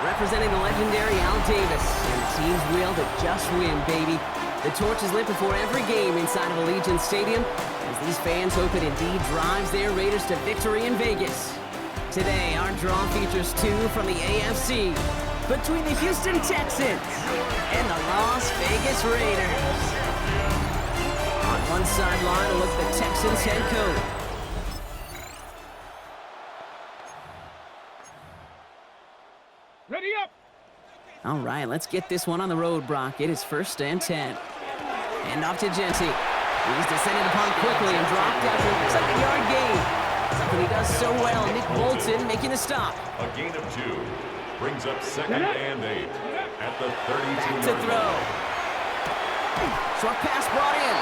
Representing the legendary Al Davis, and the team's will to just win, baby. The torch is lit before every game inside of Allegiant Stadium, as these fans hope it indeed drives their Raiders to victory in Vegas. Today, our draw features two from the AFC, between the Houston Texans and the Las Vegas Raiders. On one sideline, a look at the Texans head coach. Ready up! All right, let's get this one on the road, Brock. It is 1st and 10. Hand off to Genty. He's descended upon quickly and dropped after a 7-yard gain. Something he does so well. Nick Bolton making the stop. A gain of 2. Brings up 2nd and 8 at the 32-yard to throw. Short pass brought in.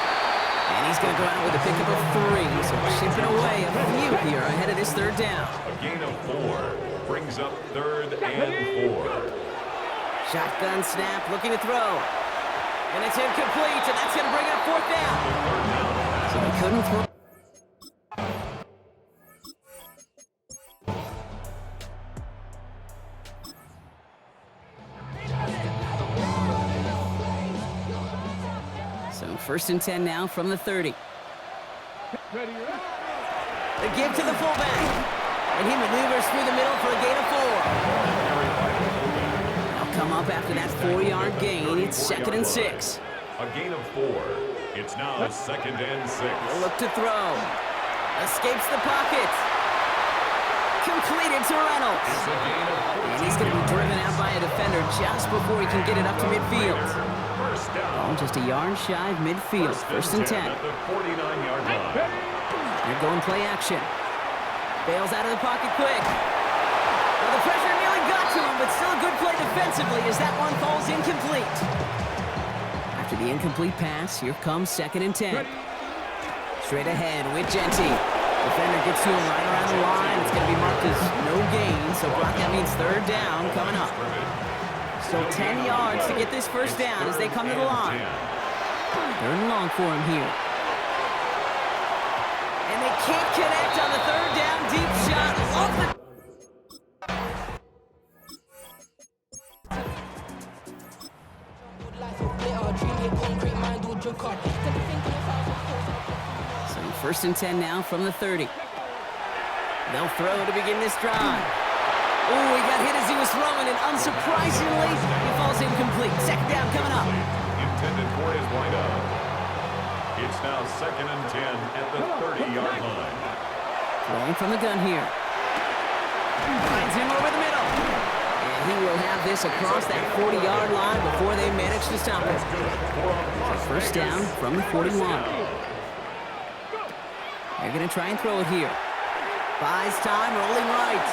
And he's going to go out with a pickup of 3. So chipping away a few here ahead of this 3rd down. A gain of 4. Brings up 3rd and 4. Shotgun snap, looking to throw. And it's incomplete, and that's going to bring up 4th down. So they couldn't throw. So 1st and 10 now from the 30. The give to the fullback. And he maneuvers through the middle for a gain of 4. They'll come up after that 4-yard gain. It's 2nd and 6. A gain of 4. It's now 2nd and 6. They'll look to throw. Escapes the pocket. Completed to Reynolds. And he's going to be driven out by a defender just before he can get it up to midfield. Oh, just a yard shy of midfield. 1st and 10. At the 49-yard line. They're going play action. Bails out of the pocket quick. Well, the pressure nearly got to him, but still a good play defensively as that one falls incomplete. After the incomplete pass, here comes 2nd and 10. Straight ahead with Genty. Defender gets to him right around the line. It's going to be marked as no gain, so Brock, that means 3rd down coming up. Still 10 yards to get this 1st down as they come to the line. 3rd and long for him here. And they can't connect on the 3rd down deep shot. Love the... So 1st and 10 now from the 30. They'll throw to begin this drive. Oh, he got hit as he was throwing, and unsurprisingly, he falls incomplete. 2nd down coming up. Intended for his windup. It's now 2nd and 10 at the 30-yard line. Throwing from the gun here. Finds him over the middle. And he will have this across that 40-yard line before they manage to stop it. So 1st down from the 41. They're going to try and throw it here. Buys time, rolling right.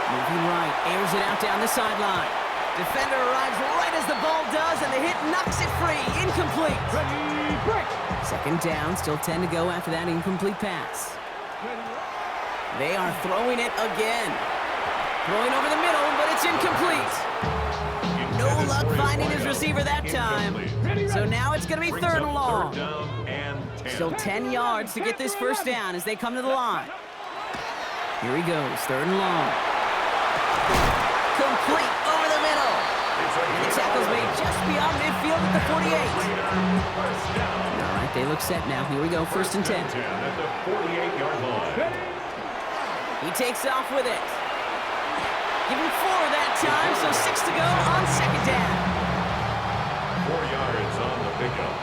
Moving right, airs it out down the sideline. Defender arrives right as the ball does, and the hit knocks it free. Incomplete. Ready, break. 2nd down, still 10 to go after that incomplete pass. They are throwing it again. Throwing over the middle, but it's incomplete. No luck finding his receiver that time. So now it's going to be 3rd and long. Still 10 yards to get this 1st down as they come to the line. Here he goes, 3rd and long. Complete over the middle. And the tackle's made just beyond midfield at the 48. All right, they look set now. Here we go, 1st and 10. At the 48-yard line. He takes off with it. Give him 4 that time, so 6 to go on 2nd down. 4 yards on the pickup.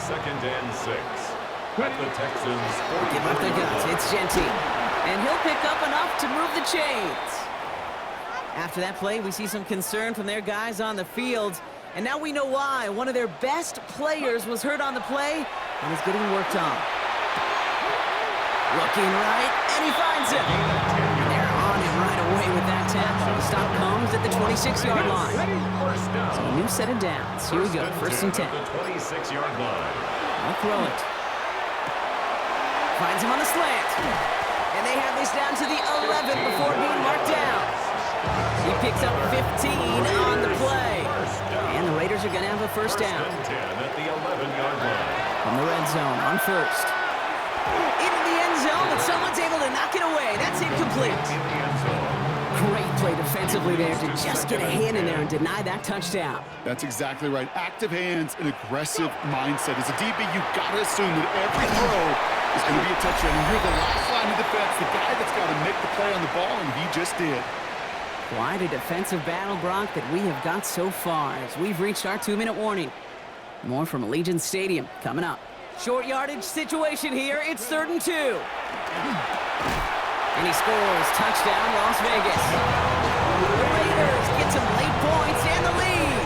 2nd and 6. at the Texans' 40. Give up the guts. It's Genty. And he'll pick up enough to move the chains. After that play, we see some concern from their guys on the field. And now we know why. One of their best players was hurt on the play and is getting worked on. Looking right, and he finds him. And they're on him right away with that tackle. The stop comes at the 26-yard line. So a new set of downs. Here we go, first and 10. The 26-yard line. I'll throw it. Finds him on the slant. And they have this down to the 11 before being marked down. He picks up 15 on the play. And the Raiders are going to have a first down. First and 10 at the 11-yard line. From the red zone on first. Into the end zone, but someone's able to knock it away. That's incomplete. In the end zone. Great play defensively there to just get a hand in there and deny that touchdown. That's exactly right. Active hands and aggressive mindset. As a DB, you've got to assume that every throw is going to be a touchdown. And you're the last line of defense, the guy that's got to make the play on the ball, and he just did. Quite a defensive battle, Brock, that we have got so far as we've reached our 2-minute warning. More from Allegiant Stadium coming up. Short yardage situation here. It's 3rd and 2. And he scores. Touchdown, Las Vegas. The Raiders get some late points and the lead.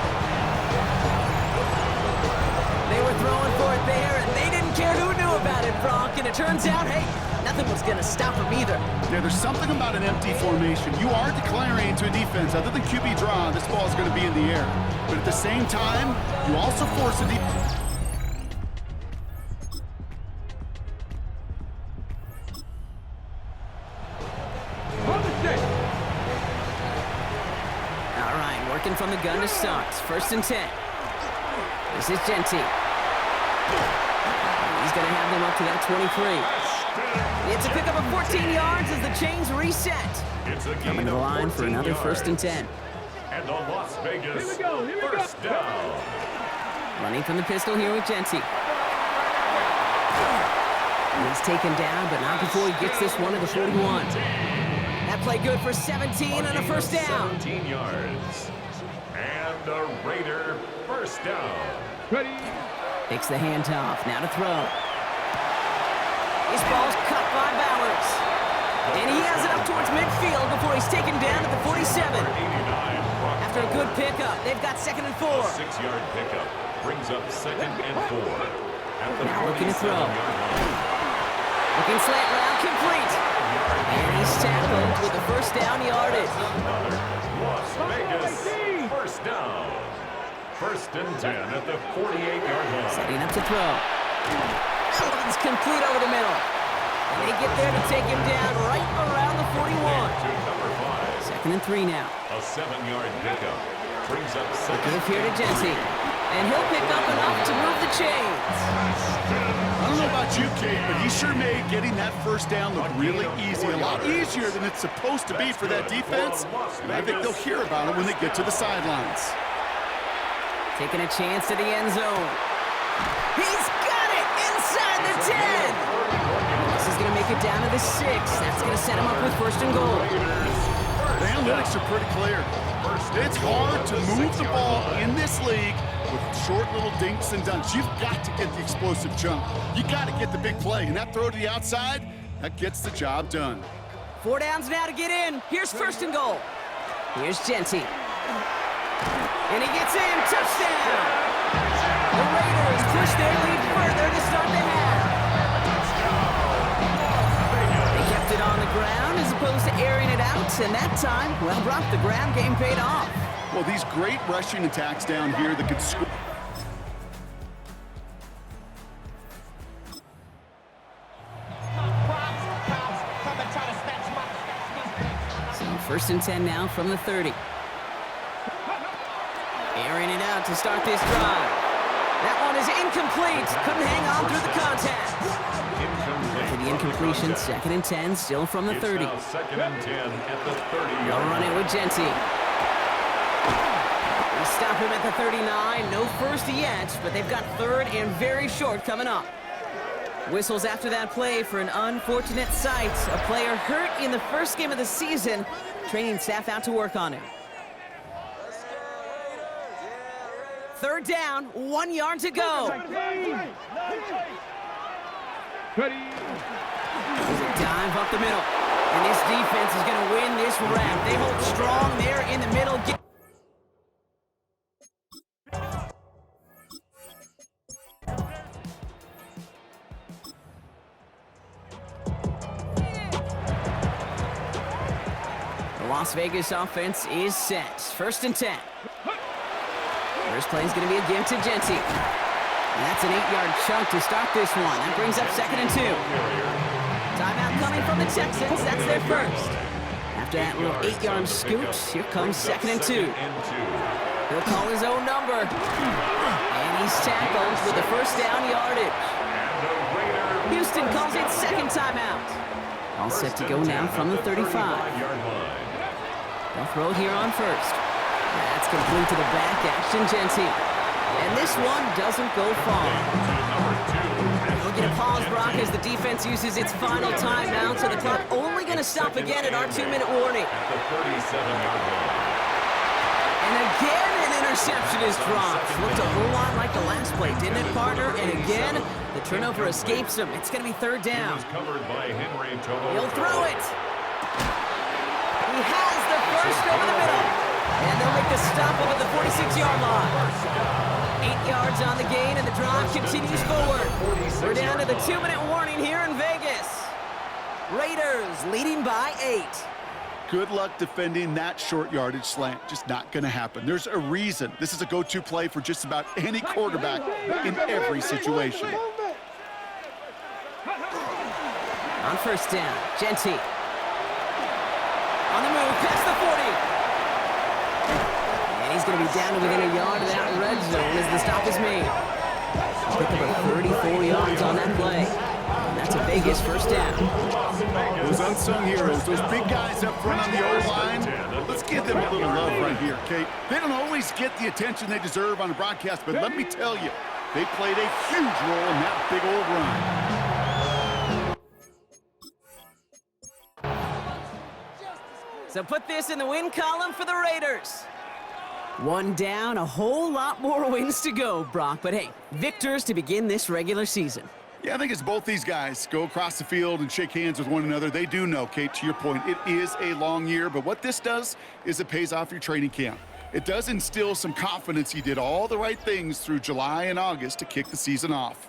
They were throwing for it there, and they didn't care who knew about it, Brock. And it turns out, hey, nothing was going to stop them either. Yeah, there's something about an empty formation. You are declaring to a defense, other than QB draw, this ball is going to be in the air. But at the same time, you also force a defense. All right, working from the gun to start. 1st and 10. This is Genty. He's going to have them up to that 23. It's a pickup of 14 yards as the chains reset. Coming to the line for another 1st and 10. And the Las Vegas first down. Running from the pistol here with Genty. He's taken down, but not before he gets this one to the 41. That play good for 17 and a first down. 17 yards. And a Raider first down. Takes the handoff, now to throw. This ball's cut by Bowers. And he has it up towards midfield before he's taken down at the 47. After a good pickup, they've got 2nd and 4. A 6-yard pickup brings up 2nd and 4. At the Now looking to throw. 47-yard line. Looking slant route complete. And he's tackled with the first down yardage. Another Las Vegas first down. 1st and 10 at the 48-yard line. Setting up to throw. That one's complete over the middle. And they get there to take him down right around the 41. To number 5. 2nd and 3 now. A 7-yard pickup brings up 2nd. Give here to Genty. And he'll pick up enough to move the chains. I don't know about you, Kate, but he sure made getting that first down look really easy. A lot easier than it's supposed to be for that defense. And I think they'll hear about it when they get to the sidelines. Taking a chance to the end zone. He's got it inside the 10. This is going to make it down to the 6. That's going to set him up with 1st and goal. The analytics are pretty clear. It's hard to move the ball in this league with short little dinks and dunks. You've got to get the explosive jump. You got to get the big play. And that throw to the outside, that gets the job done. 4 downs now to get in. Here's 1st and goal. Here's Genty. And he gets in. Touchdown. The Raiders push their lead further to start the half. They kept it on the ground as opposed to airing it out. And that time, well, Brock, the ground game paid off. Well, these great rushing attacks down here that could score. So 1st and 10 now from the 30. Airing it out to start this drive. That one is incomplete. Couldn't hang on through the contact. For the incompletion, 2nd and 10, still from the 30. It's now 2nd and 10 at the 30. They'll run it with Genty. They stop him at the 39. No first yet, but they've got 3rd and very short coming up. Whistles after that play for an unfortunate sight. A player hurt in the first game of the season. Training staff out to work on it. 3rd down, 1 yard to go. Ready. There's a dive up the middle. And this defense is going to win this round. They hold strong there in the middle. The Las Vegas offense is set. 1st and 10. First play is going to be a give to Genty. And that's an 8-yard chunk to start this one. That brings up 2nd and 2. Timeout coming from the Texans. That's their first. After that little 8-yard scoot, here comes 2nd and 2. He'll call his own number. And he's tackled with the first down yardage. Houston calls it 2nd timeout. All set to go now from the 35. They'll throw it here on 1st. That's complete to the back, Ashton Genty. And this one doesn't go far. We'll get a pause, Brock, as the defense uses its final timeout, so the clock only going to stop again at our 2-minute warning. And again, an interception is dropped. Looked a whole lot like the last play, didn't it, partner? And again, the turnover escapes him. It's going to be 3rd down. He'll throw it. He has the first over the middle. And they'll make the stop over the 46-yard line. 8 yards on the gain, and the drive continues forward. We're down to the 2-minute warning here in Vegas. Raiders leading by 8. Good luck defending that short yardage slant. Just not going to happen. There's a reason. This is a go-to play for just about any quarterback in every situation. On 1st down, Genty. On the move, past the 40. And he's going to be down to within a yard of that red zone as the stop is made. Pick up 34 yards on that play. And that's a Vegas 1st down. Those unsung heroes, those big guys up front on the O-line, let's give them a little love right here, okay? They don't always get the attention they deserve on a broadcast, but let me tell you, they played a huge role in that big old run. So put this in the win column for the Raiders. 1 down, a whole lot more wins to go, Brock. But hey, victors to begin this regular season. Yeah, I think it's both these guys go across the field and shake hands with one another. They do know, Kate, to your point, it is a long year. But what this does is it pays off your training camp. It does instill some confidence. He did all the right things through July and August to kick the season off.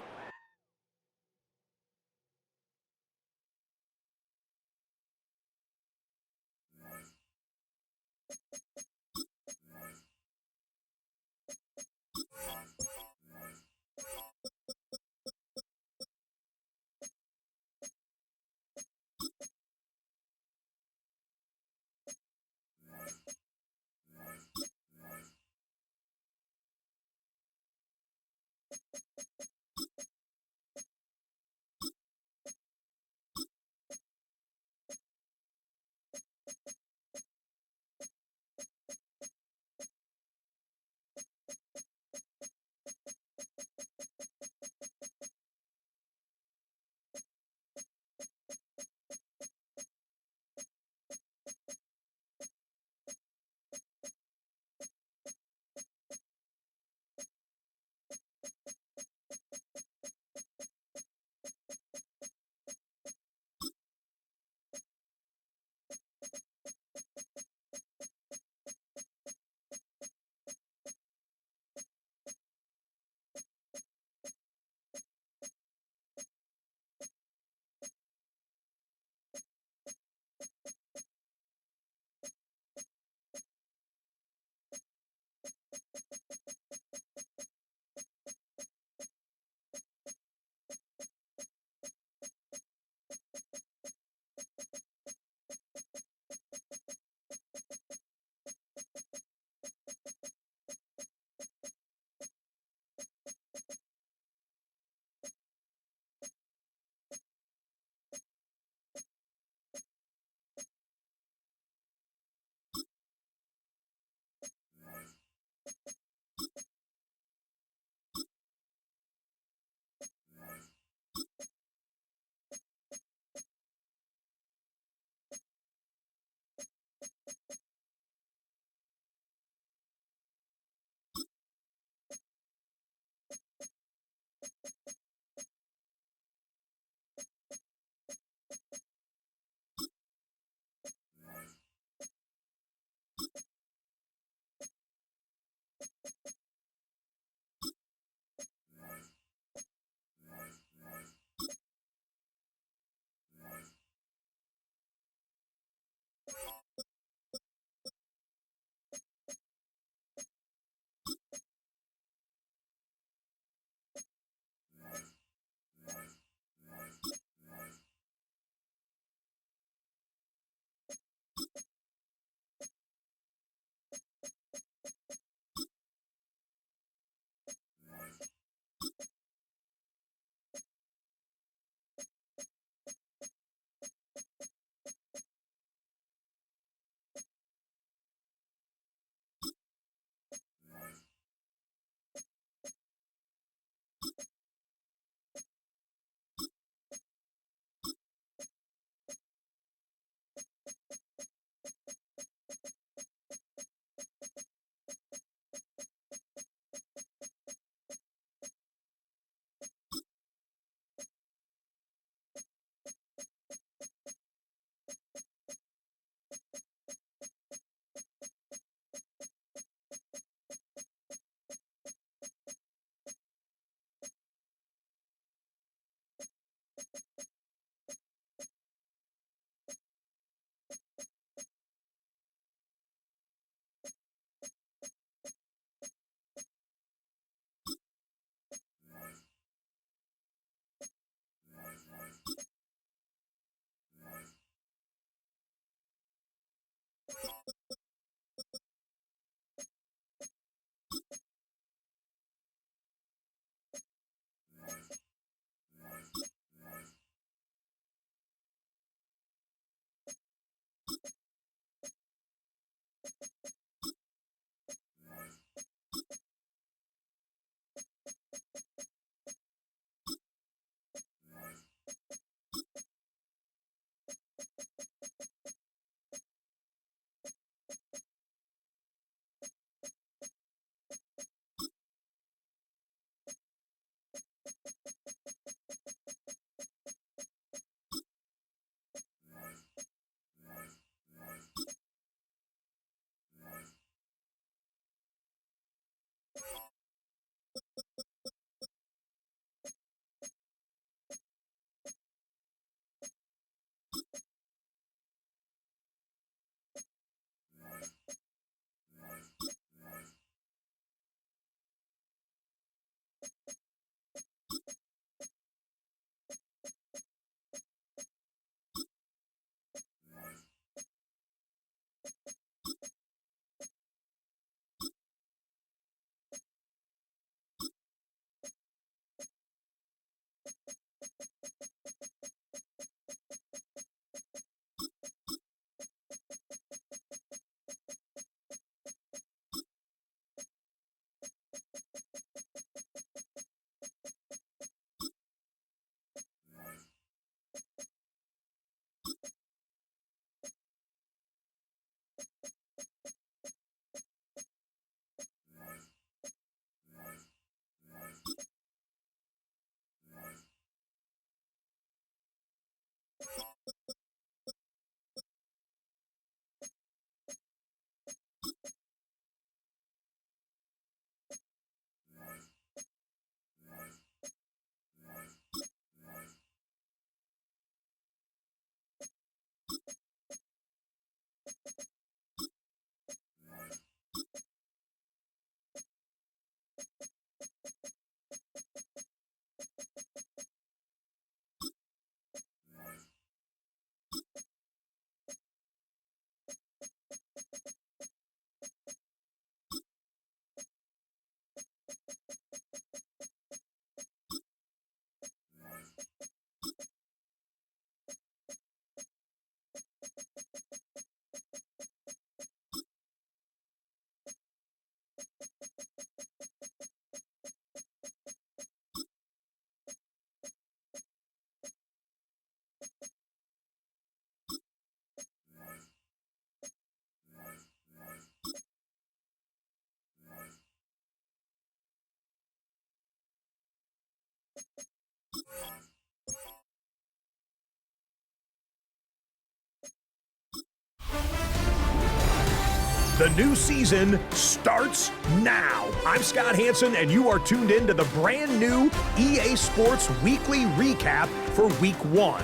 The new season starts now. I'm Scott Hansen, and you are tuned in to the brand new EA Sports Weekly Recap for Week 1.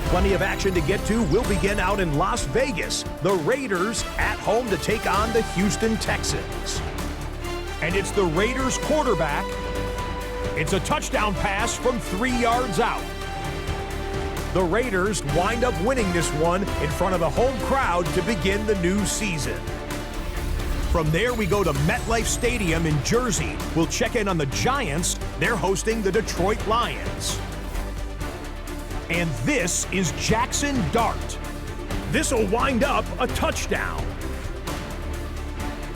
Plenty of action to get to. We'll begin out in Las Vegas. The Raiders at home to take on the Houston Texans. And it's the Raiders quarterback. It's a touchdown pass from 3 yards out. The Raiders wind up winning this one in front of the home crowd to begin the new season. From there, we go to MetLife Stadium in Jersey. We'll check in on the Giants. They're hosting the Detroit Lions. And this is Jackson Dart. This will wind up a touchdown.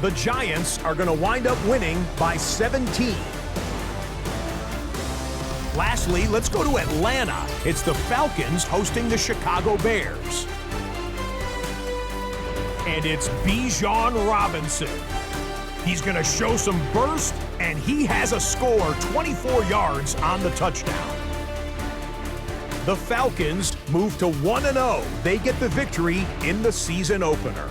The Giants are going to wind up winning by 17. Lastly, let's go to Atlanta. It's the Falcons hosting the Chicago Bears. And it's Bijan Robinson. He's going to show some burst, and he has a score, 24 yards on the touchdown. The Falcons move to 1-0. They get the victory in the season opener.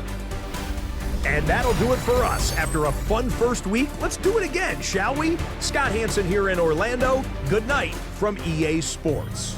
And that'll do it for us. After a fun first week, let's do it again, shall we? Scott Hansen here in Orlando. Good night from EA Sports.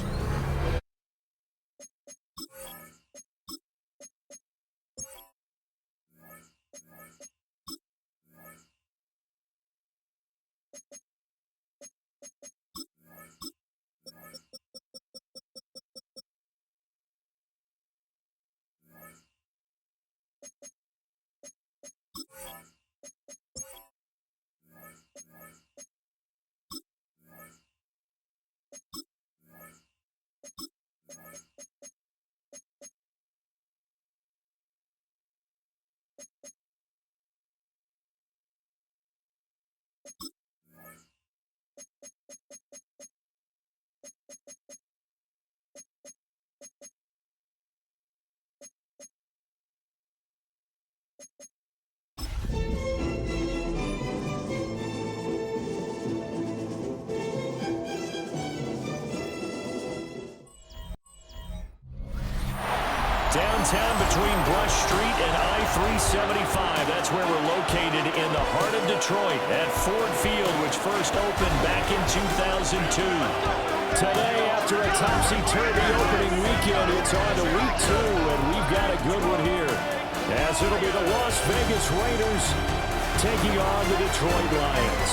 Downtown between Brush Street and I-375. That's where we're located in the heart of Detroit at Ford Field, which first opened back in 2002. Today, after a topsy-turvy opening weekend, it's on to week 2, and we've got a good one here. As it'll be the Las Vegas Raiders taking on the Detroit Lions.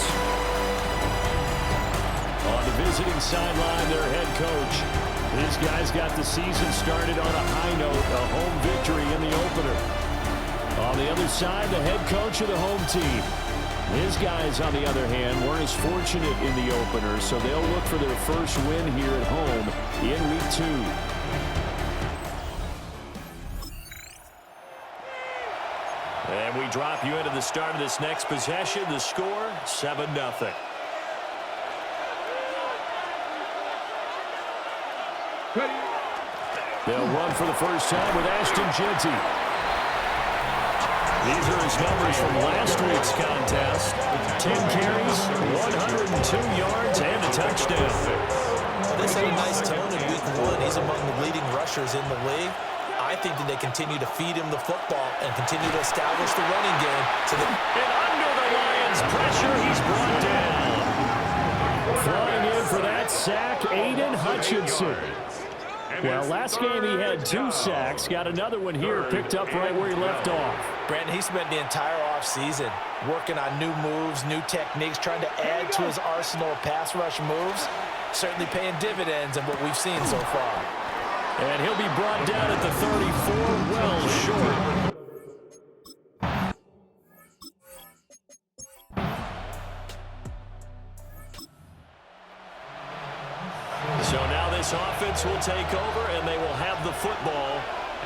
On the visiting sideline, their head coach. These guys got the season started on a high note, a home victory in the opener. On the other side, the head coach of the home team. His guys, on the other hand, weren't as fortunate in the opener, so they'll look for their first win here at home in week 2. And we drop you into the start of this next possession. The score, 7-0. They'll run for the first time with Ashton Jeanty. These are his numbers from last week's contest. 10 carries, 102 yards, and a touchdown. This had a nice tone in week 1. He's among the leading rushers in the league. I think that they continue to feed him the football and continue to establish the running game. And under the Lions' pressure, he's brought down. Flying in for that sack, Aiden Hutchinson. Well, last game he had 2 sacks. Got another one here, picked up right where he left off. Brandon, he spent the entire offseason working on new moves, new techniques, trying to add to his arsenal of pass rush moves. Certainly paying dividends in what we've seen so far. And he'll be brought down at the 34, well short. So now this offense will take over, and they will have the football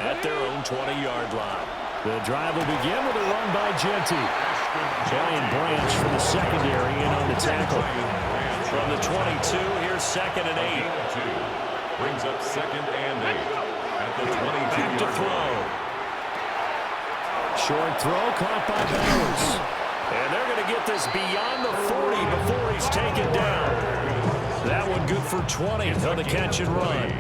at their own 20-yard line. The drive will begin with a run by Jeanty. Giant Branch for the secondary in on the tackle. From the 22, here's 2nd and 8. Brings up 2nd and 8 at the 22. Back to throw. Short throw caught by Bowers. And they're going to get this beyond the 40 before he's taken down. That one good for 20 on the catch and run.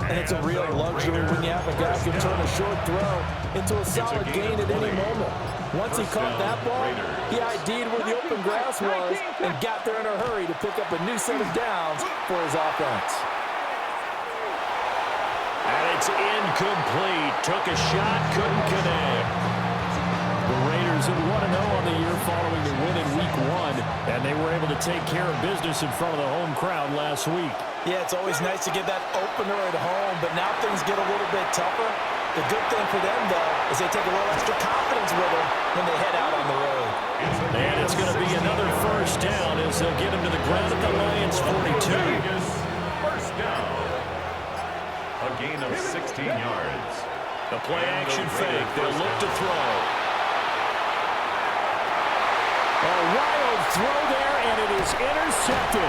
And it's a real luxury when you have a guy who can turn a short throw into a solid gain at any moment. Once he caught that ball, he ID'd where the open grass was and got there in a hurry to pick up a new set of downs for his offense. And it's incomplete. Took a shot, couldn't connect. The Raiders have 1-0 on the year following the win in Week 1, and they were able to take care of business in front of the home crowd last week. Yeah, it's always nice to get that opener at home, but now things get a little bit tougher. The good thing for them, though, is they take a little extra confidence with them when they head out on the road. And it's going to be another first down as they'll get him to the ground at the Lions' 42. First down. A gain of 16 yards. The play-action fake. They'll look to throw. A wild throw there, and it is intercepted.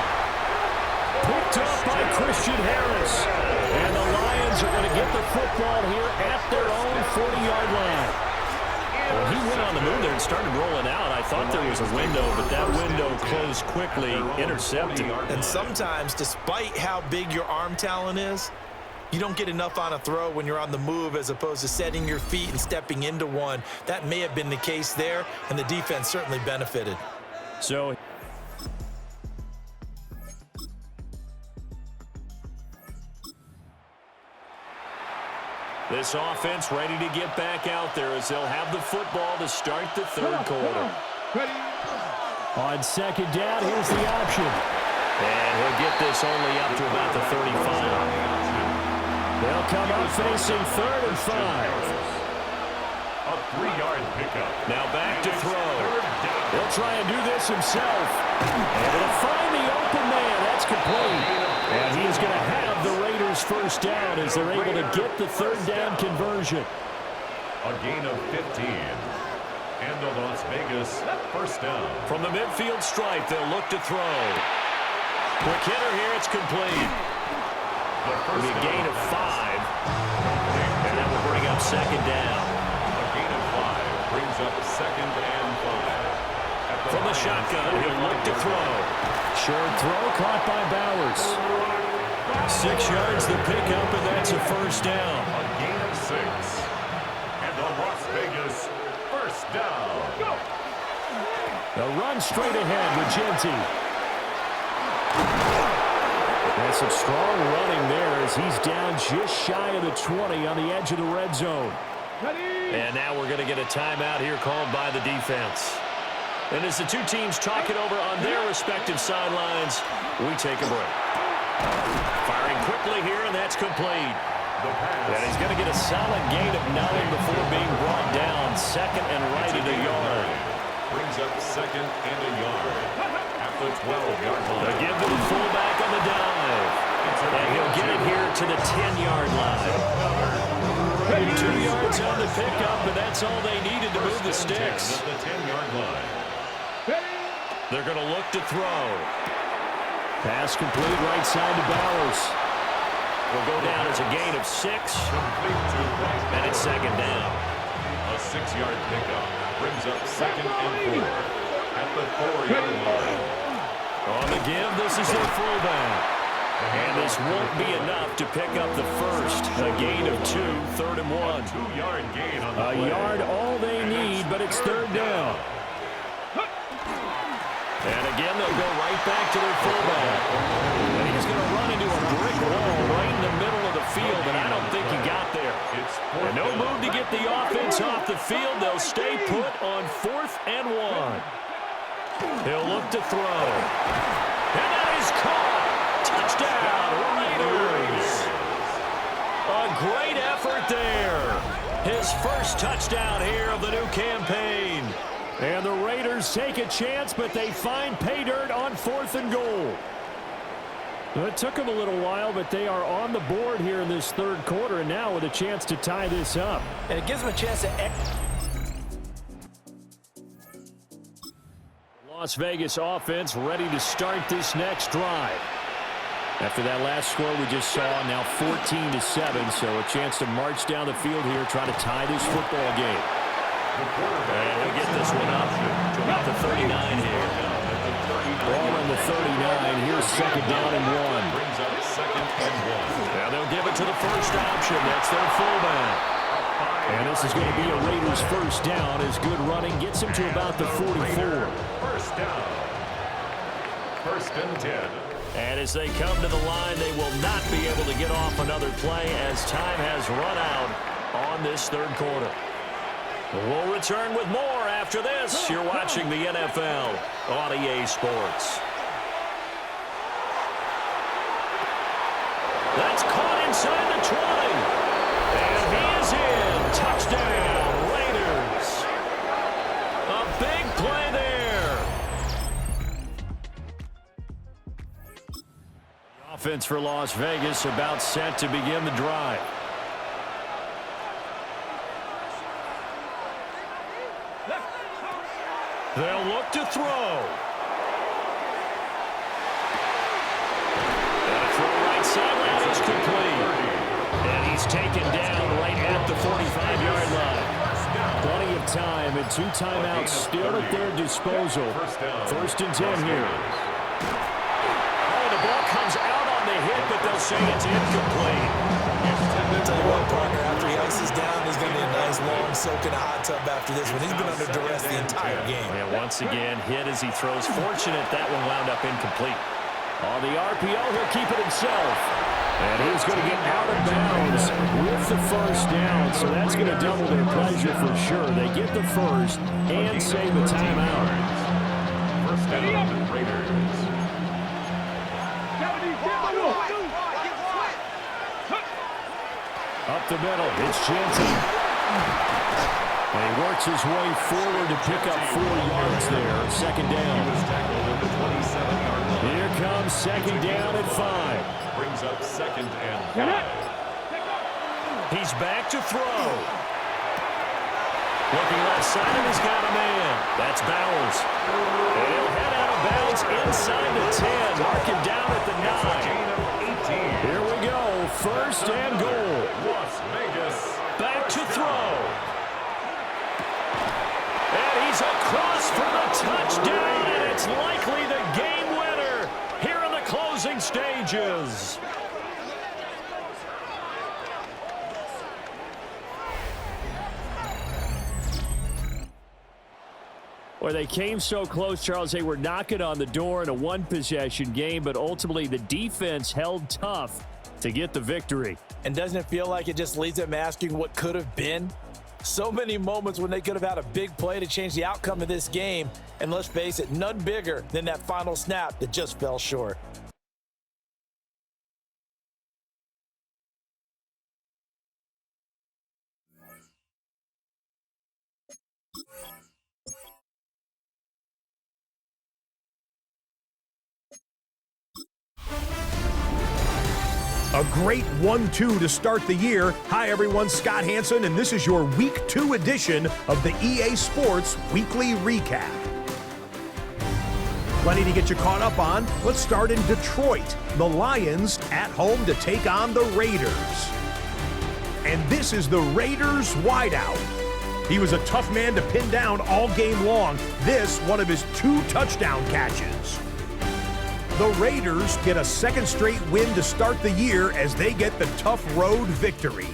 Picked up by Christian Harris. And the Lions are going to get the football here at their own 40-yard line. Well, he went on the move there and started rolling out. I thought there was a window, but that window closed quickly, intercepted. And sometimes, despite how big your arm talent is, you don't get enough on a throw when you're on the move as opposed to setting your feet and stepping into one. That may have been the case there, and the defense certainly benefited. So this offense ready to get back out there as they'll have the football to start the third quarter. On second down, here's the option. And he'll get this only up to about the 35. They'll come up facing 3rd and 5. A 3-yard pickup. Now back to throw. He'll try and do this himself. Able to find the open man. That's complete. And he's going to have the Raiders first down as they're able to get the third down conversion. A gain of 15. And the Las Vegas first down. From the midfield stripe, they'll look to throw. Quick hitter here. It's complete. It'll be a gain of 5. And that will bring up second down. A gain of 5 brings up second and 5. From the shotgun, he'll look to throw. Short throw caught by Bowers. 6 yards the pickup, and that's a first down. A gain of 6. And the Las Vegas first down. They'll run straight ahead with Genty. That's some strong running there as he's down just shy of the 20 on the edge of the red zone. And now we're going to get a timeout here called by the defense. And as the two teams talk it over on their respective sidelines, we take a break. Firing quickly here, and that's complete. And he's going to get a solid gain of 9 before being brought down. Second and right at a yard. Brings up second and a yard. At the 12-yard line. They give to the fullback on the dive. And he'll get it here to the 10-yard line. 2 yards on the pickup, and that's all they needed to move the sticks. At the 10-yard line. They're going to look to throw. Pass complete right side to Bowers. Will go down as a gain of 6. And it's second down. A 6-yard pickup brings up second and 4 at the 4-yard line. On the give, this is their fullback. And this won't be enough to pick up the first. A gain of 2, 3rd and 1. A 2-yard gain on the A play. yard all they need, but it's third down. And again, they'll go right back to their fullback. And he's going to run into a brick wall right in the middle of the field, but I don't think he got there. And no move to get the offense off the field. They'll stay put on 4th and 1. He'll look to throw. And that is caught. Touchdown, Raiders. A great effort there. His first touchdown here of the new campaign. And the Raiders take a chance, but they find pay dirt on 4th and goal. It took them a little while, but they are on the board here in this third quarter, and now with a chance to tie this up. And it gives them a chance to... Las Vegas offense ready to start this next drive. After that last score we just saw, now 14-7, so a chance to march down the field here, try to tie this football game. And we'll get this one up to about the 39 here. Ball on the 39. Here's second down and 1. Brings up second and 1. Now they'll give it to the first option. That's their fullback. And this is going to be a Raiders first down as good running gets him to about the 44. First down. First and 10. And as they come to the line, they will not be able to get off another play as time has run out on this third quarter. We'll return with more after this. You're watching the NFL on EA Sports. That's caught inside the 20. And he is in. Touchdown, Raiders. A big play there. The offense for Las Vegas about set to begin the drive. They'll look to throw. And a throw right sideline is complete. And he's taken down right at the 45-yard line. Plenty of time and 2 timeouts still at their disposal. First and 10 here. Oh, the ball comes out on the hit, but they'll say it's incomplete. Tell you what, partner, after he ices down, there's going to be a nice long soak in a hot tub after this one. He's been under duress the entire game. And once again, hit as he throws. Fortunate that one wound up incomplete. On the RPO, he'll keep it himself. And he's going to get out of bounds with the first down, so that's going to double their pleasure for sure. They get the first and save the timeout. First down, Raiders. Up the middle, it's Jensen. And he works his way forward to pick up 4 yards there. Second down. He was tackled at the 27-yard line. Here comes second down at 5. Brings up second and 5. He's back to throw. Looking left side, and he's got a man. That's Bowers. And he'll head out of bounds inside the 10. Mark him down at the 9. Here we go. First and goal. Las Vegas. Back to throw. And he's across for the touchdown, and it's likely the game winner here in the closing stages. Well, they came so close, Charles. They were knocking on the door in a one-possession game, but ultimately the defense held tough to get the victory. And doesn't it feel like it just leaves them asking what could have been? So many moments when they could have had a big play to change the outcome of this game. And let's face it, none bigger than that final snap that just fell short. A great 1-2 to start the year. Hi, everyone. Scott Hanson, and this is your Week 2 edition of the EA Sports Weekly Recap. Plenty to get you caught up on. Let's start in Detroit. The Lions at home to take on the Raiders. And this is the Raiders wideout. He was a tough man to pin down all game long. This, one of his 2 touchdown catches. The Raiders get a second straight win to start the year as they get the tough road victory.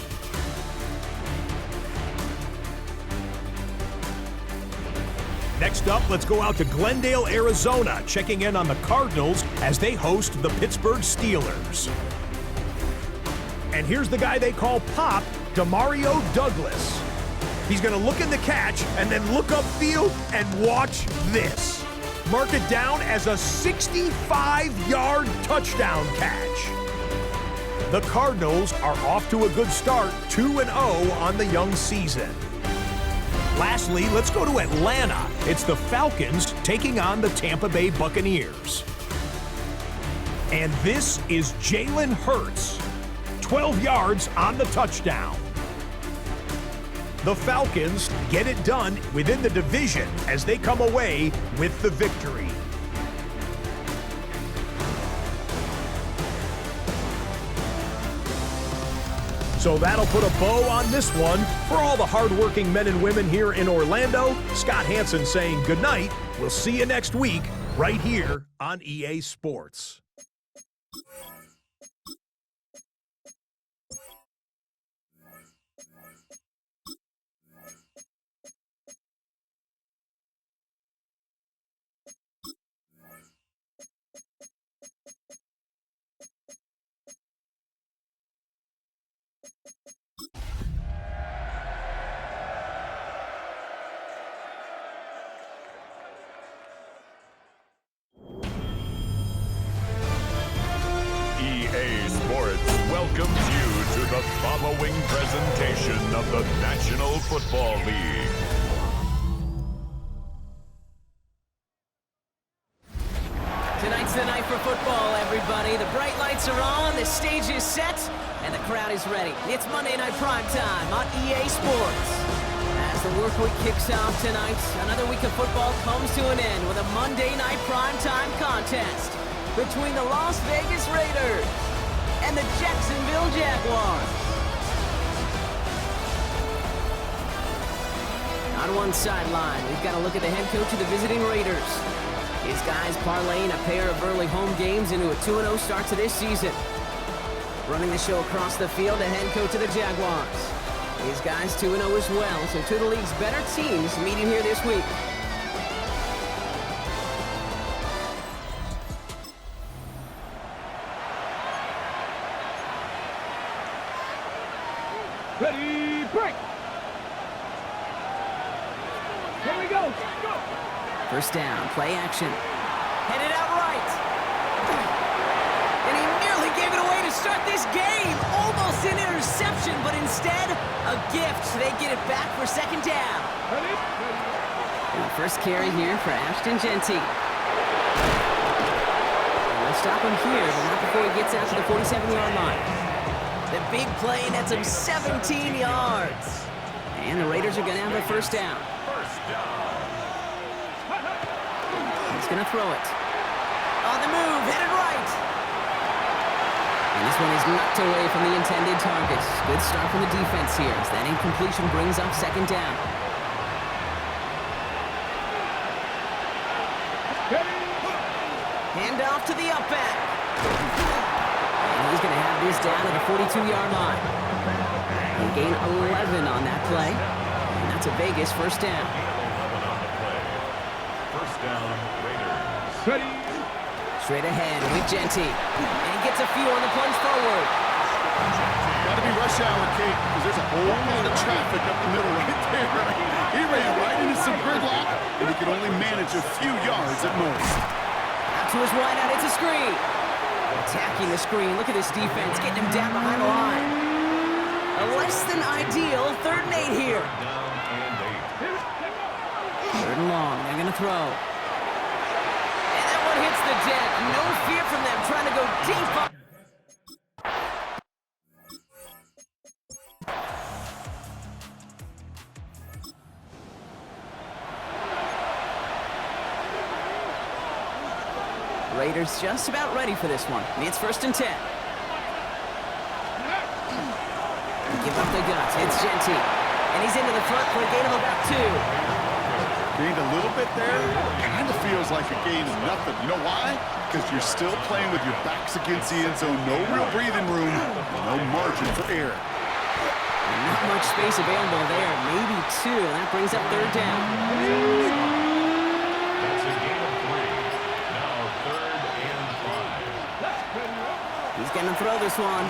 Next up, let's go out to Glendale, Arizona, checking in on the Cardinals as they host the Pittsburgh Steelers. And here's the guy they call Pop, Demario Douglas. He's going to look in the catch and then look upfield and watch this. Mark it down as a 65-yard touchdown catch. The Cardinals are off to a good start, 2-0 on the young season. Lastly, let's go to Atlanta. It's the Falcons taking on the Tampa Bay Buccaneers. And this is Jalen Hurts, 12 yards on the touchdown. The Falcons get it done within the division as they come away with the victory. So that'll put a bow on this one. For all the hardworking men and women here in Orlando, Scott Hanson saying good night. We'll see you next week right here on EA Sports. the National Football League. Tonight's the night for football, everybody. The bright lights are on, the stage is set, and the crowd is ready. It's Monday Night Prime Time on EA Sports. As the work week kicks off tonight, another week of football comes to an end with a Monday Night Prime Time contest between the Las Vegas Raiders and the Jacksonville Jaguars. On one sideline, we've got a look at the head coach of the visiting Raiders. His guys parlaying a pair of early home games into a 2-0 start to this season. Running the show across the field, the head coach of the Jaguars. His guys 2-0 as well, so two of the league's better teams meeting here this week. Ready, break! Here we go! First down, play action. Headed out right. And he nearly gave it away to start this game. Almost an interception, but instead, a gift. They get it back for second down. And the first carry here for Ashton Genty. And they'll stop him here, but not before he gets out to the 47-yard line. The big play nets him 17 yards. And the Raiders are going to have a first down. He's going to throw it. On the move, headed right. And this one is knocked away from the intended targets. Good start from the defense here as that incompletion brings up second down. Hand off to the up back. And he's going to have this down at the 42-yard line. He gained 11 on that play. And that's a Vegas first down. First down, Raiders. Ready! Straight ahead with Genty. And he gets a few on the plunge forward. Got to be rush hour, Kate, because there's a whole lot of traffic up the middle right there. He ran right into some gridlock, and he could only manage a few yards at most. Out to his wideout, it's a screen. Attacking the screen. Look at this defense, getting him down behind the line. A less than ideal 3rd and 8 here. Third and long, they're going to throw. And that one hits the deck. No fear from them, trying to go deep up. Raiders just about ready for this one. It's 1st and 10. They give up the guts. It's Genty. And he's into the front for a gain of about 2. Gained a little bit there. Kind of feels like a gain of nothing. You know why? Because you're still playing with your backs against the end zone. No real breathing room. No margin for error. And not much space available there. Maybe 2. And that brings up 3rd down. That's a gain of 3. Now 3rd and 5. He's going to throw this one.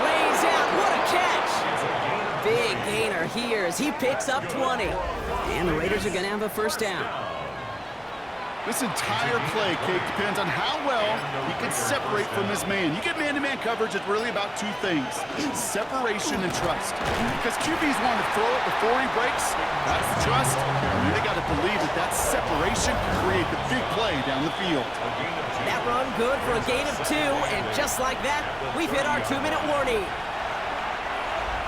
Lays out. What a catch. Big gainer here as he picks up 20. And the Raiders are going to have a first down. This entire play, Kate, depends on how well he can separate from his man. You get man-to-man coverage, it's really about 2 things. Separation and trust. Because QBs want to throw it before he breaks. That's the trust. And they got to believe that that separation can create the big play down the field. That run good for a gain of 2. And just like that, we've hit our 2-minute warning.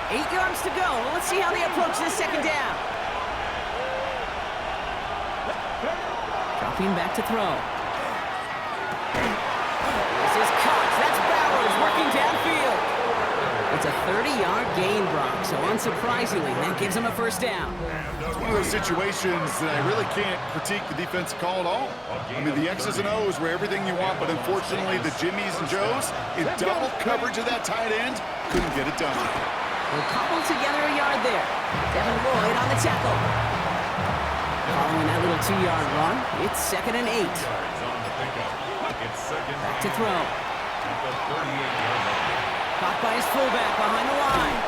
8 yards to go. Let's see how they approach this second down. Dropping back to throw. This is caught. That's Bowers working downfield. It's a 30-yard gain, Brock, so unsurprisingly, that gives him a first down. It's one of those situations that I really can't critique the defensive call at all. I mean, the X's and O's were everything you want, but unfortunately, the Jimmies and Joes, in double coverage of that tight end, couldn't get it done. We'll cobble together a yard there. Devin Lloyd on the tackle. Following that little 2-yard run, it's 2nd and 8. Back to throw. Caught by his fullback behind the line.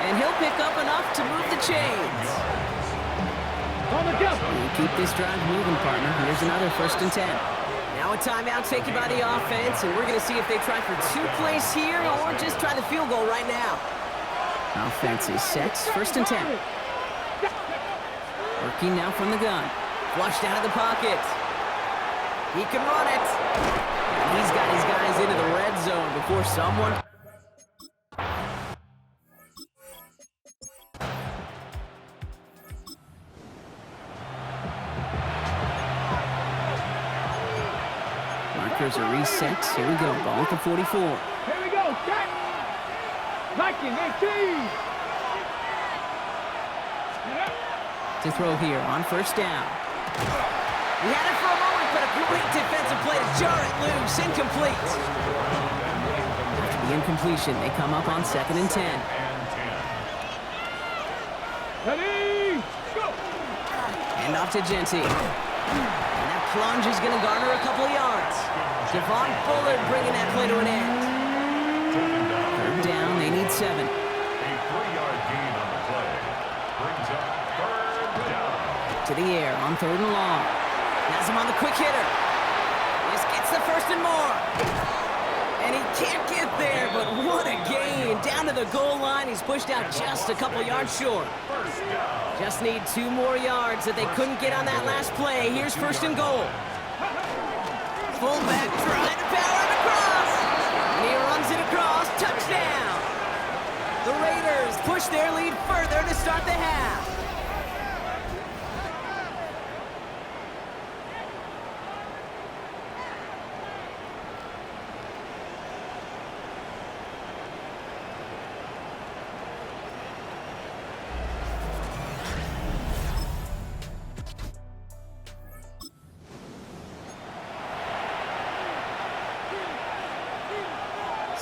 And he'll pick up enough to move the chains. You keep this drive moving, partner. Here's another 1st and 10. Now a timeout taken by the offense, and we're going to see if they try for 2 plays here or just try the field goal right now. Offense is set. First and 10. Working now from the gun. Flushed out of the pocket. He can run it. And he's got his guys into the red zone before someone... Markers are reset. Here we go. Ball at the 44. Here we go. Set. Liking 18. To throw here on first down. He had it for a moment, but a great defensive play to jar it loose. Incomplete. After the incompletion, they come up on 2nd and 10. Ready, go. Hand off to Genty. And that plunge is going to garner a couple of yards. Devon Bullard bringing that play to an end. 3rd down, they need 7. A 3-yard gain on the play. Brings up 3rd down. To the air on 3rd and long. Has him on the quick hitter. This gets the 1st and more. And he can't get there, but what a gain. Down to the goal line, he's pushed out just a couple yards short. Just need 2 more yards that they couldn't get on that last play. Here's 1st and goal. Fullback trying to power it across. And he runs it across. Touchdown. The Raiders push their lead further to start the half.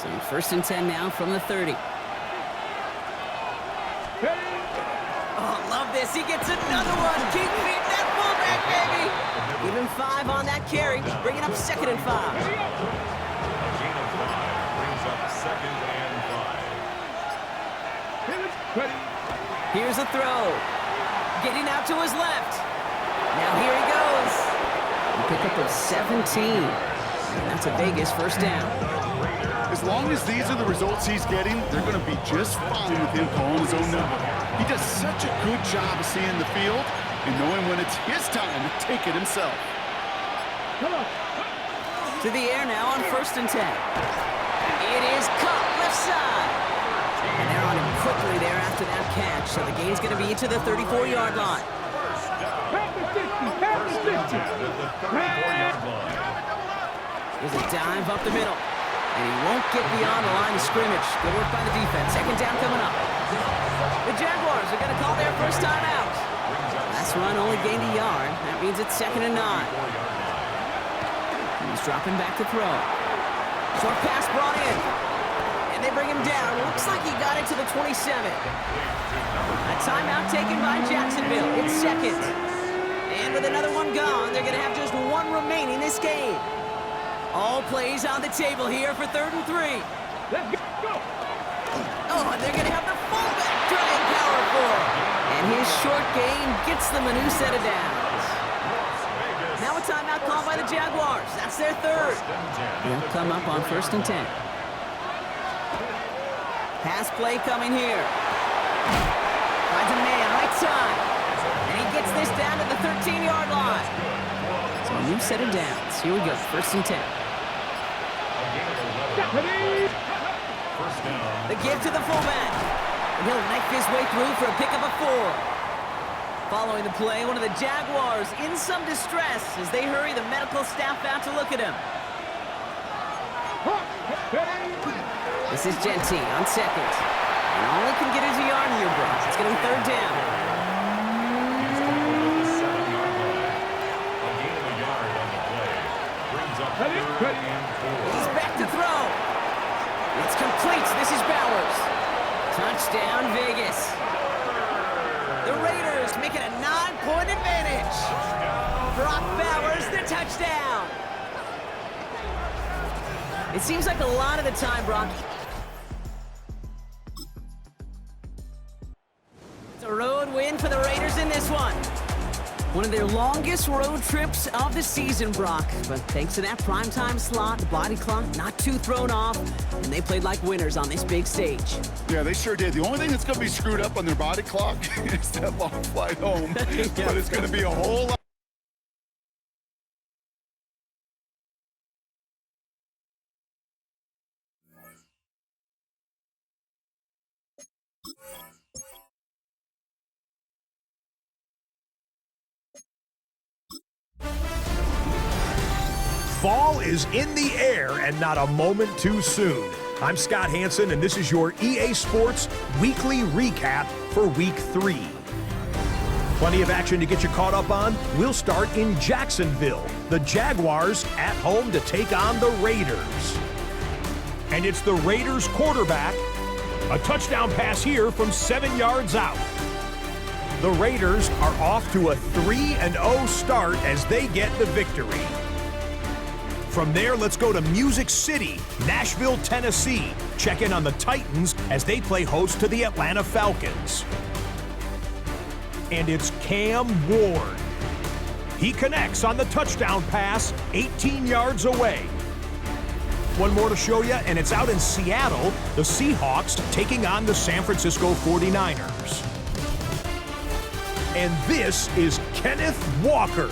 So 1st and 10 now from the 30. Oh, love this. He gets another one. Keep feeding that fullback, baby. Give him 5 on that carry. Bringing up 2nd and 5. A gain of 5 brings up 2nd and 5. Here's a throw. Getting out to his left. Now here he goes. A pickup of 17. And that's a Vegas 1st down. As long as these are the results he's getting, they're going to be just fine with him calling his own number. He does such a good job of seeing the field and knowing when it's his time to take it himself. To the air now on 1st and 10. It is caught left side. And they're on him quickly there after that catch. So the gain's going to be to the 34-yard line. There's a dive up the middle. And he won't get beyond the line of scrimmage. Good work by the defense. 2nd down coming up. The Jaguars are going to call their first time out. Last run only gained a yard. That means it's 2nd and 9. He's dropping back to throw. Short pass brought in. And they bring him down. Looks like he got it to the 27. A timeout taken by Jacksonville. It's 2nd. And with another one gone, they're going to have just 1 remaining this game. All plays on the table here for 3rd and 3. Let's go. Oh, and they're going to have the fullback trying power for him. And his short gain gets them a new set of downs. Now a timeout called by the Jaguars. That's their 3rd. They'll come up on 1st and 10. Pass play coming here. Finds a man right side. And he gets this down to the 13-yard line. So a new set of downs. Here we go, 1st and 10. The give to the fullback. And he'll knife his way through for a pickup of 4. Following the play, one of the Jaguars in some distress as they hurry the medical staff out to look at him. This is Genty on 2nd. And all he can get is a yard here, Brock. It's going to be 3rd down. He's back to throw. It's complete. This is Bowers. Touchdown, Vegas. The Raiders make it a 9-point advantage. Brock Bowers, the touchdown. It seems like a lot of the time, Brock. It's a road win for the Raiders in this one. One of their longest road trips of the season, Brock. But thanks to that primetime slot, the body clock not too thrown off, and they played like winners on this big stage. Yeah, they sure did. The only thing that's going to be screwed up on their body clock is that long flight home. Yeah. But it's going to be a whole lot. Fall is in the air and not a moment too soon. I'm Scott Hanson, and this is your EA Sports Weekly Recap for Week 3. Plenty of action to get you caught up on. We'll start in Jacksonville. The Jaguars at home to take on the Raiders. And it's the Raiders quarterback. A touchdown pass here from 7 yards out. The Raiders are off to a 3-0 start as they get the victory. From there, let's go to Music City, Nashville, Tennessee. Check in on the Titans as they play host to the Atlanta Falcons. And it's Cam Ward. He connects on the touchdown pass 18 yards away. One more to show you, and it's out in Seattle, the Seahawks taking on the San Francisco 49ers. And this is Kenneth Walker.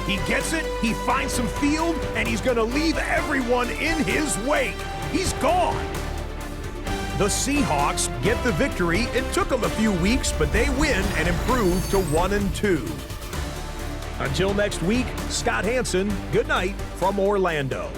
He gets it, he finds some field, and he's going to leave everyone in his wake. He's gone. The Seahawks get the victory. It took them a few weeks, but they win and improve to 1-2. Until next week, Scott Hanson, good night from Orlando.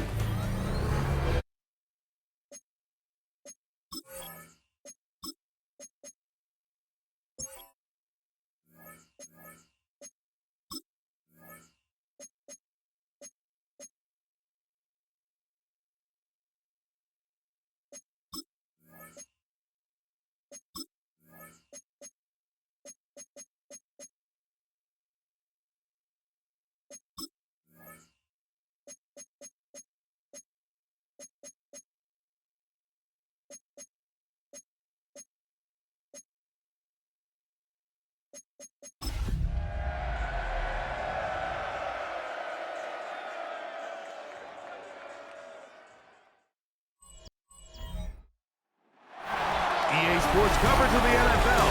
EA Sports coverage of the NFL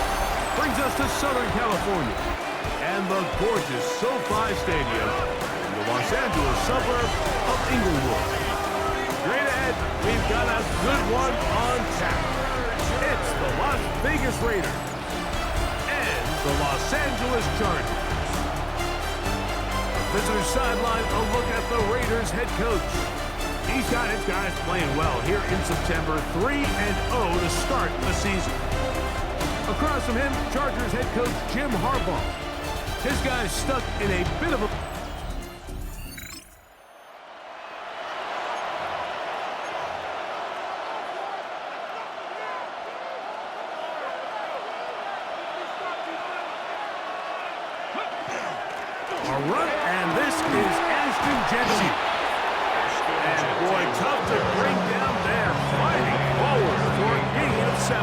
brings us to Southern California and the gorgeous SoFi Stadium in the Los Angeles suburb of Inglewood. Straight ahead, we've got a good one on tap. It's the Las Vegas Raiders and the Los Angeles Chargers. Visitor sideline, a look at the Raiders head coach. He's got his guys playing well here in September, 3-0 to start the season. Across from him, Chargers head coach Jim Harbaugh. His guys stuck in a bit of a... A run, and this is Ashton Jensen. And boy, tough to bring down there, fighting forward for a gain of 7.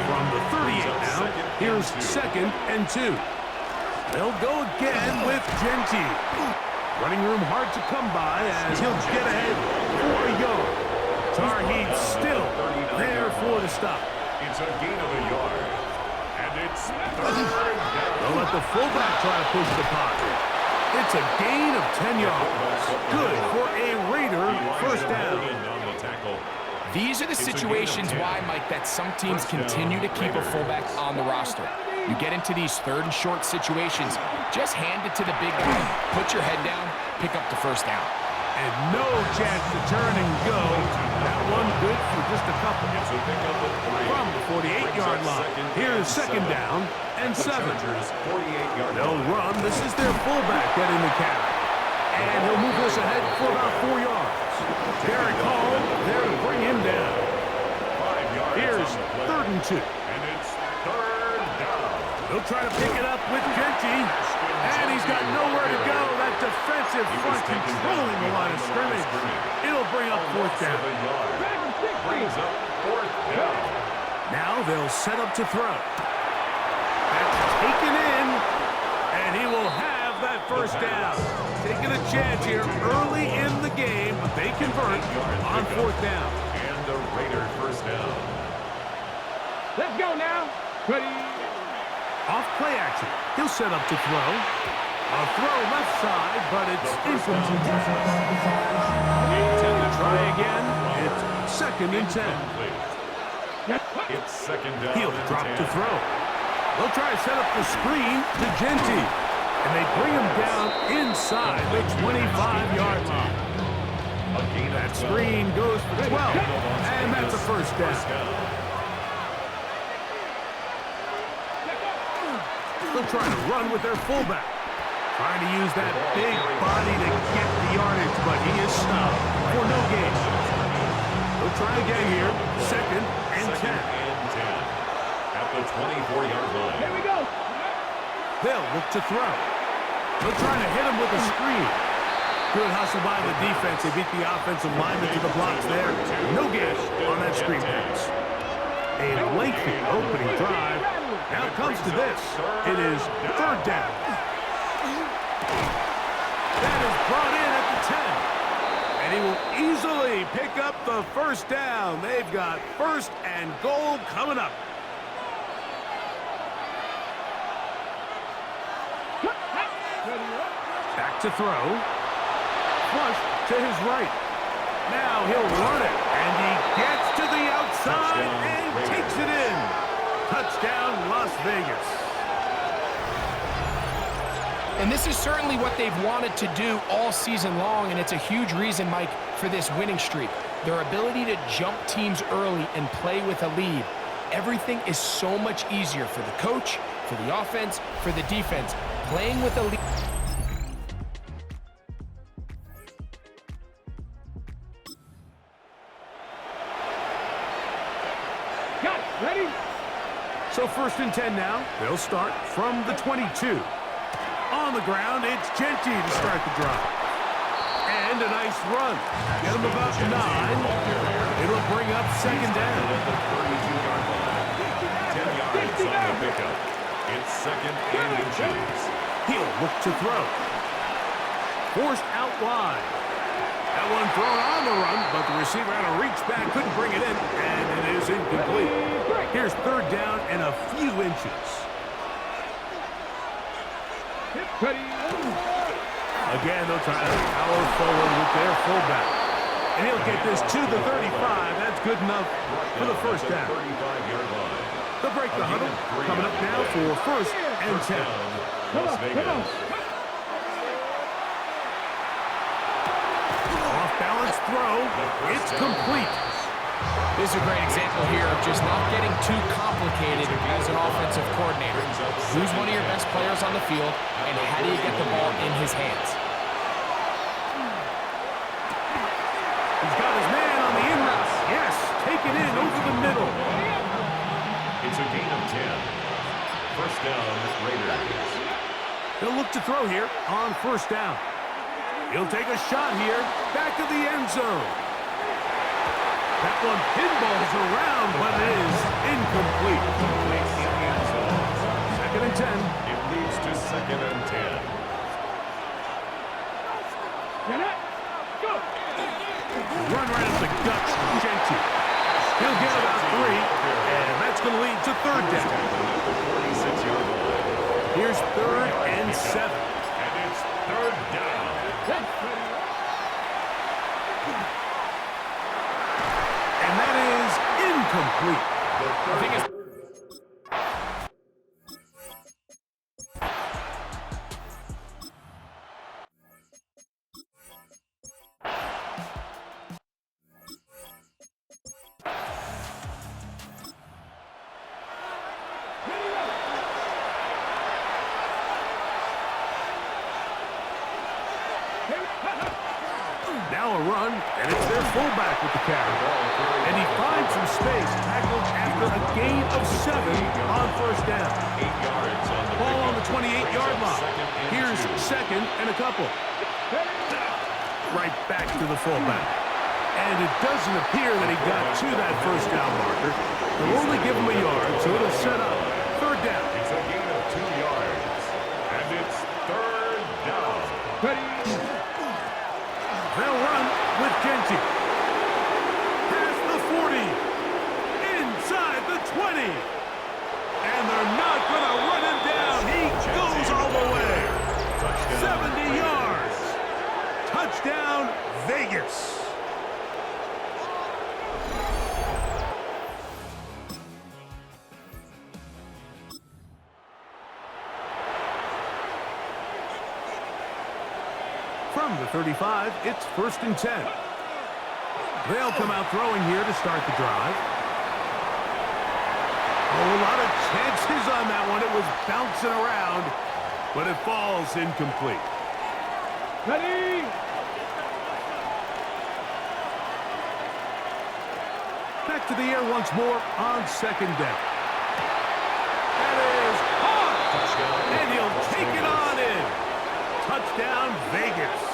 From the 38 now, here's 2nd and 2. They'll go again with Genty. Running room hard to come by as he'll get ahead for a yard. Tarheed still there for the stop. It's a gain of a yard. And it's 3rd down. They'll let the fullback try to push the pocket. It's a gain of 10 yards. Good for a Raider first down. These are the situations why, Mike, that some teams continue to keep a fullback on the roster. You get into these 3rd and short situations, just hand it to the big guy, put your head down, pick up the first down. And no chance to turn and go. That one good for just a couple. From the 48-yard line, here's 2nd down and 7. They'll run. This is their fullback getting the carry. And he'll move us ahead for about 4 yards. Derek Hall there to bring him down. Here's 3rd and 2. And it's 3rd down. They'll try to pick it up with Genty. And he's got nowhere to go. That defensive front controlling the line of scrimmage. It'll bring up 4th down. Brings up 4th down. Now they'll set up to throw. That's taken in. And And he will have that first down. Taking a chance here early in the game, but they convert on fourth down. And the Raiders first down. Let's go now. Ready. Off play action. He'll set up to throw. A throw left side, but it's incomplete. To try again. It's 2nd and 10. It's second down. He'll and drop 10. to throw. They'll try to set up the screen to Genty. And they bring him down inside the 25-yard line. That screen goes for 12. And that's a first down. They'll try to run with their fullback. Trying to use that big body to get the yardage, but he is stopped for no gain. They'll try again here. 2nd and 10. At the 24-yard line. Here we go. They'll look to throw. They'll try to hit him with a screen. Good hustle by the defense. They beat the offensive lineman to the blocks there. No gain on that screen pass. A lengthy opening drive. Now it comes to this. It is 3rd down. That is brought in at the 10. And he will easily pick up the first down. They've got 1st and goal coming up. Back to throw. Flush to his right. Now he'll run it. And he gets to the outside and takes it in. Touchdown, Las Vegas. And this is certainly what they've wanted to do all season long, and it's a huge reason, Mike, for this winning streak. Their ability to jump teams early and play with a lead. Everything is so much easier for the coach, for the offense, for the defense. Playing with a lead. Got it. Ready? So 1st and 10 now. They'll start from the 22. On the ground, it's Genty to start the drive. And a nice run. Get him about 9. It'll bring up 2nd down. 10 yards on the pickup. It's 2nd and inches. He'll look to throw. Forced out wide. That one thrown on the run, but the receiver had to reach back, couldn't bring it in, and it is incomplete. Here's 3rd down and a few inches. Ready. Again, they'll try to power forward with their fullback. And he'll get this to the 35. That's good enough for the first down. 35-yard line. They'll break the huddle. Coming up now for 1st and 10. Las Vegas. Off-balance throw. It's complete. This is a great example here of just not getting too complicated as an offensive coordinator. Who's one of your best players on the field, and how do you get the ball in his hands? He's got his man on the in route. Yes, take it in over the middle. It's a gain of 10. First down, Raiders. He'll look to throw here on 1st down. He'll take a shot here, back of the end zone. That one pinballs around, but it is incomplete. 2nd and 10. It leads to 2nd and 10. Go. Run right up the guts of Genty. He'll get about 3, and that's going to lead to 3rd down. 46-yard line. Here's 3rd and 7. And it's 3rd down. And that is incomplete. I think it's Now a run, and it's their fullback with the carry. And he finds some space, tackled after a gain of 7 on 1st down. 8 yards on the Ball on the 28-yard line. Here's 2nd and a couple. Right back to the fullback. And it doesn't appear that he got to that 1st down marker. They'll only give him a yard, so it'll set up 3rd down. It's a gain of 2 yards. And it's From the 35, it's 1st and 10. They'll come out throwing here to start the drive. Oh, a lot of chances on that one. It was bouncing around, but it falls incomplete. Ready? Back to the air once more on 2nd down. That is hard. And he'll take it on in. Touchdown, Vegas.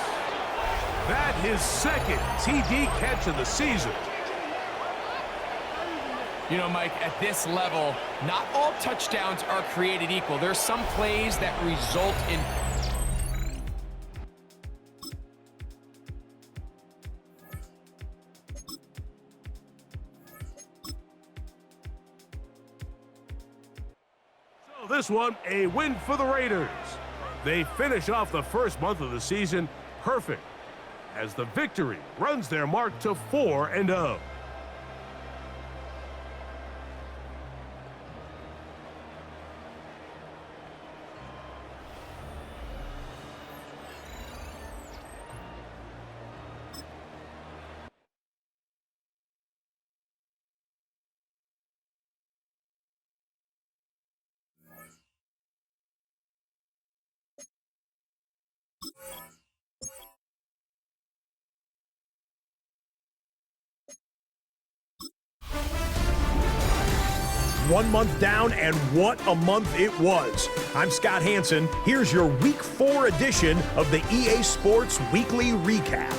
That his 2nd TD catch of the season. You know, Mike, at this level, not all touchdowns are created equal. There's some plays that result in... So this one, a win for the Raiders. They finish off the first month of the season perfect, as the victory runs their mark to 4-0. One month down, and what a month it was. I'm Scott Hanson. Here's your Week 4 edition of the EA Sports Weekly Recap.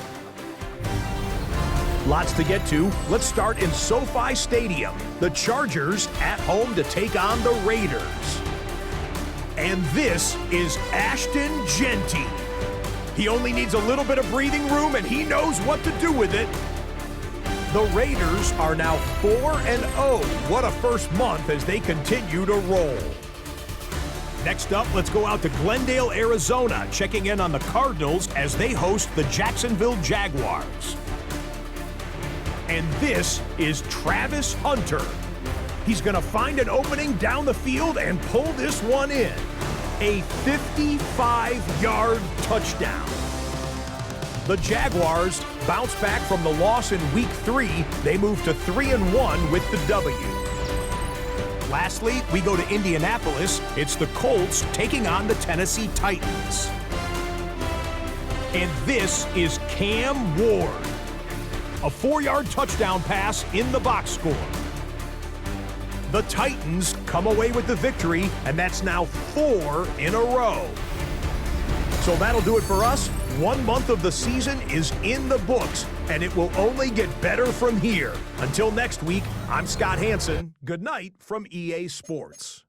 Lots to get to. Let's start in SoFi Stadium. The Chargers at home to take on the Raiders. And this is Ashton Genty. He only needs a little bit of breathing room, and he knows what to do with it. The Raiders are now 4-0. What a first month as they continue to roll. Next up, let's go out to Glendale, Arizona, checking in on the Cardinals as they host the Jacksonville Jaguars. And this is Travis Hunter. He's going to find an opening down the field and pull this one in. A 55-yard touchdown. The Jaguars bounce back from the loss in Week 3. They move to 3-1 with the W. Lastly, we go to Indianapolis. It's the Colts taking on the Tennessee Titans. And this is Cam Ward. A 4-yard touchdown pass in the box score. The Titans come away with the victory, and that's now 4 in a row. So that'll do it for us. 1 month of the season is in the books, and it will only get better from here. Until next week, I'm Scott Hanson. Good night from EA Sports.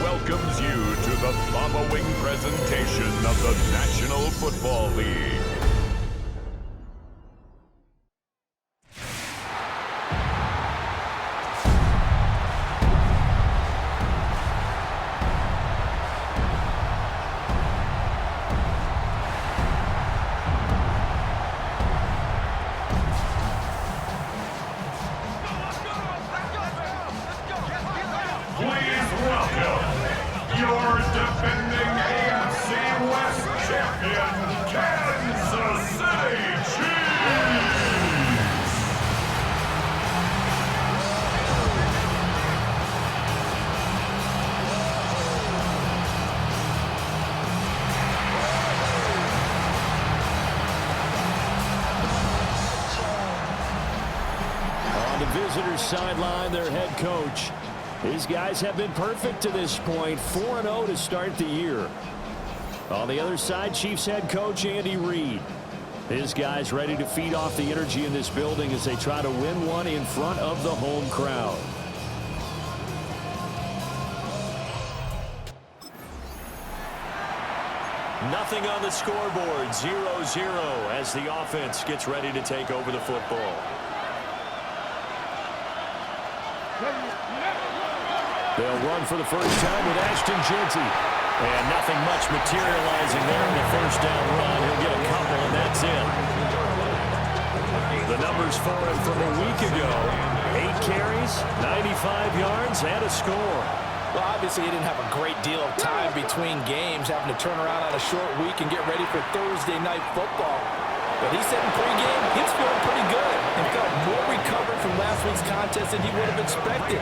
Welcomes you to the following presentation of the National Football League. Your defending AFC West champion, Kansas City Chiefs. On the visitors' sideline, their head coach. These guys have been perfect to this point, 4-0 to start the year. On the other side, Chiefs head coach Andy Reid. His guys ready to feed off the energy in this building as they try to win one in front of the home crowd. Nothing on the scoreboard, 0-0 as the offense gets ready to take over the football. They'll run for the first time with Ashton Jeanty. And nothing much materializing there in the first down run. He'll get a couple, and that's it. The numbers for him from a week ago: 8 carries, 95 yards, and a score. Well, obviously he didn't have a great deal of time between games, having to turn around on a short week and get ready for Thursday night football. But he said in pregame he's feeling pretty good and felt more recovered from last week's contest than he would have expected.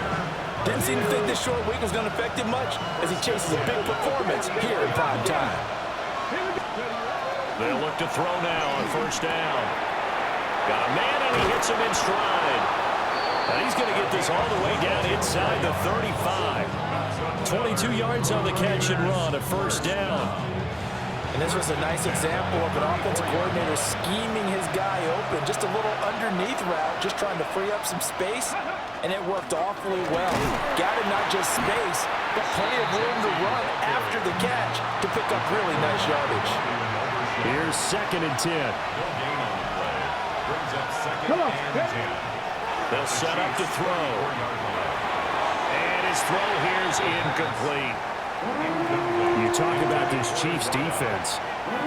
Didn't seem to think this short week was going to affect him much as he chases a big performance here in prime time. They'll look to throw now on first down. Got a man, and he hits him in stride. And he's going to get this all the way down inside the 35. 22 yards on the catch and run, a first down. And this was a nice example of an offensive coordinator scheming his guy open. Just a little underneath route, just trying to free up some space. And it worked awfully well. Got him not just space, but plenty of room to run after the catch to pick up really nice yardage. Here's 2nd and 10. Brings up 2nd and 10. They'll set up to throw. And his throw here is incomplete. You talk about this Chiefs defense.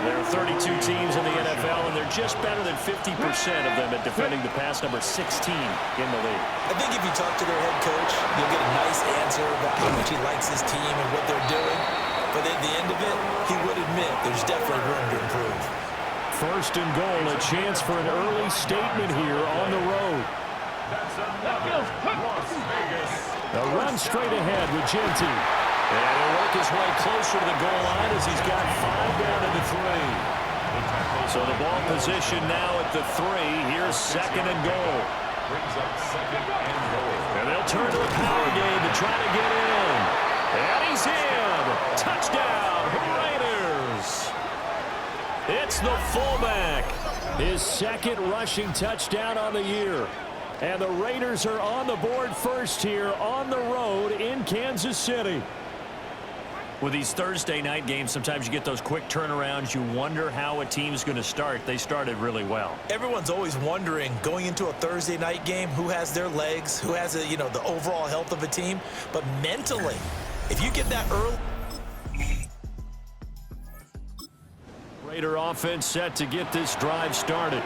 There are 32 teams in the NFL, and they're just better than 50% of them at defending the pass, number 16 in the league. I think if you talk to their head coach, you'll get a nice answer about how much he likes his team and what they're doing. But at the end of it, he would admit there's definitely room to improve. 1st and goal, a chance for an early statement here on the road. A run straight ahead with Jeanty. And he'll work his way closer to the goal line as he's got 5 down to the 3. So the ball position now at the 3. Here's 2nd and goal. Brings up 2nd and goal. And they'll turn to the power game to try to get in. And he's in. Touchdown, Raiders. It's the fullback. His 2nd rushing touchdown on the year. And the Raiders are on the board first here on the road in Kansas City. With these Thursday night games, sometimes you get those quick turnarounds. You wonder how a team's going to start. They started really well. Everyone's always wondering, going into a Thursday night game, who has their legs, who has the overall health of a team. But mentally, if you get that early. Raider offense set to get this drive started.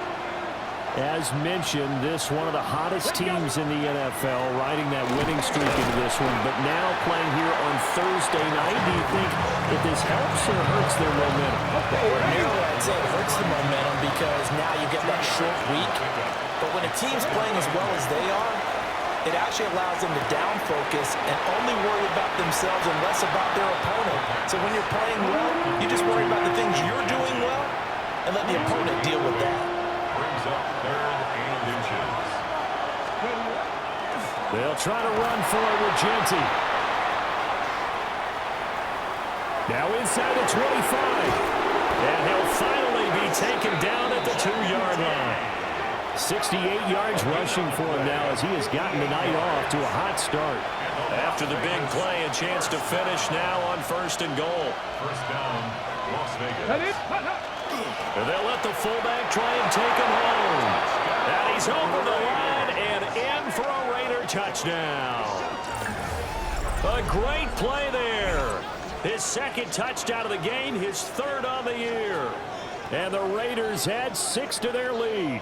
As mentioned, this one of the hottest teams in the NFL, riding that winning streak into this one, but now playing here on Thursday night. Do you think that this helps or hurts their momentum? Ordinarily, I'd say it hurts the momentum because now you get that short week. But when a team's playing as well as they are, it actually allows them to down focus and only worry about themselves and less about their opponent. So when you're playing well, you just worry about the things you're doing well and let the opponent deal with that. Brings up 3rd and inches. They'll try to run for it with Jeanty. Now inside the 25. And he'll finally be taken down at the 2-yard line. 68 yards rushing for him now as he has gotten the night off to a hot start. After the big play, a chance to finish now on 1st and goal. First down, Las Vegas. And they'll let the fullback try and take him home. And he's over the line and in for a Raider touchdown. A great play there. His 2nd touchdown of the game, his 3rd on the year. And the Raiders add 6 to their lead.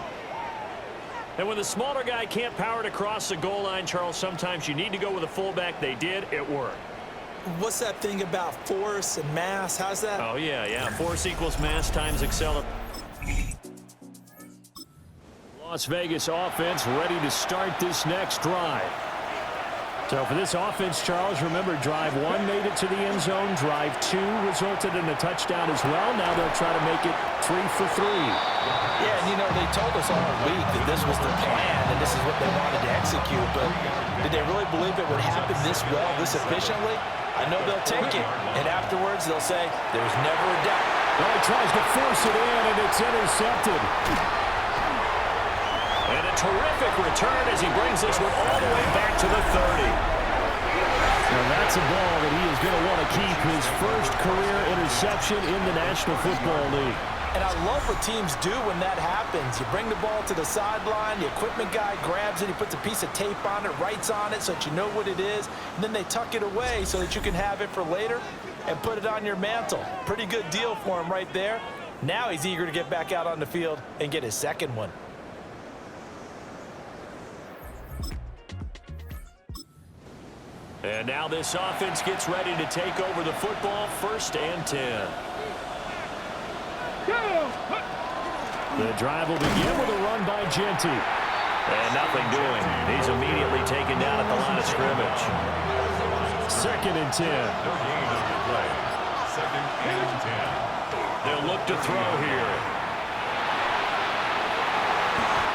And when the smaller guy can't power it across the goal line, Charles, sometimes you need to go with a fullback. They did. It worked. What's that thing about force and mass? How's that? Oh, yeah. Force equals mass times acceleration. Las Vegas offense ready to start this next drive. So for this offense, Charles, remember, drive 1 made it to the end zone. Drive 2 resulted in a touchdown as well. Now they'll try to make it 3 for 3. Yeah, and they told us all week that this was the plan and this is what they wanted to execute. But did they really believe it would happen this well, this efficiently? I know they'll take it, and afterwards they'll say, there's never a doubt. Well, he tries to force it in, and it's intercepted. And a terrific return as he brings this one all the way back to the 30. Now that's That's a ball that he is going to want to keep, his first career interception in the National Football League. And I love what teams do when that happens. You bring the ball to the sideline, the equipment guy grabs it, he puts a piece of tape on it, writes on it so that you know what it is, and then they tuck it away so that you can have it for later and put it on your mantle. Pretty good deal for him right there. Now he's eager to get back out on the field and get his second one. And now this offense gets ready to take over the football, 1st and 10. The drive will begin with a run by Genty. And nothing doing. He's immediately taken down at the line of scrimmage. 2nd and 10. No gain on the play. 2nd and 10. They'll look to throw here.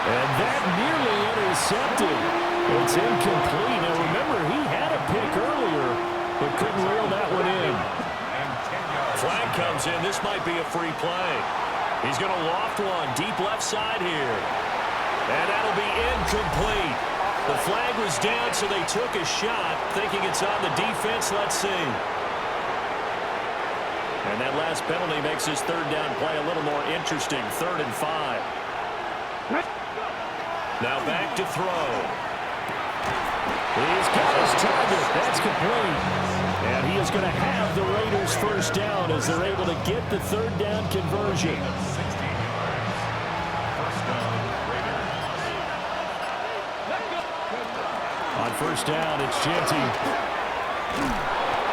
And that nearly intercepted. It's incomplete. Now remember, he had a pick earlier, but couldn't reel that one in. Flag comes in. This might be a free play. He's going to loft one deep left side here. And that'll be incomplete. The flag was down, so they took a shot, thinking it's on the defense. Let's see. And that last penalty makes his 3rd down play a little more interesting. 3rd and 5. Now back to throw. He's got his target. That's complete. And he is going to have the Raiders' 1st down as they're able to get the 3rd down conversion. 16 yards. 1st down, Raiders. On 1st down, it's Genty.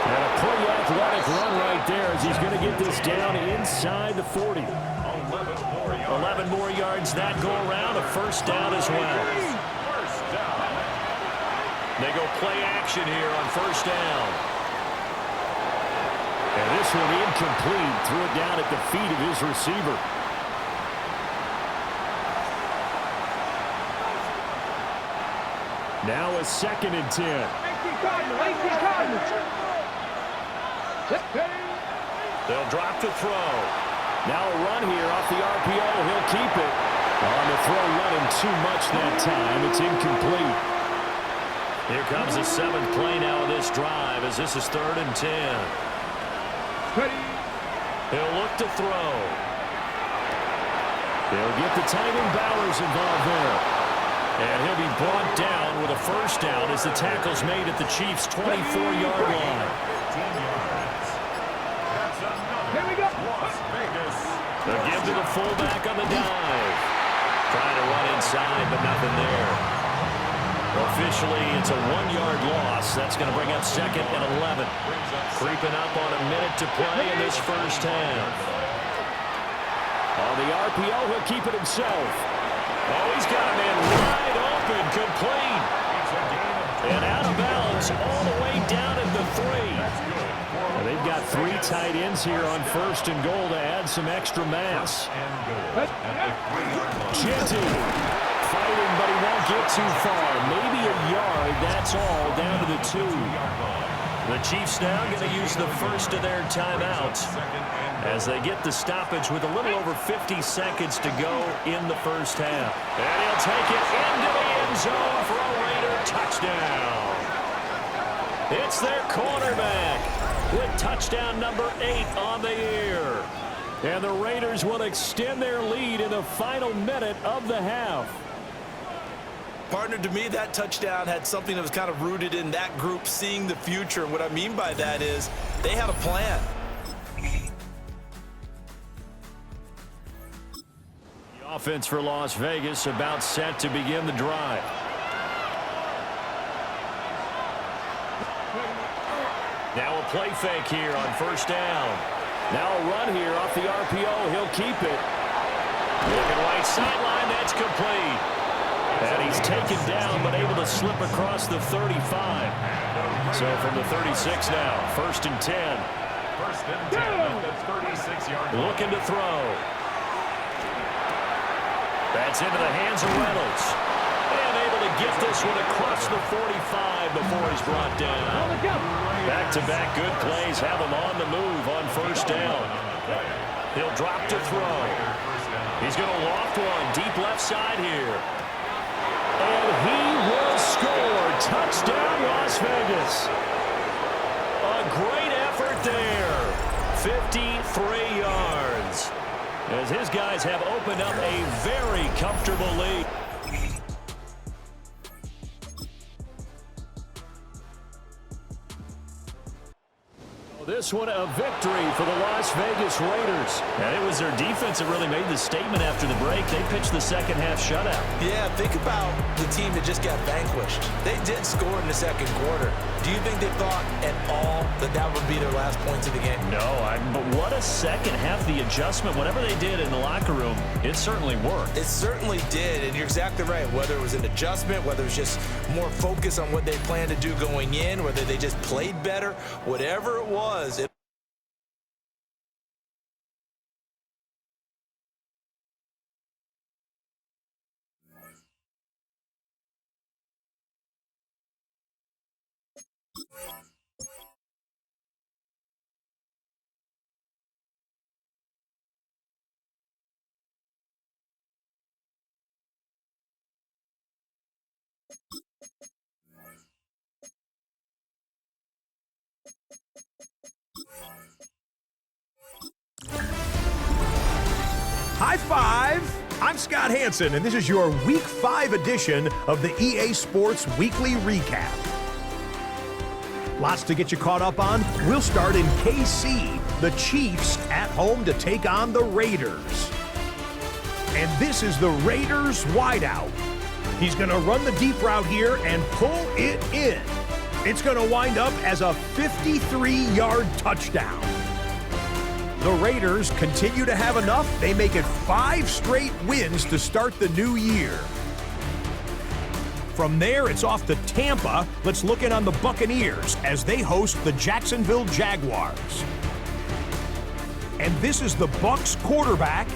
And a pretty athletic run right there as he's going to get this down inside the 40. 11 more yards that go around, a 1st down as well. They go play action here on 1st down. And this one incomplete. Threw it down at the feet of his receiver. Now a 2nd and 10. They'll drop to throw. Now a run here off the RPO. He'll keep it. On the throw, running too much that time. It's incomplete. Here comes the 7th play now of this drive as this is 3rd and 10. He'll look to throw. They'll get the tight end Bowers involved there. And he'll be brought down with a 1st down as the tackle's made at the Chiefs' 24-yard line. 15 yards. That's another Las Vegas. The give to the fullback on the dive. Trying to run inside, but nothing there. Officially, it's a 1-yard loss. That's going to bring up 2nd and 11. Creeping up on a minute to play in this 1st half. On the RPO, he'll keep it himself. Oh, he's got a man wide open, complete. And out of bounds all the way down at the 3. And they've got 3 tight ends here on 1st and goal to add some extra mass. Genty fighting, but he won't get too far. Maybe a yard, that's all, down to the 2. The Chiefs now going to use the first of their timeouts as they get the stoppage with a little over 50 seconds to go in the 1st half. And he'll take it into the end zone for a Raider touchdown. It's their cornerback with touchdown number 8 on the year. And the Raiders will extend their lead in the final minute of the half. Partner, to me, that touchdown had something that was kind of rooted in that group seeing the future. And what I mean by that is they had a plan. The offense for Las Vegas about set to begin the drive. Now a play fake here on 1st down. Now a run here off the RPO. He'll keep it. Looking right sideline. That's complete. And he's taken down, but able to slip across the 35. So from the 36 now, 1st and 10. 1st and 10 at the 36-yard line. Looking to throw. That's into the hands of Reynolds. And able to get this one across the 45 before he's brought down. Back-to-back good plays have him on the move on 1st down. He'll drop to throw. He's going to loft one deep left side here. And he will score. Touchdown, Las Vegas. A great effort there. 53 yards. As his guys have opened up a very comfortable lead. This one a victory for the Las Vegas Raiders. And it was their defense that really made the statement after the break. They pitched the second half shutout. Yeah, think about the team that just got vanquished. They did score in the second quarter. Do you think they thought at all that that would be their last points of the game? No, but what a second half. The adjustment, whatever they did in the locker room, it certainly worked. It certainly did, and you're exactly right. Whether it was an adjustment, whether it was just more focus on what they planned to do going in, whether they just played better, whatever it was, High five! I'm Scott Hanson, and this is your Week 5 edition of the EA Sports Weekly Recap. Lots to get you caught up on. We'll start in KC, the Chiefs at home to take on the Raiders. And this is the Raiders wideout. He's going to run the deep route here and pull it in. It's going to wind up as a 53-yard touchdown. The Raiders continue to have enough. They make it 5 straight wins to start the new year. From there, it's off to Tampa. Let's look in on the Buccaneers as they host the Jacksonville Jaguars. And this is the Bucs quarterback.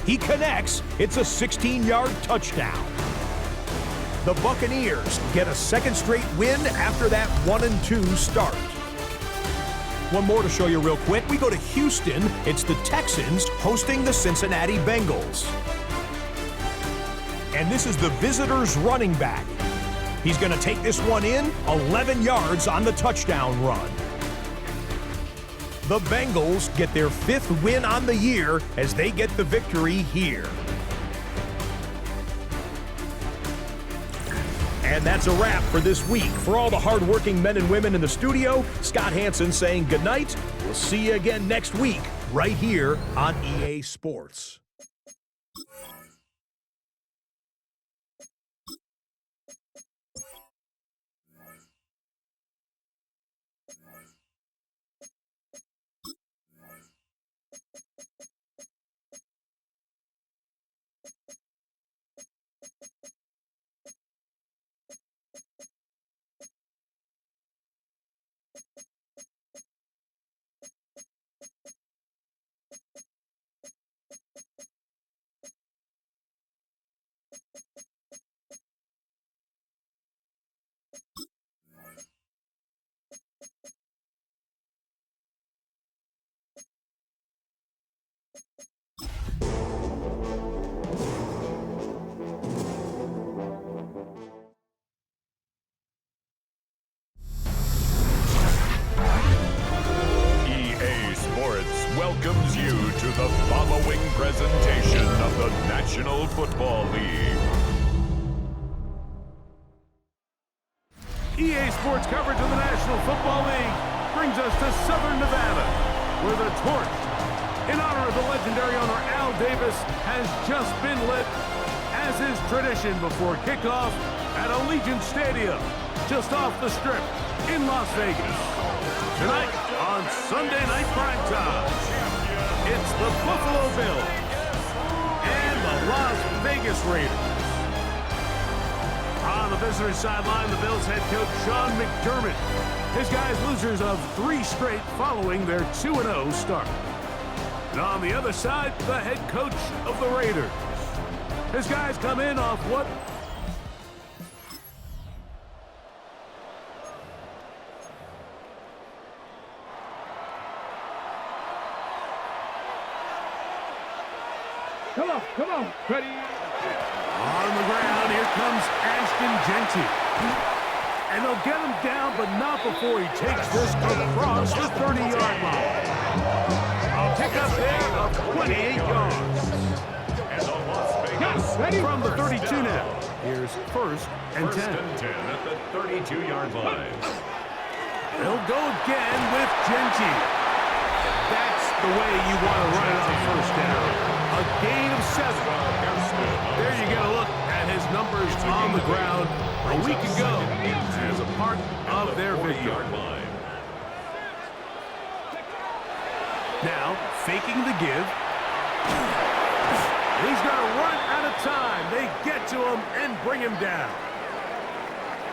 He connects. It's a 16-yard touchdown. The Buccaneers get a second straight win after that 1-2 start. One more to show you real quick. We go to Houston. It's the Texans hosting the Cincinnati Bengals. And this is the visitors' running back. He's going to take this one in, 11 yards on the touchdown run. The Bengals get their 5th win on the year as they get the victory here. And that's a wrap for this week. For all the hardworking men and women in the studio, Scott Hanson saying goodnight. We'll see you again next week, right here on EA Sports. Welcomes you to the following presentation of the National Football League. EA Sports coverage of the National Football League brings us to Southern Nevada, where the torch, in honor of the legendary owner Al Davis, has just been lit, as is tradition before kickoff at Allegiant Stadium, just off the Strip in Las Vegas. Tonight on Sunday Night Primetime, it's the Buffalo Bills and the Las Vegas Raiders. On the visitor's sideline, the Bills head coach Sean McDermott. His guys losers of 3 straight following their 2-0 start. And on the other side, the head coach of the Raiders. His guys come in off what? Come on, Freddie. On the ground, here comes Ashton Genty. And they'll get him down, but not before he takes this across the 30-yard line. I'll pick up there of 28 yards. From the 32 now. Here's first and 10. First and 10 at the 32-yard line. They'll go again with Genji. That's the way you want to run it on first down. A gain of 7. There you get a look at his numbers on the ground a week ago as a part of their victory. Now, faking the give. He's going to run out of time. They get to him and bring him down.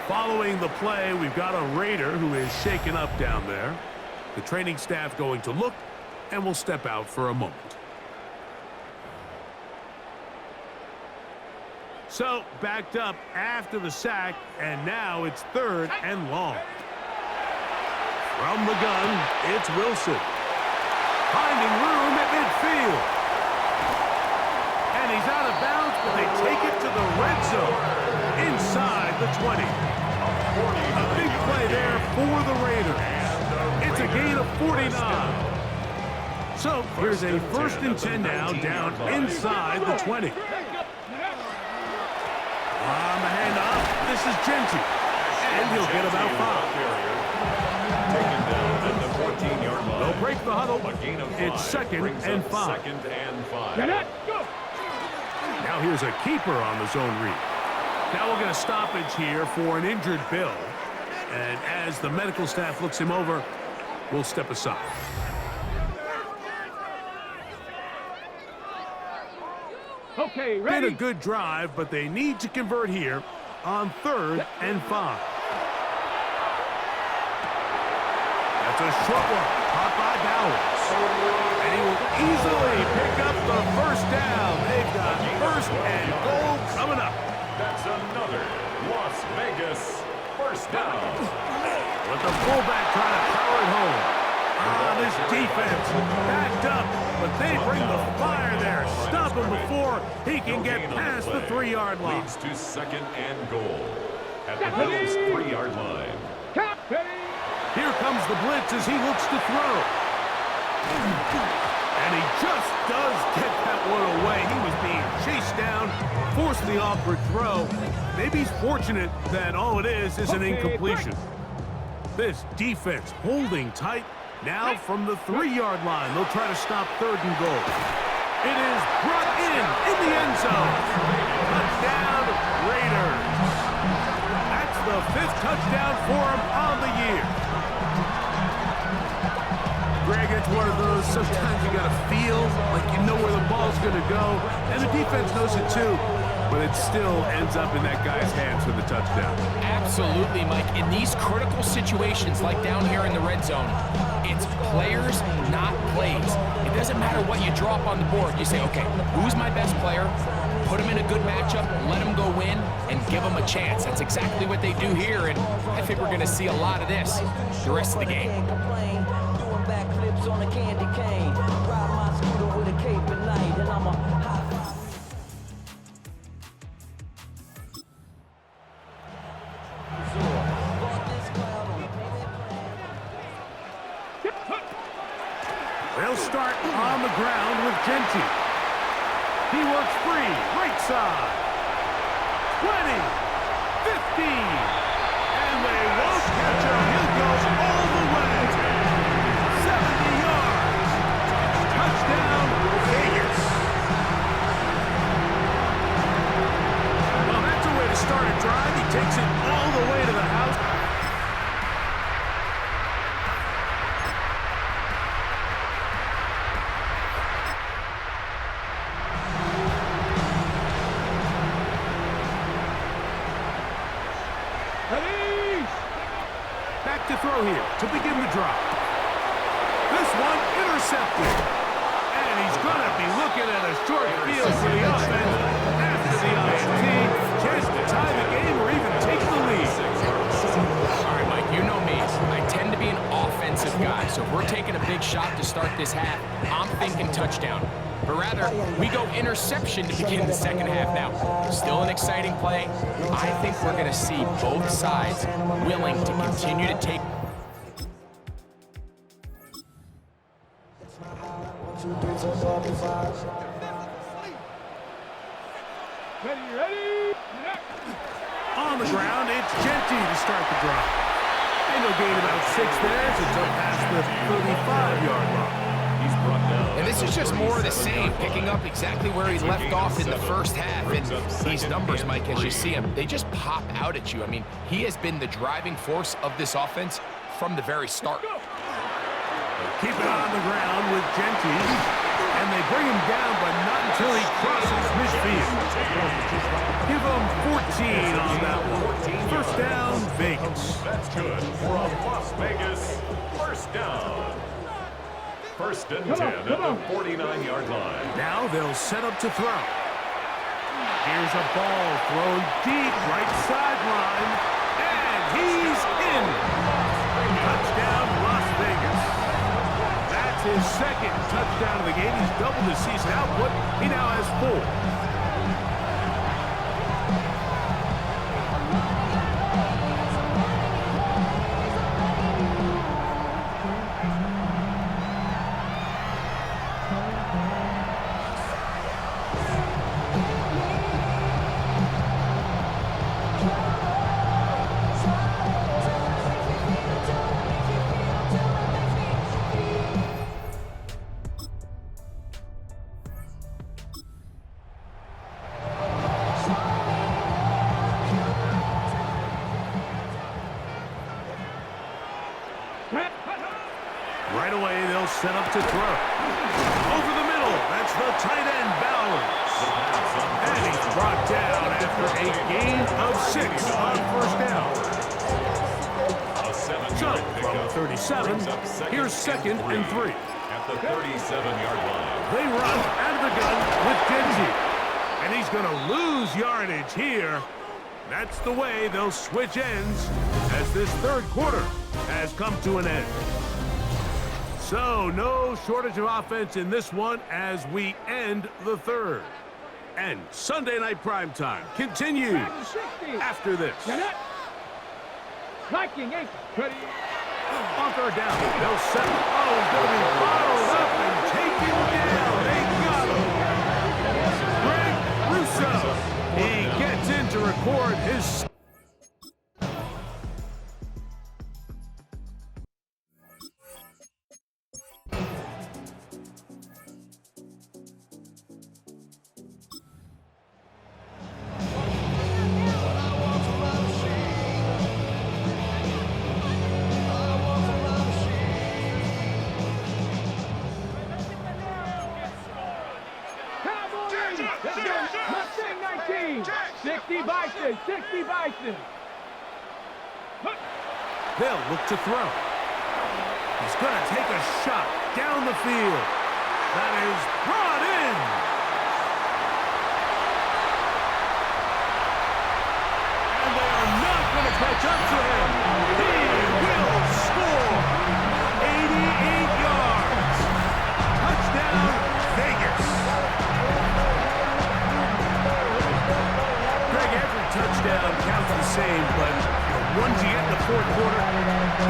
Following the play, we've got a Raider who is shaken up down there. The training staff going to look and will step out for a moment. So, backed up after the sack, and now it's 3rd and long. From the gun, it's Wilson. Finding room at midfield. And he's out of bounds, but they take it to the red zone inside the 20. A big play there for the Raiders. It's a gain of 49. So here's a 1st and 10 now down inside the 20. On the handoff, this is Genji. And he'll get about 5. Taken down at the 14-yard line. They'll break the huddle. A gain of 5. It's 2nd and 5. 2nd and 5. Now here's a keeper on the zone read. Now we'll get a stoppage here for an injured Bill. And as the medical staff looks him over, we'll step aside. Okay, ready? Been a good drive, but they need to convert here on 3rd and 5. That's a short one, caught by Bowers. And he will easily pick up the first down. They've got 1st and goal coming up. That's another Las Vegas first down. With the fullback trying to power it home. This defense backed up, but they bring the fire there. Stop him before he can get past the 3-yard line. Leads to 2nd and goal at the Bills' 3-yard line. Here comes the blitz as he looks to throw. And he just does get that one away. He was being chased down, forced the awkward throw. Maybe he's fortunate that all it is an incompletion. This defense holding tight. Now from the 3-yard line, they'll try to stop 3rd and goal. It is brought in the end zone. Touchdown, Raiders. That's the 5th touchdown for him on the year. Greg, it's one of those, sometimes you got to feel like you know where the ball's going to go, and the defense knows it too, but it still ends up in that guy's hands for the touchdown. Absolutely, Mike. In these critical situations, like down here in the red zone, it's players, not plays. It doesn't matter what you drop on the board. You say, okay, who's my best player? Put him in a good matchup, let him go win, and give him a chance. That's exactly what they do here, and I think we're going to see a lot of this the rest of the game. On a candy cane, ride my scooter with a cape at night, and I'm a hot. They'll start on the ground with Genji. He works free, right side. 20, 15, and they won't catch him. He'll go all the way. 70 yards. Touchdown, Vegas. Well, that's a way to start a drive. He takes it all the way to the house. Back to throw here to begin the drive. This one intercepted. And he's going to be looking at a short field for the offense after the INT. Chance to tie the game or even take the lead. All right, Mike, you know me. I tend to be an offensive guy, so if we're taking a big shot to start this half, I'm thinking touchdown. But rather, we go interception. interception to begin the second half. Now, still an exciting play. I think we're going to see both sides willing to continue to take. Ready? On the ground, it's Genty to start the drive. And he'll gain about 6 there to jump past the 35-yard line. He's brought down. And this is just more of the same, picking up exactly where he left off in the first half. And these numbers, Mike, as you see them, they just pop out at you. I mean, he has been the driving force of this offense from the very start. Keep it on the ground with Genty. And they bring him down, but not until he crosses midfield. Give him 14 on that one. First down, Vegas. That's good for a Las Vegas first down. First and 10 at the 49-yard line. Now they'll set up to throw. Here's a ball thrown deep, right sideline. And he's in. Touchdown, Las Vegas. That's his second touchdown of the game. He's doubled his season output. He now has 4. Right away, they'll set up to throw. Over the middle, that's the tight end, Bowers. And he's brought down after a gain of 6 on first down. So, from 37, here's second and 3. At the 37-yard line. They run out of the gun with Genty. And he's going to lose yardage here. That's the way they'll switch ends as this third quarter has come to an end. So, no shortage of offense in this one as we end the third. And Sunday Night Primetime continues after this. Liking it. Ready? On third down, they'll set. Oh, he's going to be bottled up and taken down. They got him. Greg Russo. He gets in to record his... Mustang 19. 60 Bison. 60 Bison. They'll look to throw. He's going to take a shot down the field. That is brought in. And they are not going to catch up to him. He will score. 88 yards. Touchdown, Vegas. Greg, every touchdown counts the same, but the ones you get in the fourth quarter,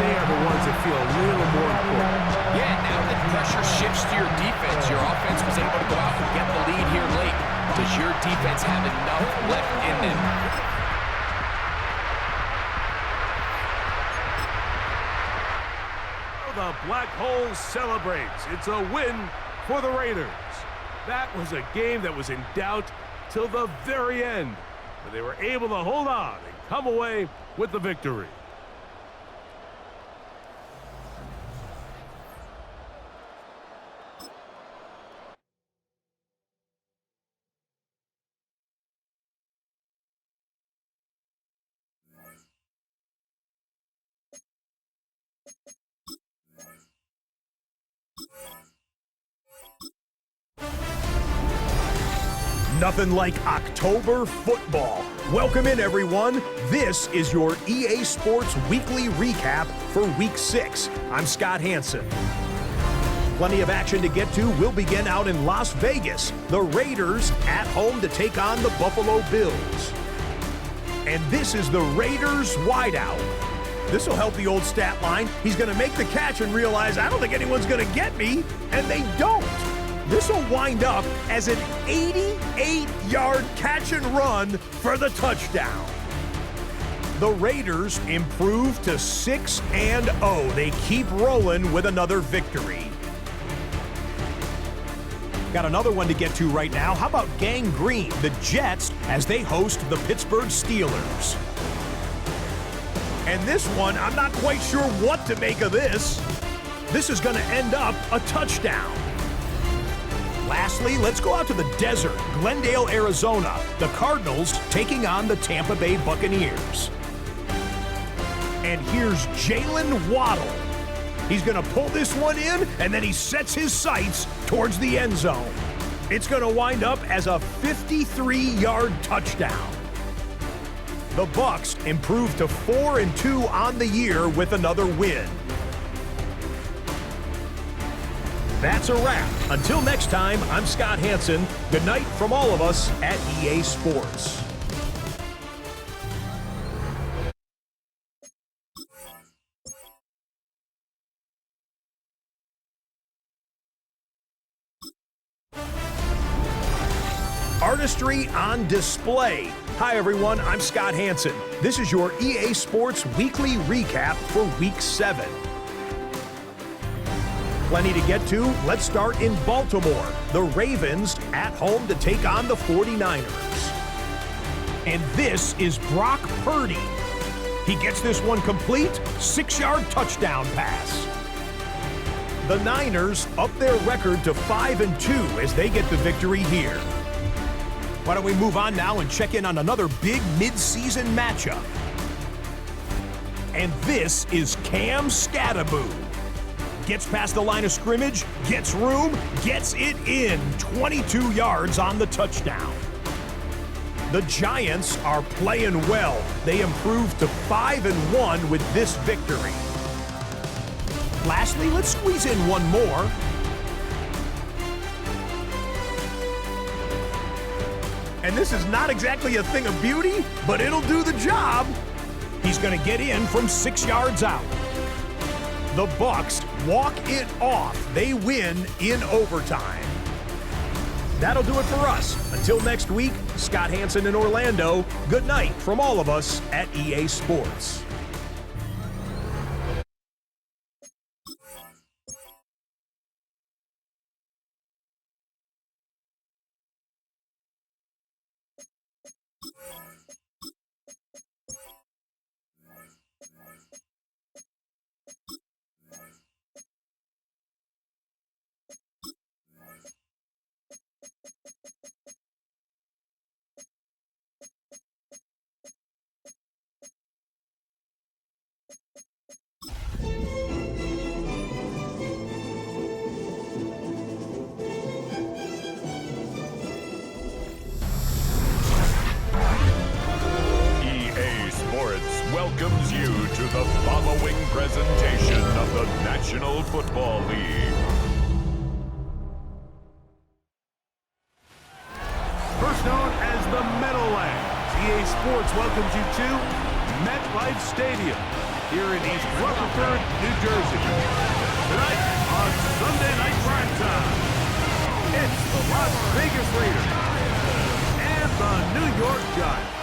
they are the ones that feel a little more important. Yeah, now that pressure shifts to your defense, your offense was able to go out and get the lead here late. Does your defense have enough left in them? The Black Hole celebrates. It's a win for the Raiders. That was a game that was in doubt till the very end, but they were able to hold on and come away with the victory. Nothing like October football. Welcome in, everyone. This is your EA Sports Weekly Recap for Week 6. I'm Scott Hanson. Plenty of action to get to. We'll begin out in Las Vegas. The Raiders at home to take on the Buffalo Bills. And this is the Raiders wideout. This will help the old stat line. He's going to make the catch and realize, I don't think anyone's going to get me, and they don't. This will wind up as an 88-yard catch and run for the touchdown. The Raiders improve to 6-0. They keep rolling with another victory. Got another one to get to right now. How about Gang Green, the Jets, as they host the Pittsburgh Steelers? And this one, I'm not quite sure what to make of this. This is going to end up a touchdown. Lastly, let's go out to the desert, Glendale, Arizona. The Cardinals taking on the Tampa Bay Buccaneers. And here's Jalen Waddle. He's going to pull this one in, and then he sets his sights towards the end zone. It's going to wind up as a 53-yard touchdown. The Bucs improve to 4-2 on the year with another win. That's a wrap. Until next time, I'm Scott Hanson. Good night from all of us at EA Sports. Artistry on display. Hi everyone, I'm Scott Hanson. This is your EA Sports Weekly Recap for Week 7. Plenty to get to. Let's start in Baltimore. The Ravens at home to take on the 49ers. And this is Brock Purdy. He gets this one complete, 6-yard touchdown pass. The Niners up their record to 5-2 as they get the victory here. Why don't we move on now and check in on another big mid-season matchup. And this is Cam Scattaboo. Gets past the line of scrimmage, gets room, gets it in. 22 yards on the touchdown. The Giants are playing well. They improve to 5-1 with this victory. Lastly, let's squeeze in one more. And this is not exactly a thing of beauty, but it'll do the job. He's going to get in from 6 yards out. The Bucs walk it off. They win in overtime. That'll do it for us. Until next week, Scott Hanson in Orlando. Good night from all of us at EA Sports. Welcomes you to the following presentation of the National Football League. First known as the Meadowlands, EA Sports welcomes you to MetLife Stadium here in East Rutherford, New Jersey. Tonight on Sunday Night Primetime, it's the Las Vegas Raiders and the New York Giants.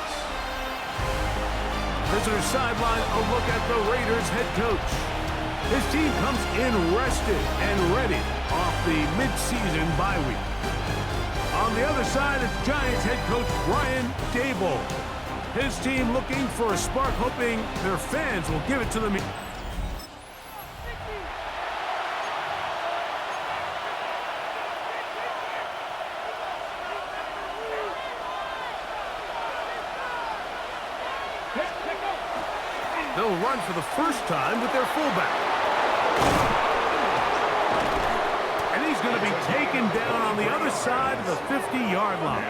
Visitor sideline, a look at the Raiders head coach. His team comes in rested and ready off the mid-season bye week. On the other side is Giants head coach Brian Daboll. His team looking for a spark, hoping their fans will give it to them. They'll run for the first time with their fullback. And he's going to be taken down on the other side of the 50-yard line.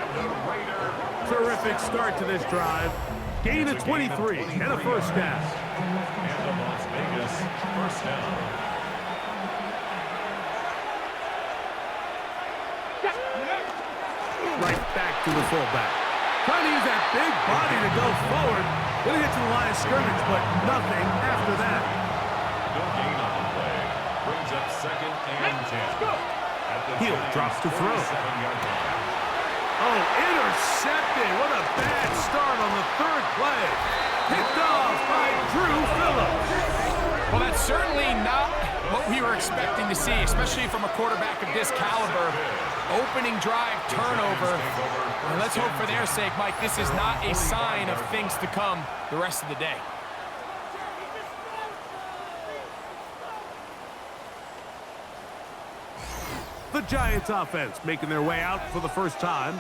Terrific start to this drive. Gain of 23 and a first down. And the Las Vegas first down. right back to the fullback. Trying to use that big body to go forward. Gonna get to the line of scrimmage, but nothing after that. No gain on the play. Brings up 2nd and 10. Heel drops to throw. 7-yard line. Oh, intercepted. What a bad start on the 3rd play. Picked off by Drew Phillips. Well, that's certainly not what we were expecting to see, especially from a quarterback of this caliber. Opening drive turnover. And let's hope for their sake, Mike, this is not a sign of things to come the rest of the day. The Giants offense making their way out for the first time.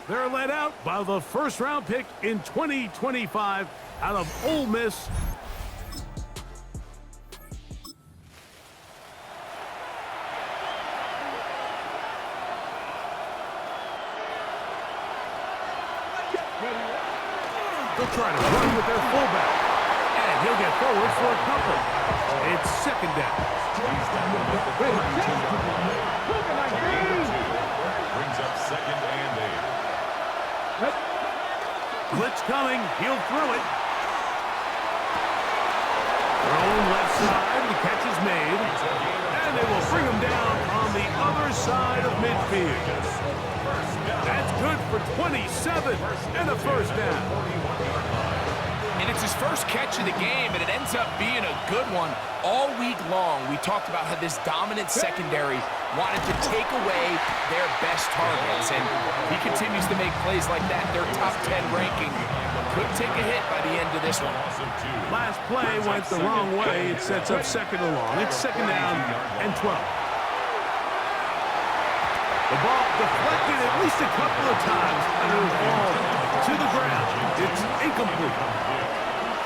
They're led out by the 1st-round pick in 2025 out of Ole Miss. They'll try to run with their fullback. And he'll get forward for a couple. It's 2nd down. Brings up 2nd and 8. Blitz coming. He'll throw it. Thrown left side. The catch is made. And they will bring him down on the other side of midfield. That's good for 27 and a 1st down. And it's his first catch of the game, and it ends up being a good one. All week long, we talked about how this dominant secondary wanted to take away their best targets, and he continues to make plays like that. Their top 10 ranking could take a hit by the end of this one. Last play went the wrong way. It sets up 2nd and long. It's 2nd down and 12. The ball deflected at least a couple of times, and it will fall to the ground. It's incomplete.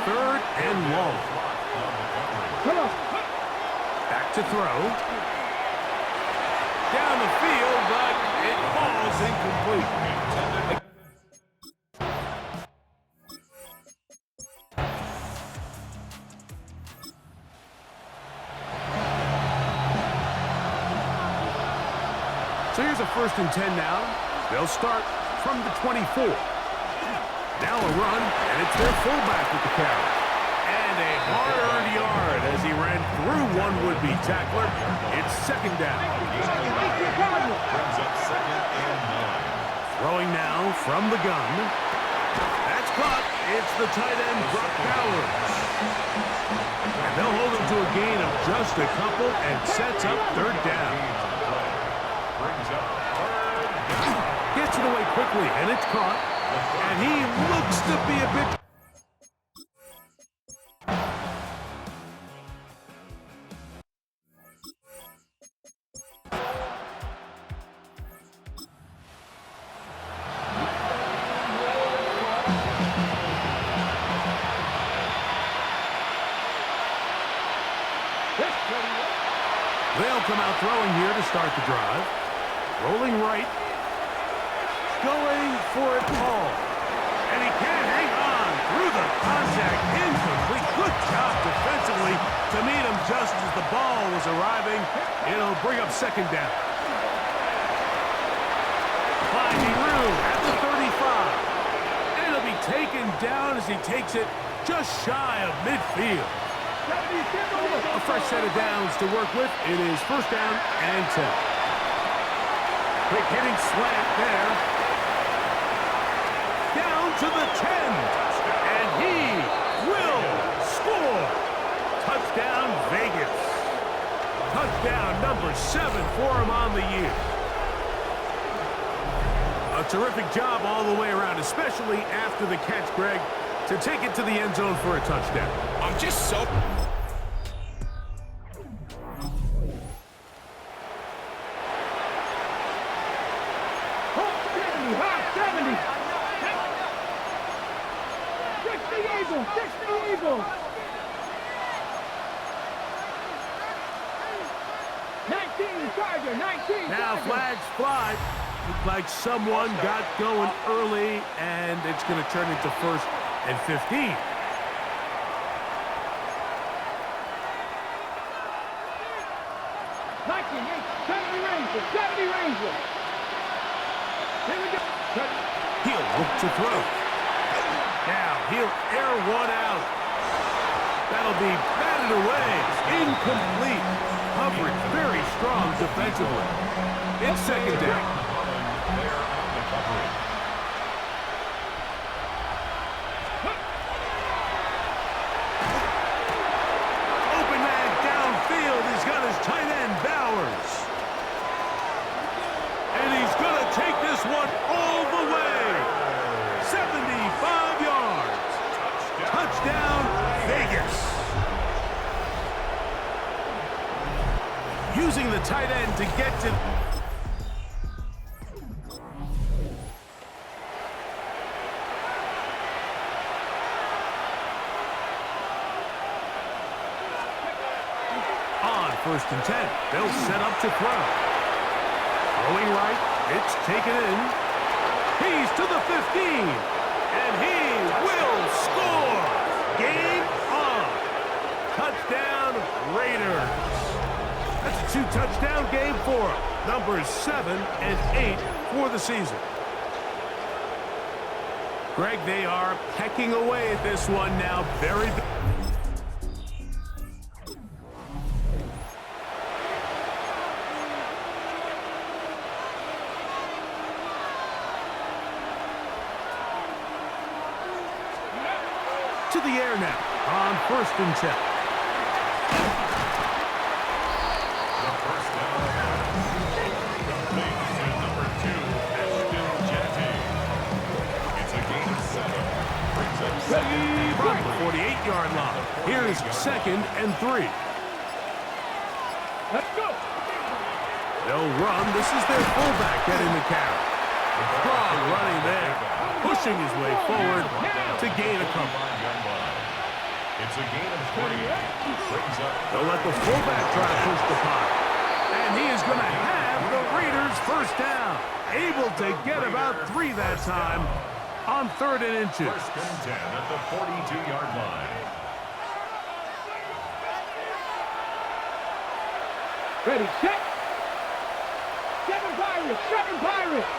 3rd and long. Back to throw. Down the field, but it falls incomplete. So here's a 1st and 10 now. They'll start from the 24. Now a run, and it's their fullback with the carry. And a hard-earned yard as he ran through one would-be tackler. It's 2nd down. Brings up 2nd and 9. Throwing now from the gun. That's caught. It's the tight end, Brock Bowers. And they'll hold him to a gain of just a couple and sets up 3rd down. Gets it away quickly, and it's caught. And he looks to be a bit... They'll come out throwing here to start the drive. Rolling right. Going for it all. And he can't hang on through the contact. Incomplete. Good job defensively to meet him just as the ball was arriving. It'll bring up 2nd down. Finding room at the 35. And it'll be taken down as he takes it just shy of midfield. A fresh set of downs to work with. It is 1st down and 10. Quick hitting slant there. Down to the 10. And he will score. Touchdown, Vegas. Touchdown number 7 for him on the year. A terrific job all the way around, especially after the catch, Greg, to take it to the end zone for a touchdown. I'm just so... Now flags fly. Looked like someone got going early, and it's going to turn into 1st and 15. Here we go. He'll look to throw. Now he'll air one out. That'll be batted away. Incomplete. Coverage very strong defensively. It's second down. Open man downfield. He's got his tight end, Bowers. And he's going to take this one all the way. 75 yards. Touchdown, Vegas. Using the tight end to get to... On 1st and 10, they'll set up to throw. Throwing right, it's taken in. He's to the 15, and he will score. Game on. Touchdown, Raiders. That's a 2-touchdown game for him. Numbers 7 and 8 for the season. Greg, they are pecking away at this one now. Very big. To the air now on 1st and 10. The first down. Leads to number 2, Ashton Jeffy. It's a gain of 7. Brings up second. From the 48-yard line. Here's 2nd and 3. Let's go. They'll run. This is their fullback getting the carry. Strong running there. Pushing his way forward to gain a couple. It's a gain of 3. Brings up. They'll let the fullback try to push the pot. And he is going to have the Raiders first down. Able to get about 3 that time on 3rd and inches. 1st and 10 at the 42-yard line. Ready, set. 7 Pirates, 7 Pirates.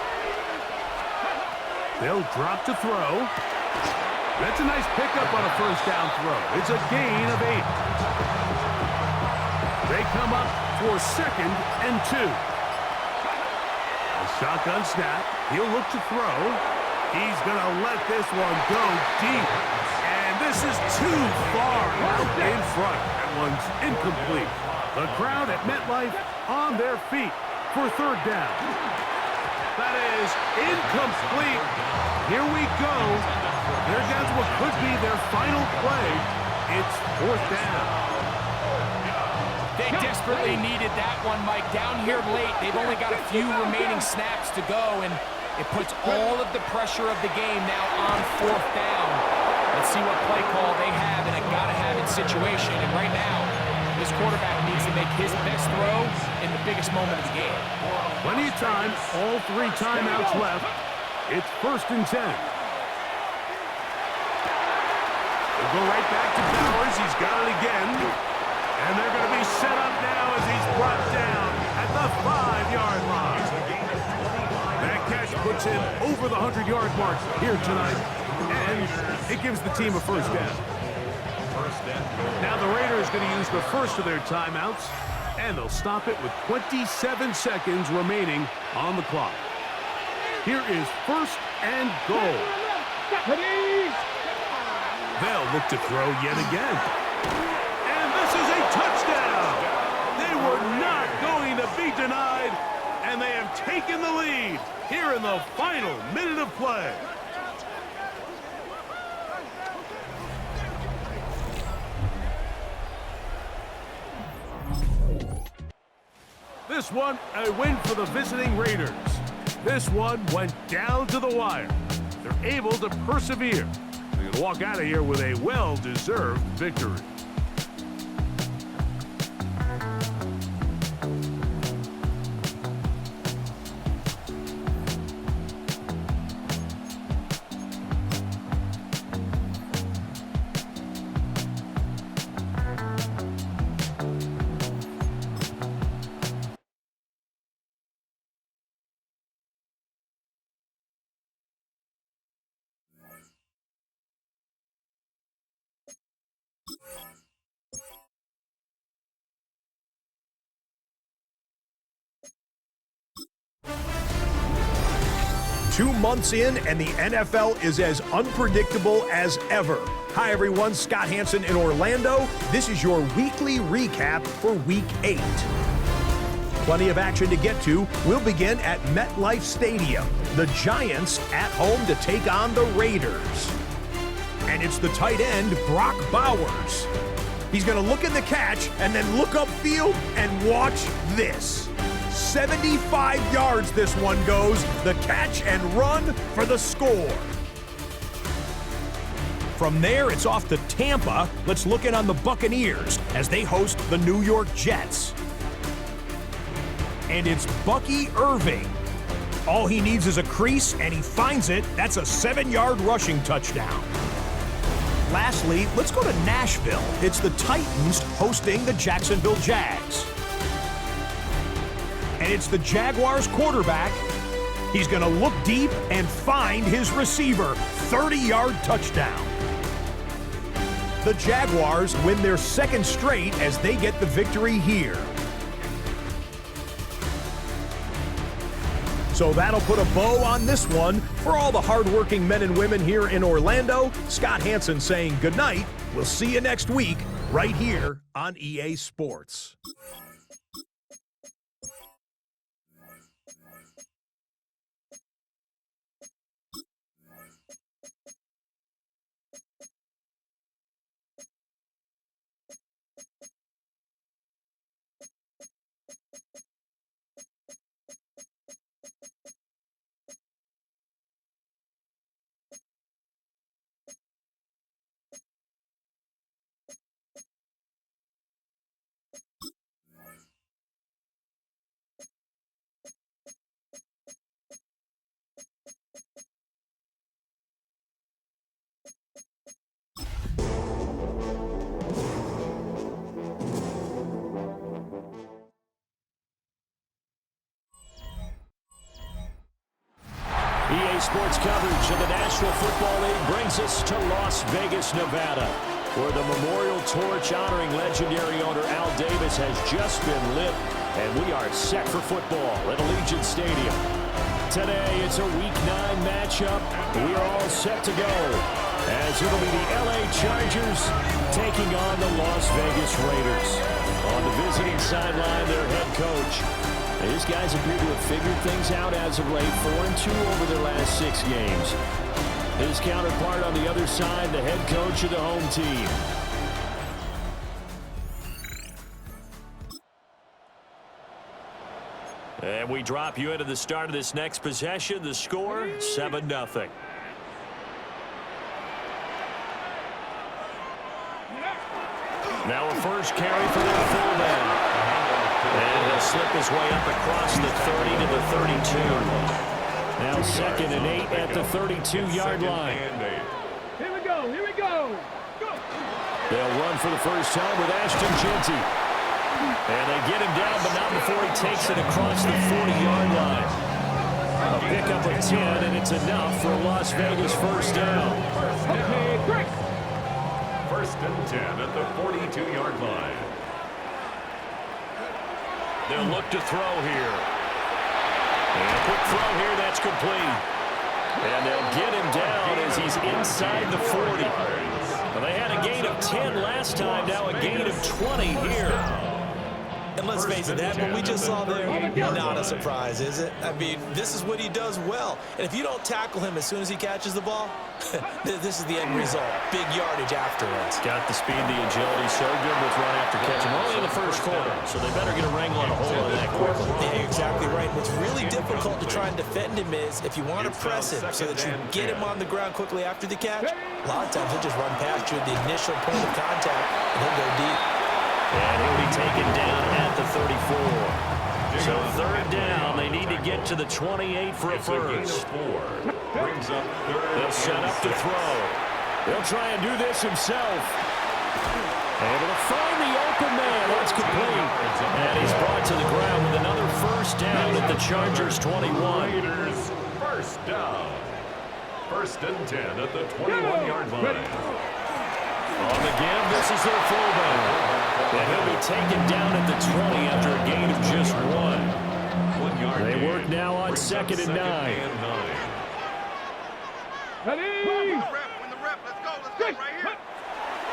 They'll drop to throw. That's a nice pickup on a first down throw. It's a gain of 8. They come up for 2nd and 2. A shotgun snap. He'll look to throw. He's going to let this one go deep. And this is too far out in front. That one's incomplete. The crowd at MetLife on their feet for 3rd down. That is incomplete. Here we go. There goes what could be their final play. It's 4th down. They desperately needed that one, Mike. Down here late, they've only got a few remaining snaps to go, and it puts all of the pressure of the game now on 4th down. Let's see what play call they have in a gotta-have-it situation. And right now, this quarterback needs to make his best throw in the biggest moment of the game. Plenty of time, all 3 timeouts left. It's 1st and 10. They'll go right back to Bowers. He's got it again. And they're going to be set up now as he's brought down at the 5-yard line. That catch puts him over the 100-yard mark here tonight. And it gives the team a first down. Now the Raiders going to use the first of their timeouts. And they'll stop it with 27 seconds remaining on the clock. Here is 1st and goal. They'll look to throw yet again. And this is a touchdown. They were not going to be denied, and they have taken the lead here in the final minute of play. This one, a win for the visiting Raiders. This one went down to the wire. They're able to persevere. They're going to walk out of here with a well-deserved victory. 2 months in, and the NFL is as unpredictable as ever. Hi, everyone. Scott Hanson in Orlando. This is your weekly recap for Week 8. Plenty of action to get to. We'll begin at MetLife Stadium. The Giants at home to take on the Raiders. And it's the tight end, Brock Bowers. He's going to look in the catch and then look upfield and watch this. 75 yards this one goes. The catch and run for the score. From there, it's off to Tampa. Let's look in on the Buccaneers as they host the New York Jets. And it's Bucky Irving. All he needs is a crease, and he finds it. That's a 7-yard rushing touchdown. Lastly, let's go to Nashville. It's the Titans hosting the Jacksonville Jags. And it's the Jaguars quarterback. He's going to look deep and find his receiver. 30-yard touchdown. The Jaguars win their second straight as they get the victory here. So that'll put a bow on this one. For all the hardworking men and women here in Orlando, Scott Hanson saying goodnight. We'll see you next week right here on EA Sports. EA Sports coverage of the National Football League brings us to Las Vegas, Nevada, where the memorial torch honoring legendary owner Al Davis has just been lit, and we are set for football at Allegiant Stadium. Today, it's a Week 9 matchup. We are all set to go, as it'll be the LA Chargers taking on the Las Vegas Raiders. On the visiting sideline, their head coach. These guys appear to have figured things out as of late, 4-2 over their last 6 games. His counterpart on the other side, the head coach of the home team. And we drop you into the start of this next possession. The score, 7-0. Now a first carry for their fullback. And he'll slip his way up across the 30 to the 32. Now 2nd and 8 at the 32-yard line. Here we go, here we go. They'll run for the first time with Ashton Jeanty. And they get him down, but not before he takes it across the 40-yard line. A pickup of 10, and it's enough for a Las Vegas first down. Okay, quick. 1st and 10 at the 42-yard line. They'll look to throw here. And a quick throw here, that's complete. And they'll get him down as he's inside the 40. Well, they had a gain of 10 last time, now a gain of 20 here. And let's face it, that what we just saw there, not a surprise, is it? I mean, this is what he does well. And if you don't tackle him as soon as he catches the ball, this is the end result. Big yardage afterwards. Got the speed, the agility, so good with run after catch. And only in the first quarter, so they better get a wrangle on a hold of that quickly. Yeah, you're exactly right. What's really difficult to try and defend him is if you want to press him so that you get him on the ground quickly after the catch, a lot of times he'll just run past you at the initial point of contact and he'll go deep. And he'll be taken down at the 34. So 3rd down, they need to get to the 28 for a first. Brings up 3rd. They'll set up to throw. They'll try and do this himself. Able to find the open man. That's complete. And he's brought to the ground with another first down at the Chargers 21. Raiders first down. 1st and 10 at the 21-yard line. On the give, this This is their fullback. And he'll be taken down at the 20 after a gain of just 1. 1 yard. They work now on 2nd and 9. Ready?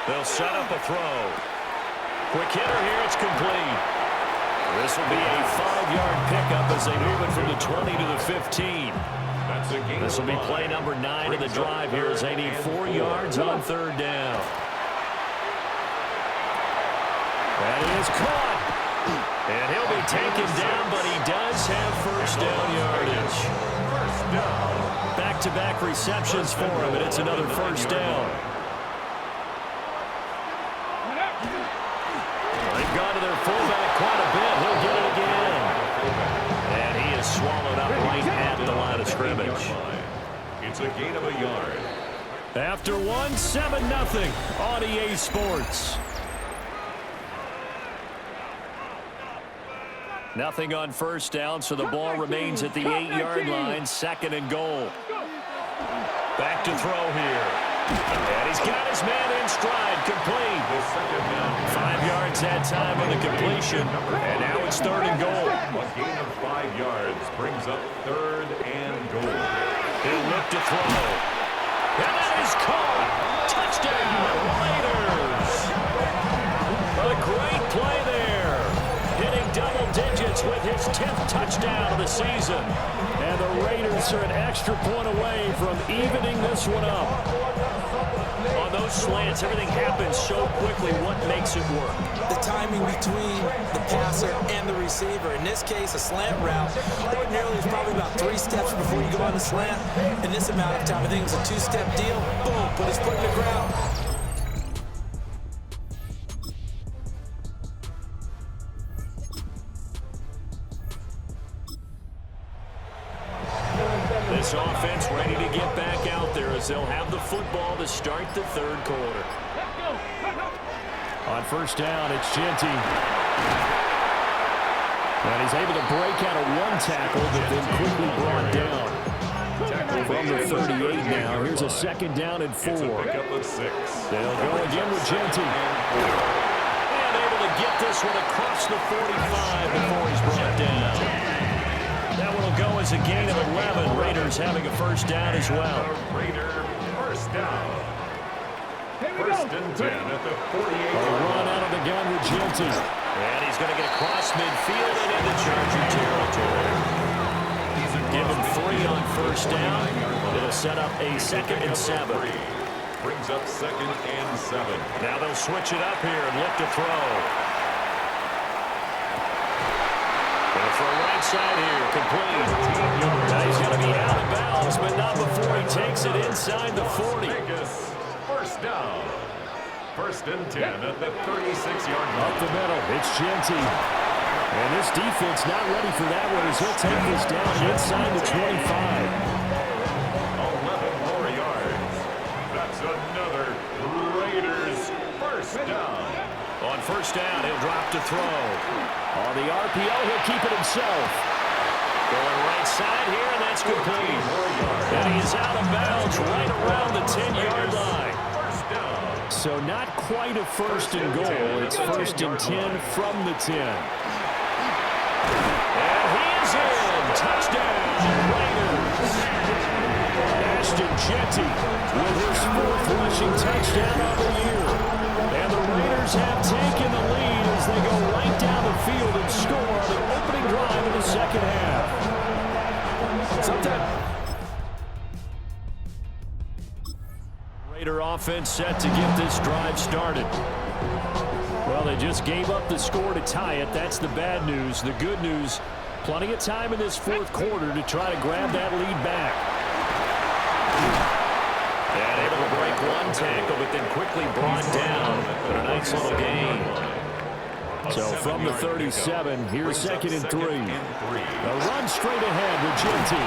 They'll set up a throw. Quick hitter here, it's complete. This will be a 5-yard pickup as they move it from the 20 to the 15. This will be play number 9 of the drive here as they need 4 yards on 3rd down. That is caught. And he'll be taken down, but he does have 1st down yardage. Back-to-back receptions for him, and it's another 1st down. They've gone to their fullback quite a bit. He'll get it again. And he is swallowed up right at the line of scrimmage. It's a gain of a yard. After 1, 7-0 on EA Sports. Nothing on 1st down, so the ball remains at the 8-yard line. 2nd and goal. Back to throw here. And he's got his man in stride, complete. 5 yards that time on the completion. And now it's 3rd and goal. A gain of 5 yards brings up 3rd and goal. He'll look to throw. And that is caught. Touchdown, Raiders. A great play there. Hitting double digits with his 10th touchdown of the season. And the Raiders are an extra point away from evening this one up. On those slants, everything happens so quickly. What makes it work? The timing between the passer and the receiver. In this case, a slant route. Ordinarily, it's probably about 3 steps before you go on the slant. In this amount of time, I think it's a 2-step deal. Boom, put his foot in the ground. This offense ready to get back out there as they'll have the football to start the 3rd quarter. On 1st down, it's Genty. And he's able to break out of 1 tackle, but then quickly brought down. From the 38 now, here's a 2nd down and 4. They'll go again with Genty. And able to get this one across the 45 before he's brought down. That one will go as a gain of 11. Raiders having a 1st down as well. Raider 1st down. 1st and 10 at the 48. A run out of the gun with Genty. And he's going to get across midfield and into Charger territory. Give him 3 on 1st down. It'll set up a 2nd and 7. Brings up 2nd and 7. Now they'll switch it up here and look to throw. For right side here, complete. Now he's going to be out of bounds, but not before he takes it inside the 40. 1st down. 1st and 10 at the 36-yard line. Up the middle, it's Genty. And this defense not ready for that one as he'll take this down inside the 25. 11 more yards. That's another Raiders 1st down. On 1st down, he'll drop to throw. On the RPO, he'll keep it himself. Going right side here, and that's complete. And he's out of bounds right around the 10-yard line. So not quite a 1st and goal. It's 1st and 10 from the 10. And he is in. Touchdown, Raiders. Ashton Genty with his 4th rushing touchdown of the year. And the Raiders have taken the lead as they go right down the field and score on the opening drive of the 2nd half. Raider offense set to get this drive started. Well, they just gave up the score to tie it. That's the bad news. The good news, plenty of time in this 4th quarter to try to grab that lead back. And able to break 1 tackle, but then quickly brought down. But a nice little gain. So from the 37, here's 2nd and 3. A run straight ahead with Genty.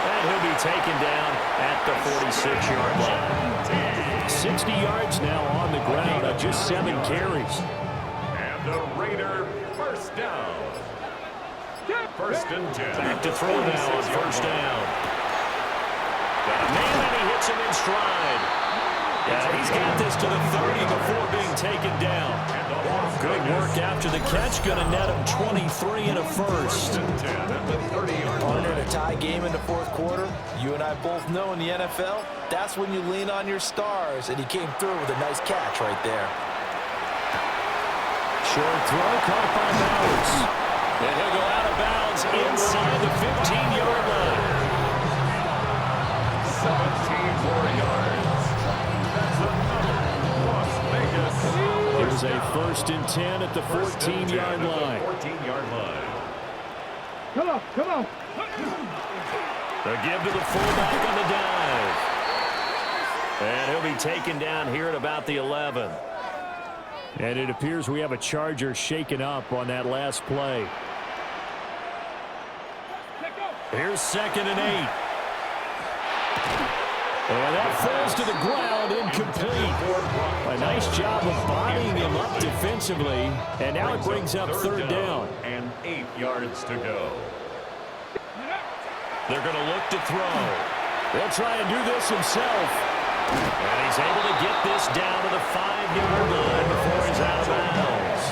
And he'll be taken down at the 46-yard line. 60 yards now on the ground on just 7 carries. And the Raider 1st down. 1st and 10. Back to throw now on 1st down. Got a man, and he hits him in stride. He's got this to the 30 before being taken down. Good work after the catch. Going to net him 23 and a first. Partner, in a tie game in the fourth quarter, you and I both know in the NFL, that's when you lean on your stars, and he came through with a nice catch right there. Short throw, caught by Bowers. And he'll go out of bounds inside the 15-yard line. 17 more yards. That's enough. Las Vegas. Here's a 1st and 10 at the 14-yard line. 14-yard line. Come on, come on. The give to the fullback on the dive. And he'll be taken down here at about the 11. And it appears we have a Charger shaken up on that last play. Here's 2nd and 8. And that falls to the ground, incomplete. A nice job of bodying him up defensively. And now it brings up 3rd down. And 8 yards to go. They're going to look to throw. They'll try and do this himself. And he's able to get this down to the 5-yard line before he's out of bounds.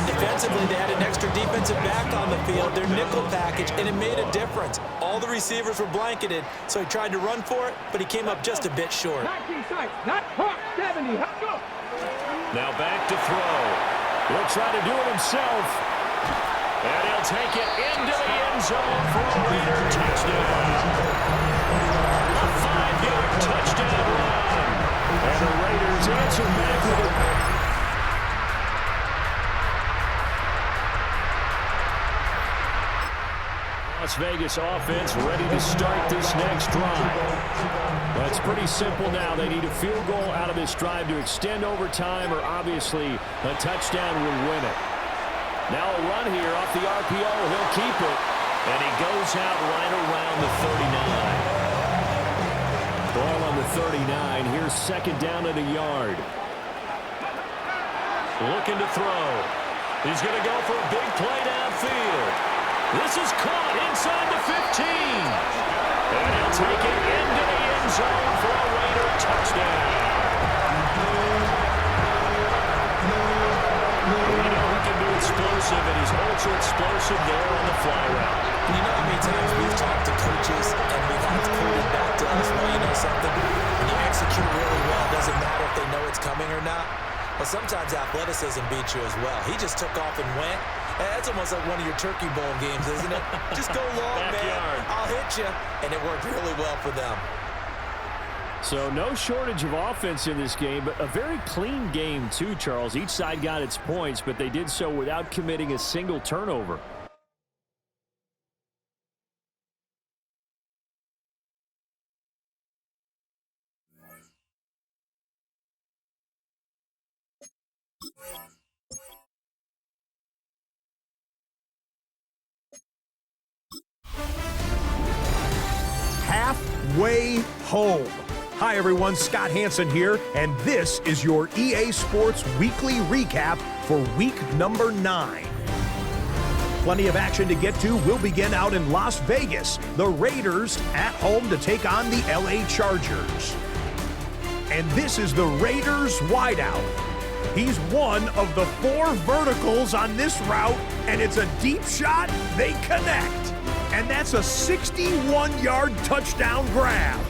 And defensively, they had an extra defensive back on the field, their nickel package, and it made a difference. All the receivers were blanketed, so he tried to run for it, but he came up just a bit short. 19 sight, not hot, 70. Let's go. Now back to throw. He'll try to do it himself. And he'll take it into the end zone for a Raider touchdown. A 5-yard touchdown run. And the Raiders answer back with a... Las Vegas offense ready to start this next drive. Well, it's pretty simple now. They need a field goal out of this drive to extend overtime, or obviously a touchdown will win it. Now a run here off the RPO. He'll keep it. And he goes out right around the 39. Ball on the 39. Here's 2nd down at a yard. Looking to throw. He's going to go for a big play downfield. This is caught inside the 15. And he'll take it into the end zone for a Raider touchdown. You know he can be explosive, and he's ultra explosive there on the fly route. You know how many times we've talked to coaches and we've had it quoted back to us, well, you know something? When you execute really well, it doesn't matter if they know it's coming or not. But sometimes athleticism beats you as well. He just took off and went. That's almost like one of your Turkey Bowl games, isn't it? Just go long, man. I'll hit you. And it worked really well for them. So no shortage of offense in this game, but a very clean game too, Charles. Each side got its points, but they did so without committing a single turnover. Halfway home. Hi everyone, Scott Hanson here, and this is your EA Sports Weekly Recap for week number 9. Plenty of action to get to. We'll begin out in Las Vegas. The Raiders at home to take on the LA Chargers. And this is the Raiders wideout. He's one of the 4 verticals on this route, and it's a deep shot. They connect. And that's a 61-yard touchdown grab.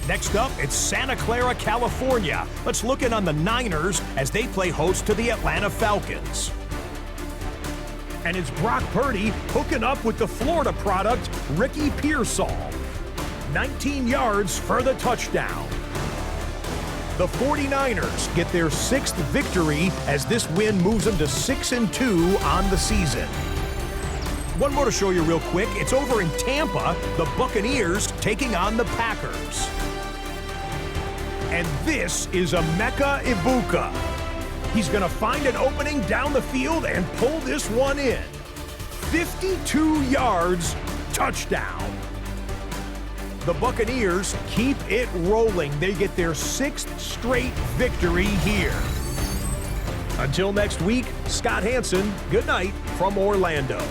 Next up, it's Santa Clara, California. Let's look in on the Niners as they play host to the Atlanta Falcons. And it's Brock Purdy hooking up with the Florida product, Ricky Pearsall. 19 yards for the touchdown. The 49ers get their 6th victory as this win moves them to 6-2 on the season. One more to show you real quick. It's over in Tampa, the Buccaneers taking on the Packers. And this is Emeka Ibuka. He's going to find an opening down the field and pull this one in. 52 yards, touchdown. The Buccaneers keep it rolling. They get their 6th straight victory here. Until next week, Scott Hanson, good night from Orlando.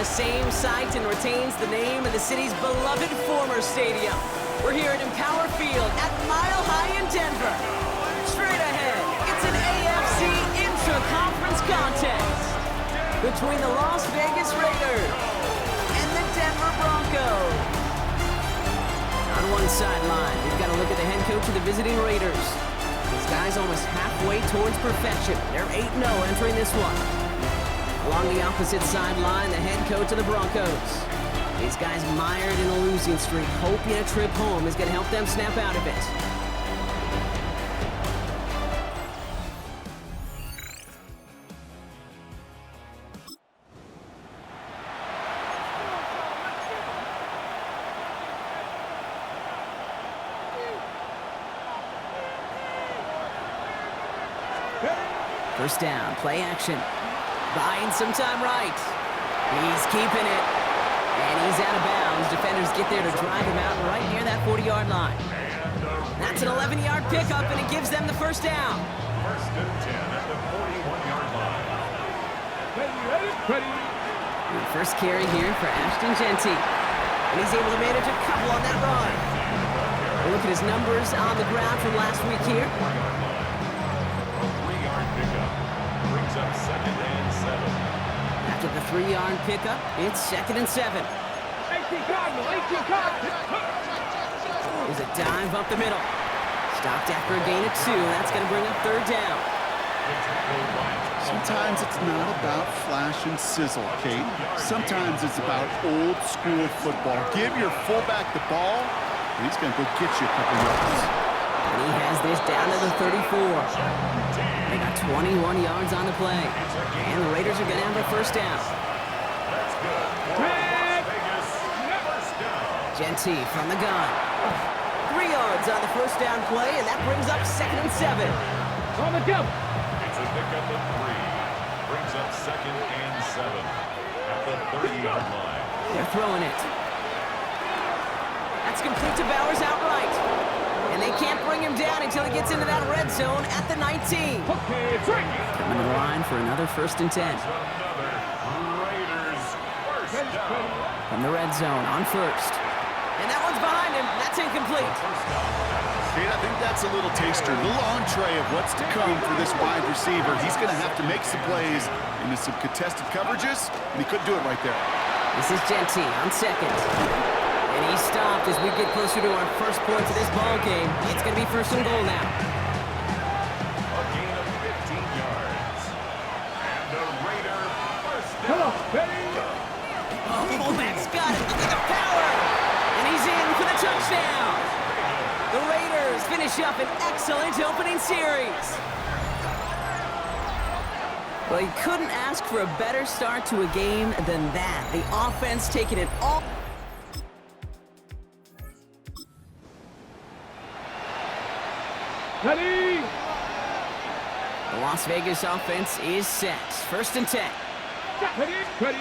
the same site and retains the name of the city's beloved former stadium. We're here at Empower Field at Mile High in Denver. Straight ahead, it's an AFC intra-conference contest between the Las Vegas Raiders and the Denver Broncos. On one sideline, we've got a look at the head coach of the visiting Raiders. This guy's almost halfway towards perfection. They're 8-0 entering this one. Along the opposite sideline, the head coach of the Broncos. These guys mired in a losing streak, hoping a trip home is going to help them snap out of it. First down, play action. Buying some time right. He's keeping it. And he's out of bounds. Defenders get there to drive him out right near that 40-yard line. That's an 11-yard pickup, and it gives them the first down. First and 10 at the 41-yard line. The first carry here for Ashton Genty. And he's able to manage a couple on that run. We'll look at his numbers on the ground from last week here. Up 2nd and 7. After the 3-yard pickup, it's 2nd and 7. 18 Cardinal, 18 Cardinal. There's a dive up the middle. Stopped after a gain of 2. That's going to bring up 3rd down. Sometimes it's not about flash and sizzle, Kate. Sometimes it's about old school football. Give your fullback the ball, and he's going to go get you a couple yards. And he has this down to the 34. They got 21 yards on the play. And the Raiders are going to have a first down. Genty from the gun. 3 yards on the first down play, and that brings up 2nd and 7. On the jump. It's a pickup of 3. Brings up 2nd and 7 at the 30-yard line. They're throwing it. That's complete to Bowers outright. And they can't bring him down until he gets into that red zone at the 19. Okay, it's right. Coming to the line for another 1st and 10. Another Raiders first down. From the red zone on 1st. And that one's behind him. That's incomplete. Kate, I think that's a little taster, a little entree of what's to come for this wide receiver. He's going to have to make some plays into some contested coverages, and he couldn't do it right there. This is Genty on 2nd. And he stopped as we get closer to our first points of this ball game. It's going to be 1st and goal now. A gain of 15 yards. And the Raider first down. Come on, ready? Oh, that's got it. Look at the power. And he's in for the touchdown. The Raiders finish up an excellent opening series. Well, you couldn't ask for a better start to a game than that. The offense taking it all. Ready? The Las Vegas offense is set. 1st and 10. Ready? Ready?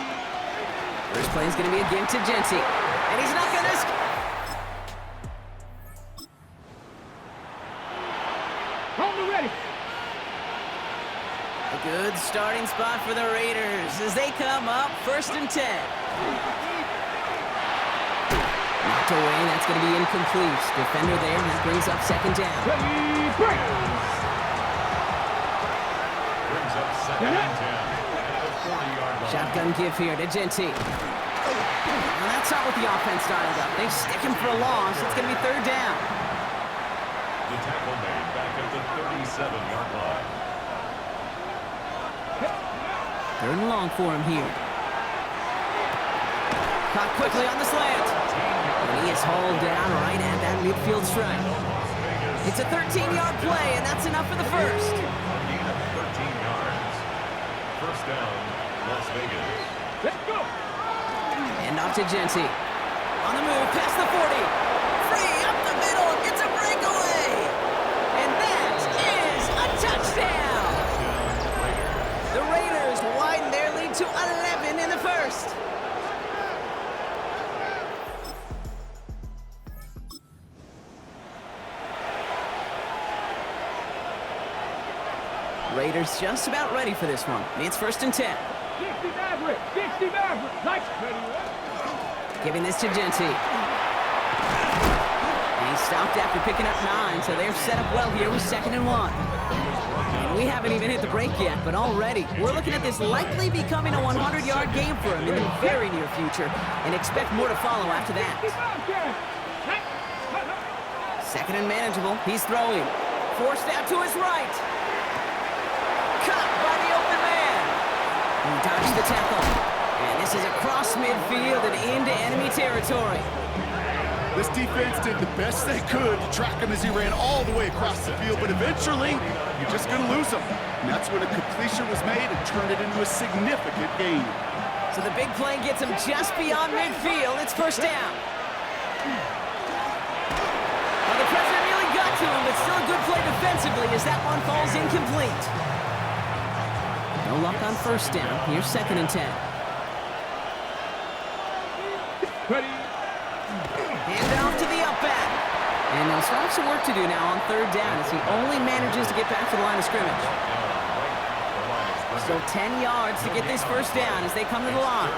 First play is going to be a give to Genty. And he's not going to... Hold ready. A good starting spot for the Raiders as they come up 1st and 10. Knocked away, that's going to be incomplete. Defender there, that brings up 2nd down. Ready, break. Brings up 2nd and 10 at the 40-yard line. Shotgun give here to Genty. Well, that's not what the offense started up. They stick him for a loss. It's going to be 3rd down. The tackle made back at the 37-yard line. 3rd and long for him here. Caught quickly on the slant. And he is hauled down right at that midfield stripe. It's a 13-yard play, and that's enough for the first. A gain of 13 yards. First down, Las Vegas. Let's go. And off to Genty. On the move, past the 40. Free up the middle. It's a breakaway. And that is a touchdown. The Raiders widen their lead to 11 in the first. Raiders just about ready for this one. It's 1st and 10. 60 Maverick. Like Giving this to Genty. And he stopped after picking up 9, so they're set up well here with 2nd and 1. And we haven't even hit the break yet, but already we're looking at this likely becoming a 100-yard game for him in the very near future, and expect more to follow after that. 2nd and manageable. He's throwing. Forced out to his right. Caught by the open man. He dodged the tackle. And this is across midfield and into enemy territory. This defense did the best they could to track him as he ran all the way across the field, but eventually, you're just going to lose him. And that's when a completion was made and turned it into a significant gain. So the big play gets him just beyond midfield. It's 1st down. Well, the pressure nearly got to him, but still a good play defensively as that one falls incomplete. No luck on 1st down. Here's 2nd and 10. Hand off to the up back. And they'll still have some work to do now on 3rd down as he only manages to get back to the line of scrimmage. Still 10 yards to get this 1st down as they come to the line.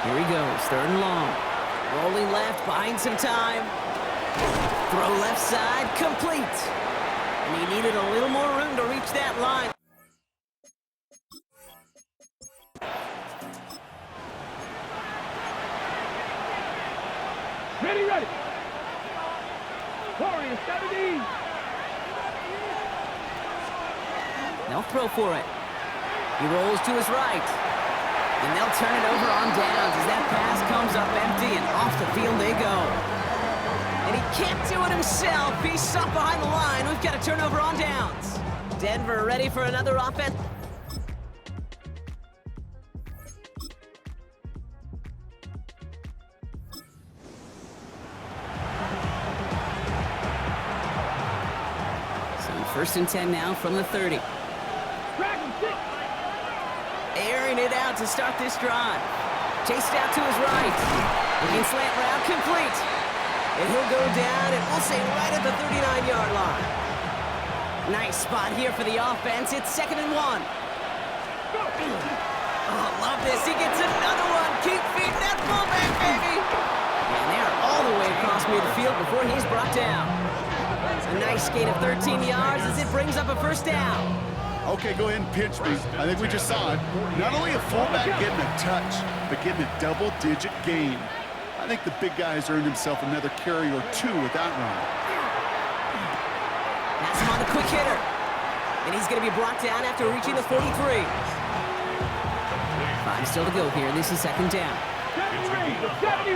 Here he goes, 3rd and long. Rolling left, buying some time. Throw left side, complete. And he needed a little more room to reach that line. Ready. Warrior 70. They'll throw for it. He rolls to his right. And they'll turn it over on downs as that pass comes up empty and off the field they go. And he can't do it himself. He's stuck behind the line. We've got a turnover on downs. Denver ready for another offense. So 1st and 10 now from the 30. Airing it out to start this drive. Chased out to his right. Looking slant route, complete. And he'll go down, and we'll say right at the 39-yard line. Nice spot here for the offense. It's 2nd and 1. Oh, love this. He gets another one. Keep feeding that fullback, baby. And they're all the way across midfield before he's brought down. A nice gain of 13 yards as it brings up a 1st down. Okay, go ahead and pinch me. I think we just saw it. Not only a fullback getting a touch, but getting a double-digit gain. I think the big guy has earned himself another carry or 2 with that run. That's him on the quick hitter. And he's going to be brought down after reaching the 43. 5 still to go here. This is 2nd down. 70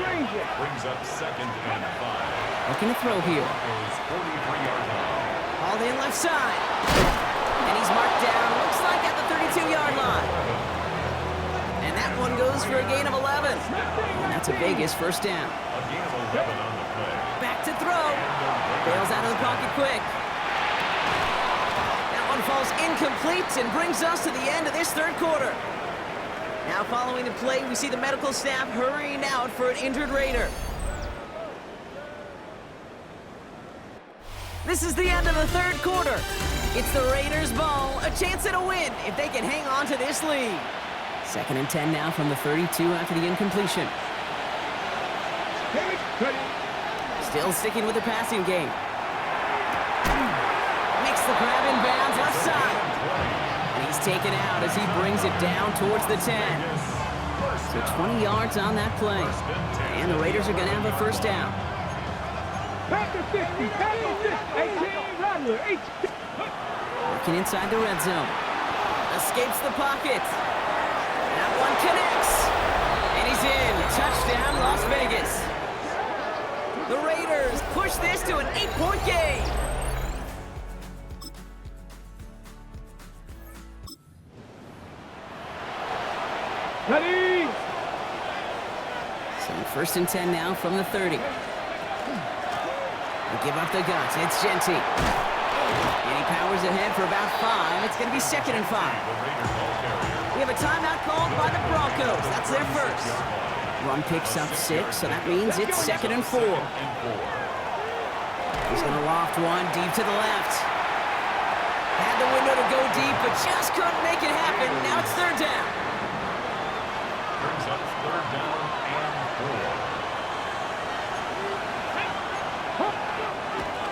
Ranger. Brings up 2nd and 5. Looking to throw here. 43-yard line. Hauled in left side. And he's marked down, looks like at the 32-yard line. And that one goes for a gain of 11. And that's a Vegas 1st down. A gain of 11 on the play. Back to throw. Bails out of the pocket quick. That one falls incomplete and brings us to the end of this 3rd quarter. Now following the play, we see the medical staff hurrying out for an injured Raider. This is the end of the 3rd quarter. It's the Raiders' ball, a chance at a win if they can hang on to this lead. 2nd and 10 now from the 32 after the incompletion. Still sticking with the passing game. Makes the grab in bounds left side. And he's taken out as he brings it down towards the 10. So 20 yards on that play. And the Raiders are going to have a 1st down. Working inside the red zone. Escapes the pocket. That one connects. And he's in. Touchdown, Las Vegas. The Raiders push this to an 8-point game. Ready. So 1st and 10 now from the 30. They give up the guts. It's Genty. And he powers ahead for about 5. It's going to be 2nd and 5. We have a timeout called by the Broncos. That's their 1st. Run picks up 6, so that means it's 2nd and 4. He's going to loft one deep to the left. Had the window to go deep, but just couldn't make it happen. Now it's third down. Brings up third down and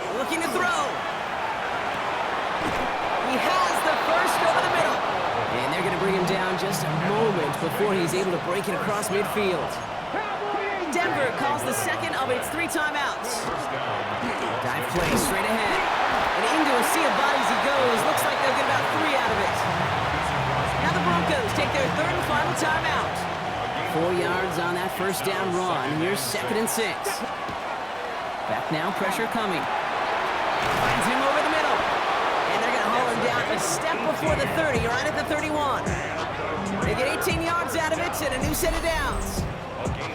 4. Looking to throw. He has the first over the middle. And they're going to bring him down just a moment before he's able to break it across midfield. Denver calls the second of its 3 timeouts. Dive play straight ahead. And into a sea of bodies he goes. Looks like they'll get about 3 out of it. Now the Broncos take their third and final timeout. 4 yards on that first down run. Here's 2nd and 6. Back now, pressure coming. Finds him over the middle. And they're going to haul him down a step before the 30, right at the 31. They get 18 yards out of it and a new set of downs.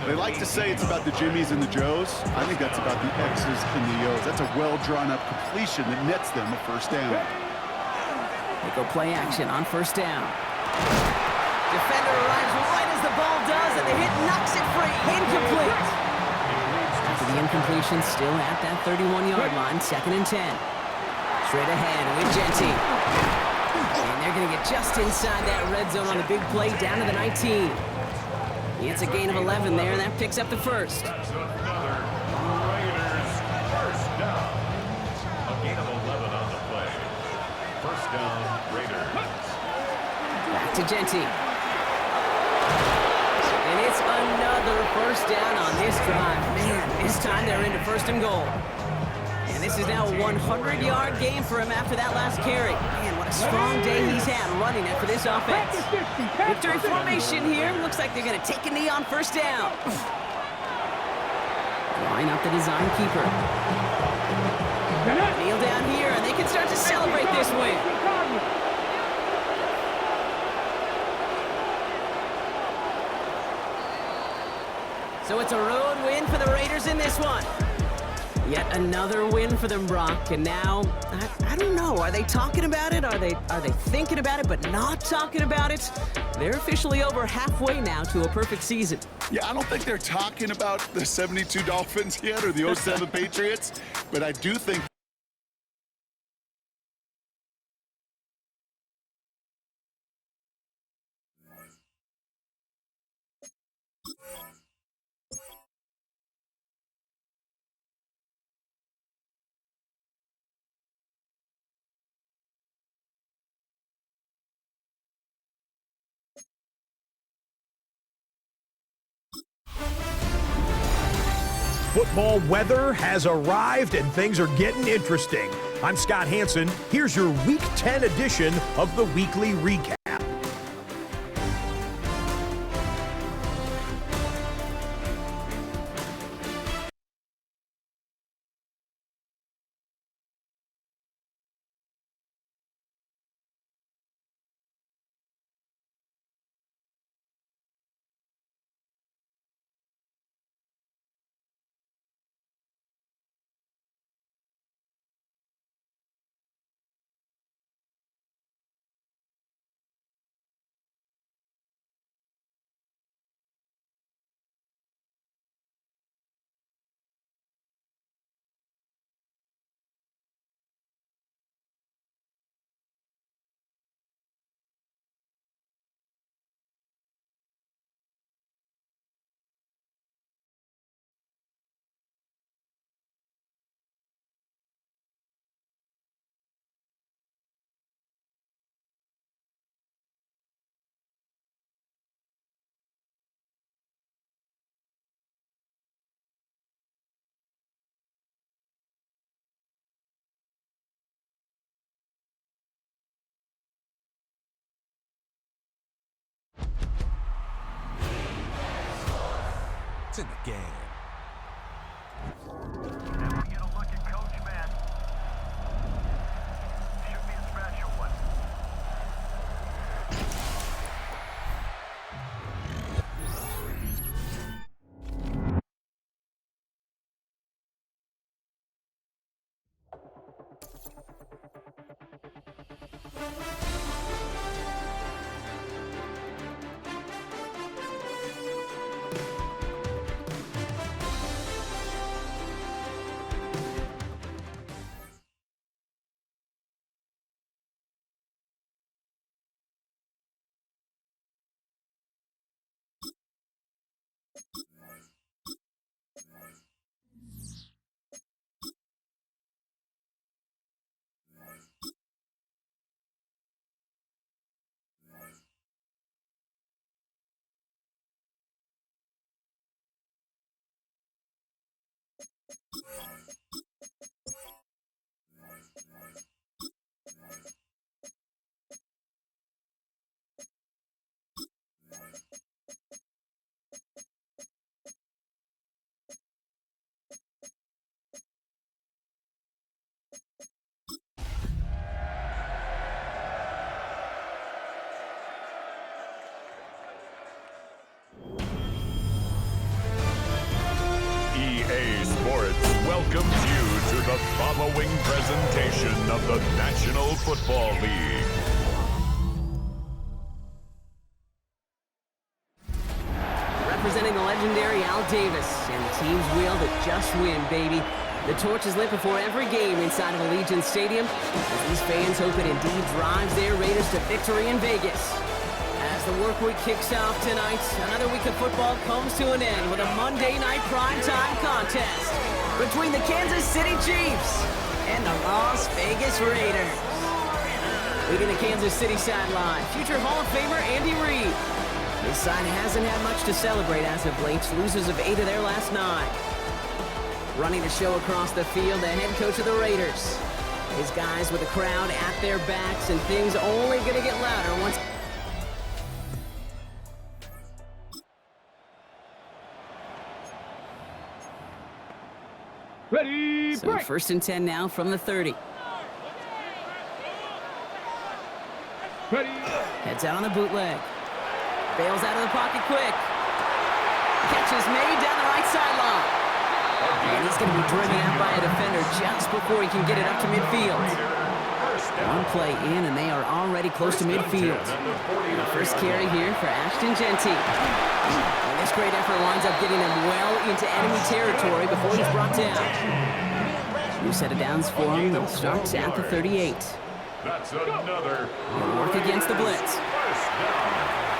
They like to say it's about the Jimmies and the Joes. I think that's about the X's and the O's. That's a well-drawn-up completion that nets them a first down. They go play action on first down. Defender arrives right as the ball does, and the hit knocks it free. Incomplete. After the incompletion, still at that 31-yard line, 2nd and 10. Straight ahead with Genty. And they're going to get just inside that red zone on the big play, down to the 19. It's a gain of 11 there, and that picks up the first. That's another Raiders first down. A gain of 11 on the play. First down, Raiders. Back to Genty. And it's another first down on this drive. Man, this time they're into 1st and goal. And this is now a 100-yard game for him after that last carry. Man, what a strong day he's had running after this offense. Victory formation here. Looks like they're going to take a knee on first down. Line up the design keeper. Kneel down here, and they can start to celebrate this win. So it's a road win for the Raiders in this one. Yet another win for them, Brock. And now, I don't know. Are they talking about it? Are they thinking about it but not talking about it? They're officially over halfway now to a perfect season. Yeah, I don't think they're talking about the 72 Dolphins yet or the 07 Patriots, but I do think Football weather has arrived and things are getting interesting. I'm Scott Hanson. Here's your Week 10 edition of the Weekly Recap. It's in the game. And we'll get a look at Coach Madden. Should be a special one. EA Sports welcomes you to the following presentation of the National Football League. Representing the legendary Al Davis and the team's will to just win, baby. The torch is lit before every game inside of Allegiant Stadium as these fans hope it indeed drives their Raiders to victory in Vegas. As the work week kicks off tonight, another week of football comes to an end with a Monday night primetime contest between the Kansas City Chiefs and the Las Vegas Raiders. Leading the Kansas City sideline, future Hall of Famer Andy Reid. His side hasn't had much to celebrate as of late, losers of 8 of their last 9. Running the show across the field, the head coach of the Raiders. His guys with the crowd at their backs, and things only going to get louder once... Ready, So break. first and 10 now from the 30. Ready. Heads out on the bootleg. Bails out of the pocket quick. Catch is made down the right sideline. And he's going to be driven out by a defender just before he can get it up to midfield. One play in, and they are already close to midfield. And the first carry here for Ashton Genty. And this great effort winds up getting him well into enemy territory before he's brought down. New set of downs for him. They'll start at the 38. That's another Work against the blitz.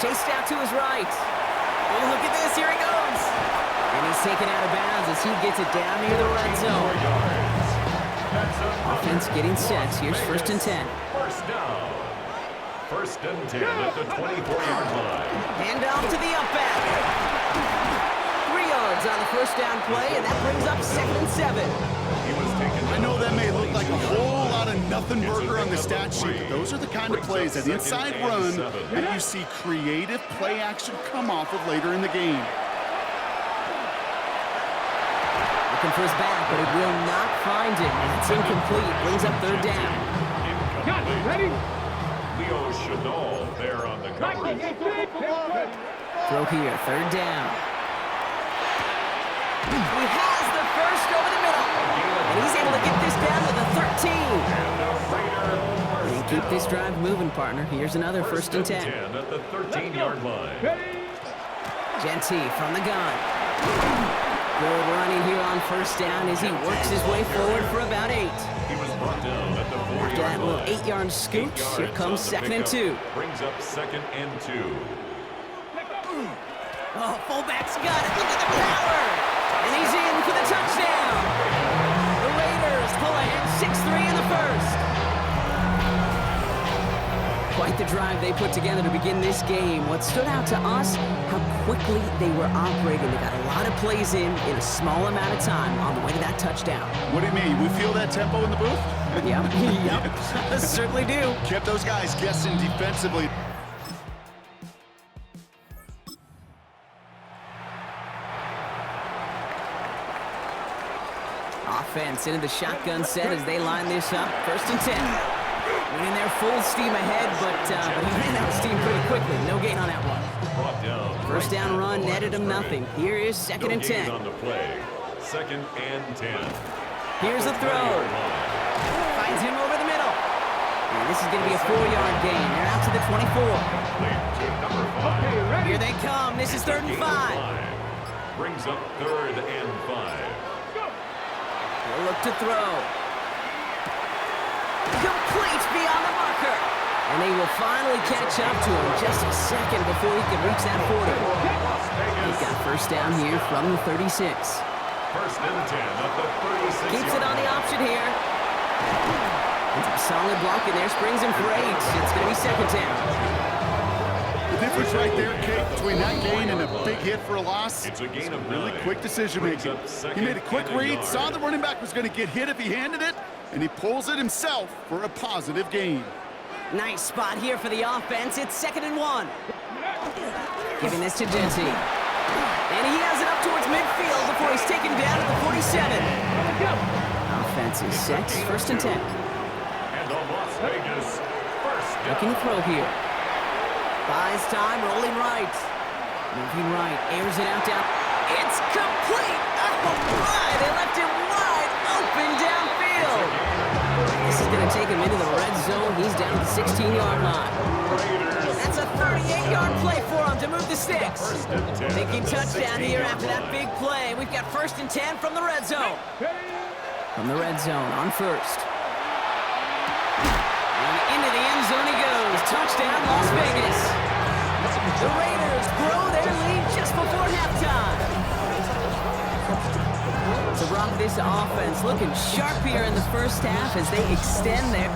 Chased out to his right. Oh, look at this. Here he goes. And he's taken out of bounds as he gets it down near the red zone. Offense getting set. Here's first and 10. First down. First and 10 at the 24-yard line. Hand off to the up back. 3 yards on the first down play, and that brings up second and 7. I know that may look like a whole lot of nothing burger on the stat sheet, but those are the kind of plays, that inside run, that you see creative play action come off of later in the game. Looking for his back, but it will not find him. It's incomplete. Brings up third down. Got it. Ready. Leo Chenal there on the coverage. Throw here, third down. He has the first over the middle. And he's able to get this down to the 13. And keep this drive moving, partner. Here's another first and 10. At the 13-yard line. Genty from the gun. Good running here on first down as he works his way forward for about 8. He was brought down at the 4-yard line. After that little 8-yard scoot, here comes second and 2. Brings up second and 2. Oh, fullback's got it. Look at the power. And he's in for the touchdown. The Raiders pull ahead 6-3 in the first. Quite the drive they put together to begin this game. What stood out to us, how quickly they were operating. They got a lot of plays in a small amount of time on the way to that touchdown. What do you mean? We feel that tempo in the booth? Yep, yep, certainly do. Kept those guys guessing defensively. Offense into the shotgun set as they line this up. First and 10. Went in there full steam ahead, but he ran out of steam pretty quickly. No gain on that one. First down run netted him nothing. Here is second and 10. On the play. Second and 10. Here's a throw. Finds him over the middle. And this is going to be a 4-yard gain. They're out to the 24. Here they come. This is third and 5. Brings up third and 5. He'll look to throw. Complete beyond the marker. And they will finally catch up to him just a second before he can reach that 40. He's got first down here from the 36. First and 10 at the 36. Keeps it on the option here. It's a solid block in there. Springs him for 8. It's going to be second down. The difference right there, Kate, between that gain and a big hit for a loss. It's a gain of really 9. quick decision-making. He made a quick read, saw the running back was going to get hit if he handed it, and he pulls it himself for a positive gain. Nice spot here for the offense. It's 2nd and 1. Giving this to Genty. And he has it up towards midfield before he's taken down at the 47. Offense is set. 1st and 10. And the Las Vegas first down. Looking to throw here. Buys time, rolling right. Moving right, airs it out down. It's complete! Oh my! They left him wide open downfield. This is going to take him into the red zone. He's down at the 16-yard line. That's a 38-yard play for him to move the sticks. Thinking touchdown here after that big play. We've got 1st and 10 from the red zone. From the red zone on 1st. And into the end zone he goes. Touchdown, Las Vegas. The Raiders grow their lead just before halftime. So Brock, this offense looking sharp here in the first half as they extend their...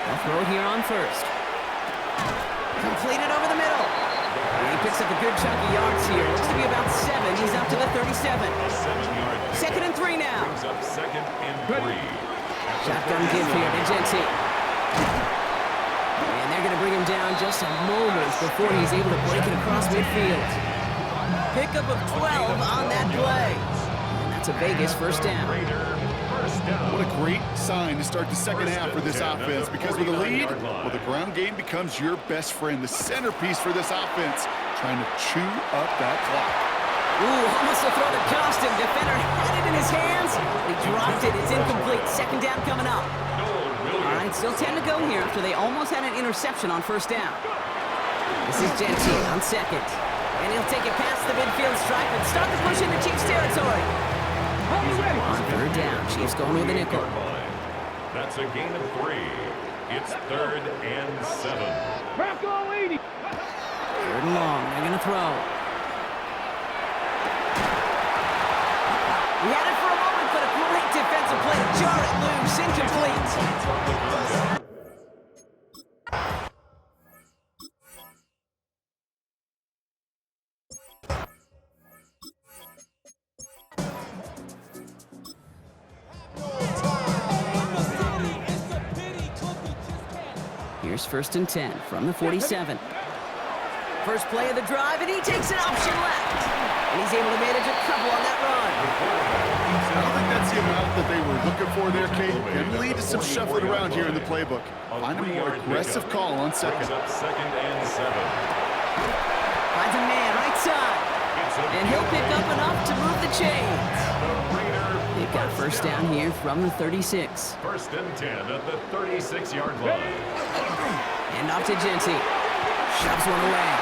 They'll throw it here on 1st. Completed over the middle. And he picks up a good chunk of yards here. Looks to be about 7. He's up to the 37. 2nd and 3 now. Brings up 2nd and 3. Shotgun give here to Genty. And they're going to bring him down just a moment before he's able to break it across midfield. Pickup of 12 on that play. And that's a Vegas first down. What a great sign to start the second half for this offense, because with a lead, well, the ground game becomes your best friend, the centerpiece for this offense, trying to chew up that clock. Ooh, almost a throw that cost him. Defender had it in his hands. He dropped it. It's incomplete. 2nd down coming up. All right, still 10 to go here after they almost had an interception on 1st down. This is Genty on 2nd. And he'll take it past the midfield stripe and start the push into Chiefs territory. On 3rd down, Chiefs going with a nickel. That's a gain of 3. It's 3rd and 7. 3rd and long, they're going to throw. He had it for a moment, but a great defensive play to jar it loose, incomplete. Here's 1st and 10 from the 47. First play of the drive, and he takes an option left. And he's able to manage a couple on that run. I don't think that's the amount that they were looking for there, Kate. Can lead to some shuffling around here in the playbook. Find a more aggressive call on 2nd. 2nd and 7. Finds a man right side. And he'll pick up enough to move the chains. They've got 1st down here from the 36. 1st and 10 at the 36-yard line. And off to Genty. Shoves one away.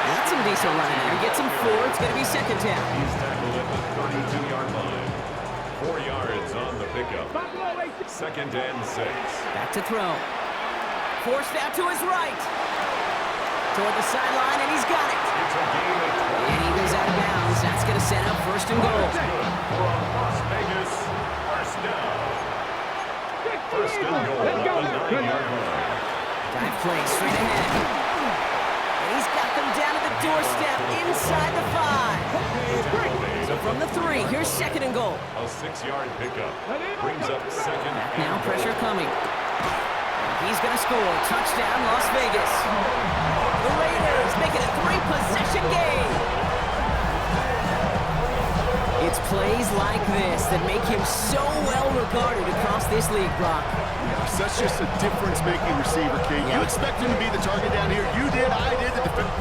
That's some decent running there. Gets him 4. It's going to be 2nd down. He's tackled at the 32-yard line. 4 yards on the pickup. 2nd and 6. Back to throw. Forced out to his right. Toward the sideline, and he's got it. It's a gain of 12. And he goes out of bounds. That's going to set up 1st and goal. For Las Vegas, 1st down. 1st and goal at the 9-yard line. Dive play straight ahead. And he's got them down to the doorstep inside the 5. So from the 3, here's 2nd and goal. A 6-yard pickup. Brings up 2nd. Back now, pressure coming. He's going to score. Touchdown, Las Vegas. The Raiders make it a 3-possession game. It's plays like this that make him so well regarded across this league, Brock. Such just a difference-making receiver, Kate. You expect him to be the target down here. You did, I did. The defense.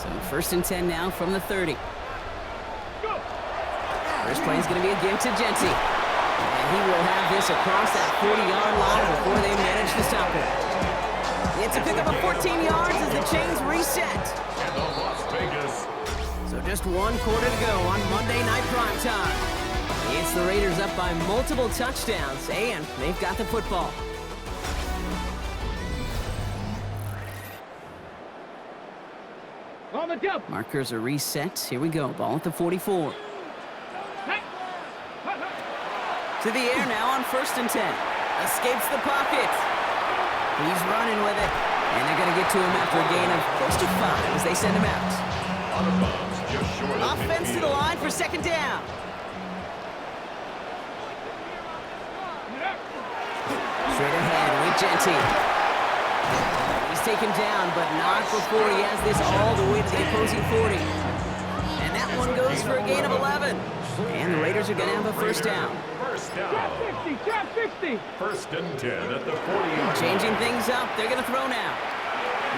So 1st and 10 now from the 30. First play is going to be a give to Genty. And he will have this across that 40-yard line before they manage to stop it. It's a pickup of 14 yards as the chains reset. And the Las Vegas So just 1 quarter to go on Monday Night Primetime. It's the Raiders up by multiple touchdowns, and they've got the football. On the jump. Markers are reset. Here we go. Ball at the 44. To the air now on 1st and 10. Escapes the pocket. He's running with it. And they're going to get to him after a gain of close to 5 as they send him out. Out of bounds, just short of Offense to the line for 2nd down. Straight ahead with Genty. He's taken down, but not before he has this all the way to the opposing 40. And that one goes for a gain of 11. And the Raiders are going to have a 1st down. First down. Trap 60, trap 60. 1st and 10 at the 40-yard Changing things up. They're going to throw now.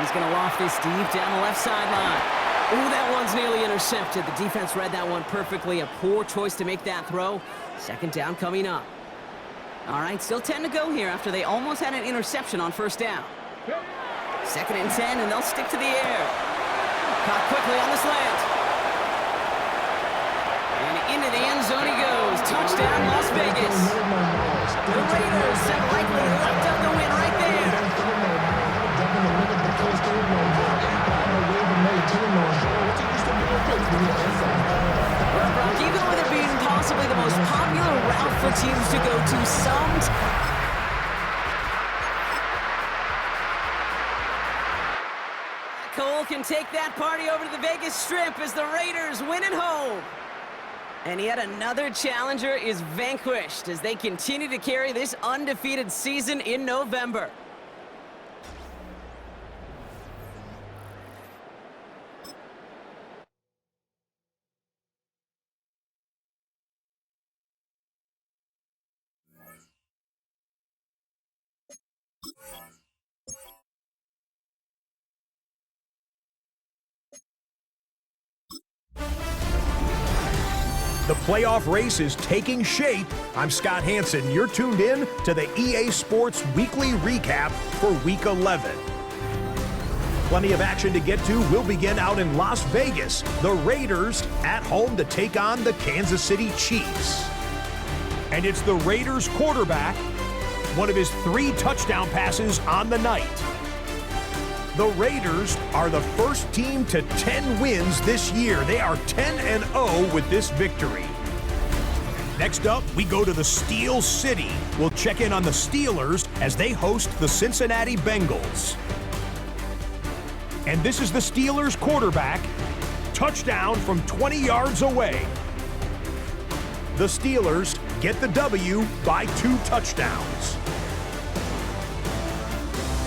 He's going to loft this deep down the left sideline. Ooh, that one's nearly intercepted. The defense read that one perfectly. A poor choice to make that throw. 2nd down coming up. All right, still 10 to go here after they almost had an interception on 1st down. 2nd and 10, and they'll stick to the air. Caught quickly on the slant. And into the end zone he goes. Touchdown, Las Vegas. The Raiders have likely locked up the win right there. Well, Brock, even with it being possibly the most popular route for teams to go to, Cole can take that party over to the Vegas Strip as the Raiders win at home. And yet another challenger is vanquished as they continue to carry this undefeated season in November. The playoff race is taking shape. I'm Scott Hanson. You're tuned in to the EA Sports Weekly Recap for Week 11. Plenty of action to get to. We'll begin out in Las Vegas. The Raiders at home to take on the Kansas City Chiefs. And it's the Raiders quarterback, one of his 3 touchdown passes on the night. The Raiders are the first team to 10 wins this year. They are 10-0 with this victory. Next up, we go to the Steel City. We'll check in on the Steelers as they host the Cincinnati Bengals. And this is the Steelers quarterback. Touchdown from 20 yards away. The Steelers get the W by 2 touchdowns.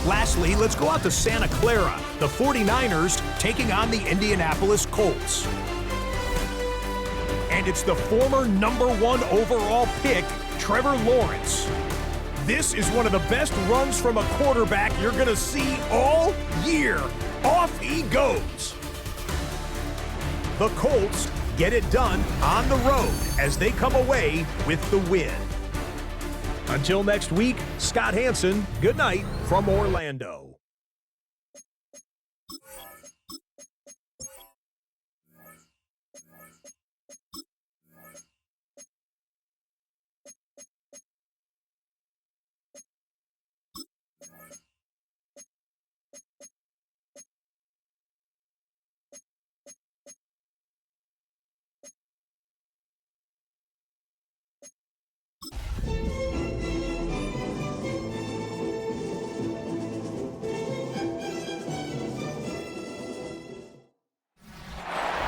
Lastly, let's go out to Santa Clara. The 49ers taking on the Indianapolis Colts. And it's the former #1 overall pick, Trevor Lawrence. This is one of the best runs from a quarterback you're going to see all year. Off he goes. The Colts get it done on the road as they come away with the win. Until next week, Scott Hanson, good night from Orlando.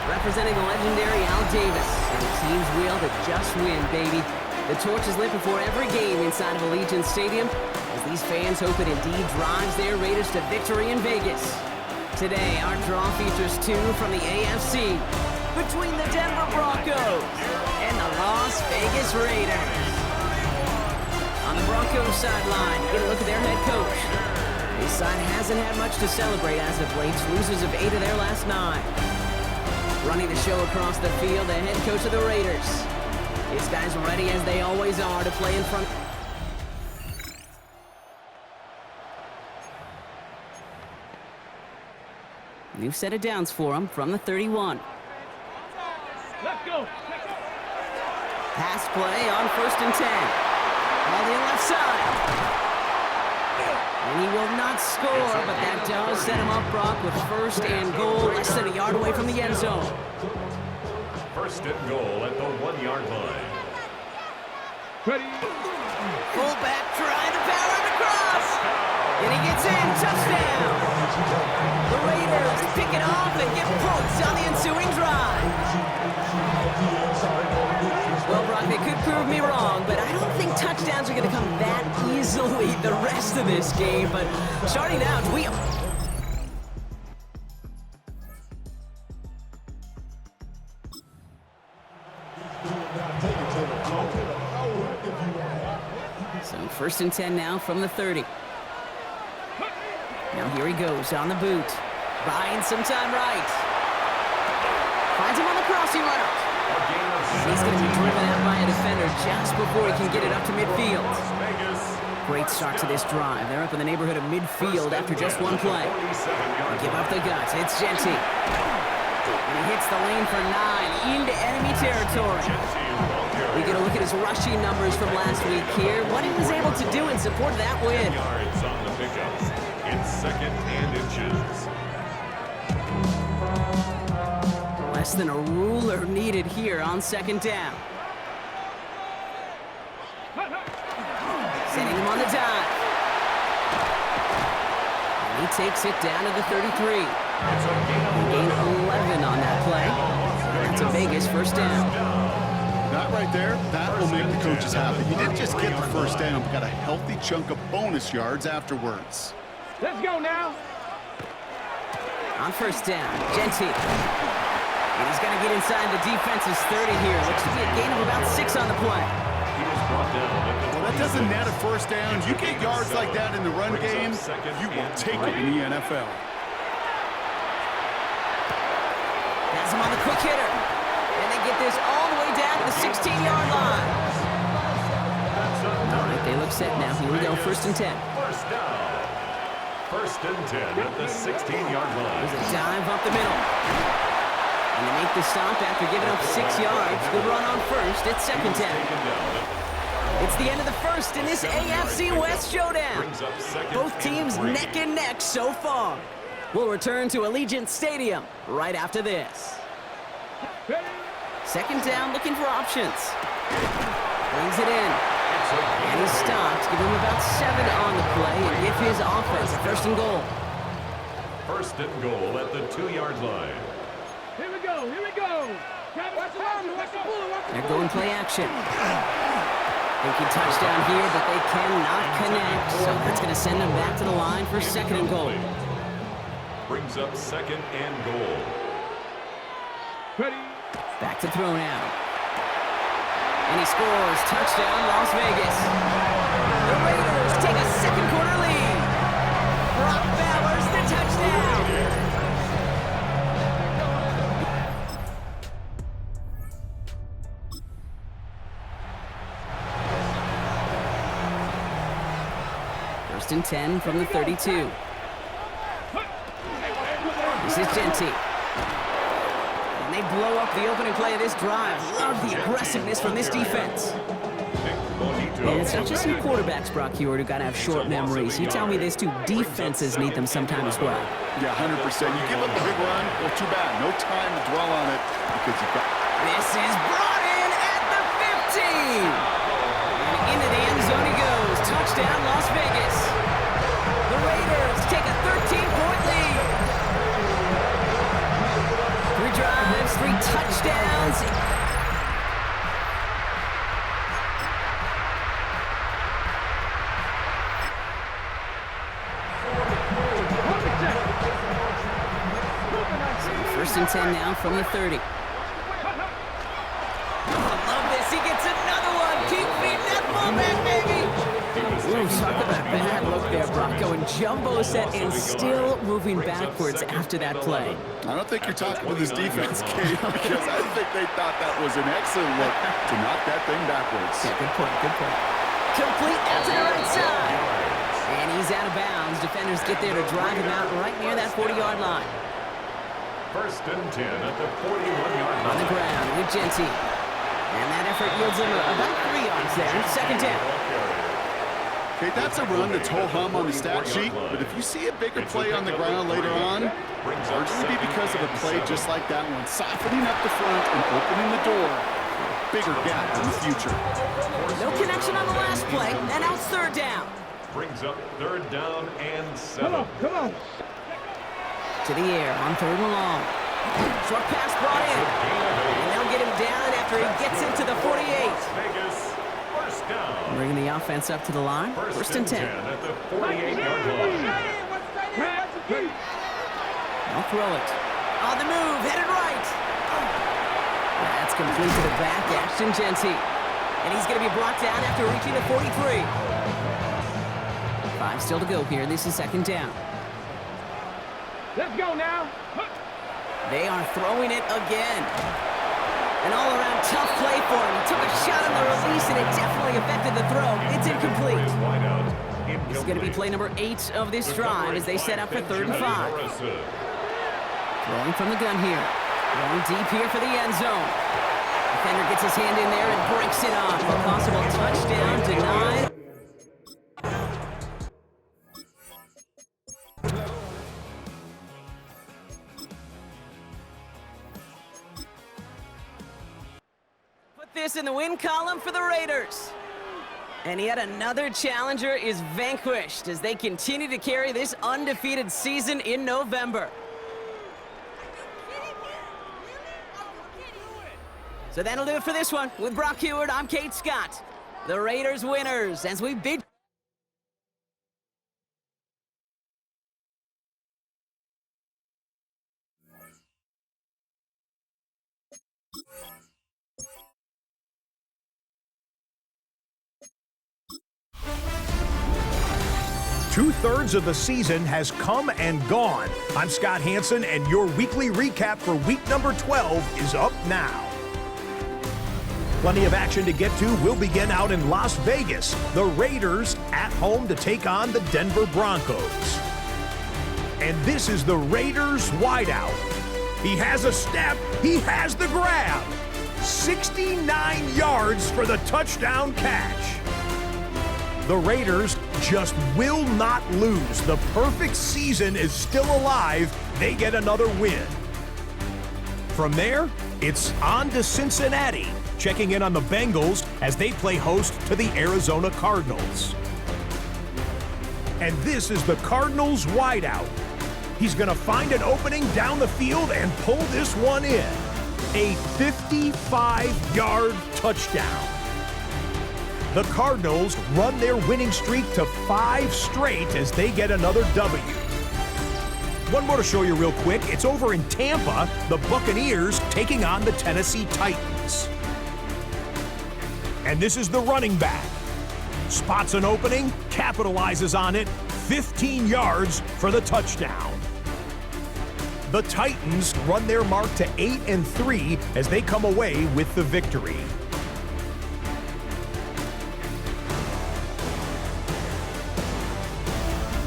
Representing the legendary Al Davis and the team's will to just win, baby. The torch is lit before every game inside of Allegiant Stadium as these fans hope it indeed drives their Raiders to victory in Vegas. Today, our draw features 2 from the AFC between the Denver Broncos and the Las Vegas Raiders. On the Broncos sideline, you get a look at their head coach. His side hasn't had much to celebrate as of late, losers of 8 of their last 9. Running the show across the field, the head coach of the Raiders. His guys ready as they always are to play in front. New set of downs for him from the 31. Let's go. Pass play on 1st and 10. All the left side. And he will not score, but that does set him up, Brock, with 1st and goal, less than a yard away from the end zone. 1st and goal at the 1-yard line. Ready. Fullback trying to power it across. And he gets in. Touchdown. The Raiders pick it off and get points on the ensuing drive. Well, Brock, they could prove me wrong, but I don't think touchdowns are going to come that easily the rest of this game. But starting out, So 1st and 10 now from the 30. Now here he goes on the boot. Buying some time right. Finds him on the crossing route. He's going to be driven out by a defender just before he can get it up to midfield. Great start to this drive. They're up in the neighborhood of midfield after just one play. They give up the guts. It's Genty. And he hits the lane for 9 into enemy territory. We get a look at his rushing numbers from last week here. What he was able to do in support of that win. Yards on the pickup. It's 2nd and inches. Less than a ruler needed here on 2nd down. Sending him on the dive. And he takes it down to the 33. Gain 11 on that play. That's a Vegas 1st down. That right there, that will make the coaches happy. You didn't just get the 1st down, but got a healthy chunk of bonus yards afterwards. Let's go now. On 1st down, Genty. And he's going to get inside the defense's 30 here. Looks to be a gain of about 6 on the play. Well, that doesn't net a 1st down. You get yards like that in the run game, you will take it in the NFL. Has him on the quick hitter. And they get this all the way down to the 16-yard line. All right, they look set now. Here we go, 1st and 10. 1st down. 1st and 10 at the 16-yard line. There's a dive up the middle. And they make the stop after giving up 6 yards. Good run on 1st. It's 2nd down. It's the end of the 1st in this AFC West showdown. Both teams neck and neck so far. We'll return to Allegiant Stadium right after this. 2nd down, looking for options. Brings it in. And he stops. Give him about 7 on the play and give his offense a 1st and goal. 1st and goal at the 2-yard line. Here we go. Here we go. They're going play action. They can touchdown here, but they cannot connect. So that's going to send them back to the line for 2nd and goal. Brings up 2nd and goal. Ready. Back to throw now. And he scores. Touchdown, Las Vegas. The Raiders take a 2nd quarter lead. Brock Bowers, the touchdown. First and 10 from the 32. This is Genty. And they blow up the opening play of this drive. Love the aggressiveness from this defense. And it's not just some quarterbacks, Brock Heward, who got to have short memories. You tell me these 2 defenses need them sometime as well. Yeah, 100%. You give up the big run, well, too bad. No time to dwell on it because you've got... This is brought in at the 15. And into the end zone he goes. Touchdown, Las Vegas. The Raiders take a 13-point lead. 3 drives, 3 touchdowns. First and 10 now from the 30. Oh, I love this. He gets another one. Keep feeding that ball back, baby. Ooh, talk about a bad look there, Brock. Going jumbo set and still moving backwards after that play. I don't think you're talking to this defense, Kate, because I think they thought that was an excellent look to knock that thing backwards. Yeah, good point, good point. Complete out to the right side. And he's out of bounds. Defenders get there to drive him out right near that 40-yard line. First and 10 at the 41-yard line. On the ground with Genty. And that effort yields him about 3 yards there. Second down. Okay, that's a run that's ho-hum on the stat sheet, but if you see a bigger play on the ground later on, it's largely be because of a play just like that one, softening up the front and opening the door for a bigger gap in the future. No connection on the last play, and now it's third down. Brings up third down and 7. Come on. To the air on third and long. Short pass brought in. And they'll get him down after he gets into the 48. Vegas, first down. Bringing the offense up to the line. First and 10. At the 48-yard line. I'll throw it. On the move, headed right. That's complete to the back, Ashton Genty. And he's going to be brought down after reaching the 43. 5 still to go here. This is second down. Let's go now. They are throwing it again. An all-around tough play for him. He took a shot on the release, and it definitely affected the throw. It's incomplete. This is going to be play number 8 of this drive as they set up for third and 5. Throwing from the gun here. Going deep here for the end zone. Defender gets his hand in there and breaks it off. A possible touchdown denied. Put this in the win column for the Raiders. And yet another challenger is vanquished as they continue to carry this undefeated season in November. So that'll do it for this one. With Brock Heward, I'm Kate Scott. The Raiders winners as we bid. Two-thirds of the season has come and gone. I'm Scott Hanson, and your weekly recap for week number 12 is up now. Plenty of action to get to. We'll begin out in Las Vegas. The Raiders at home to take on the Denver Broncos. And this is the Raiders wideout. He has a step. He has the grab. 69 yards for the touchdown catch. The Raiders just will not lose. The perfect season is still alive. They get another win. From there, it's on to Cincinnati, checking in on the Bengals as they play host to the Arizona Cardinals. And this is the Cardinals wideout. He's going to find an opening down the field and pull this one in. A 55-yard touchdown. The Cardinals run their winning streak to 5 straight as they get another W. One more to show you real quick. It's over in Tampa, the Buccaneers taking on the Tennessee Titans. And this is the running back. Spots an opening, capitalizes on it, 15 yards for the touchdown. The Titans run their mark to 8-3 as they come away with the victory.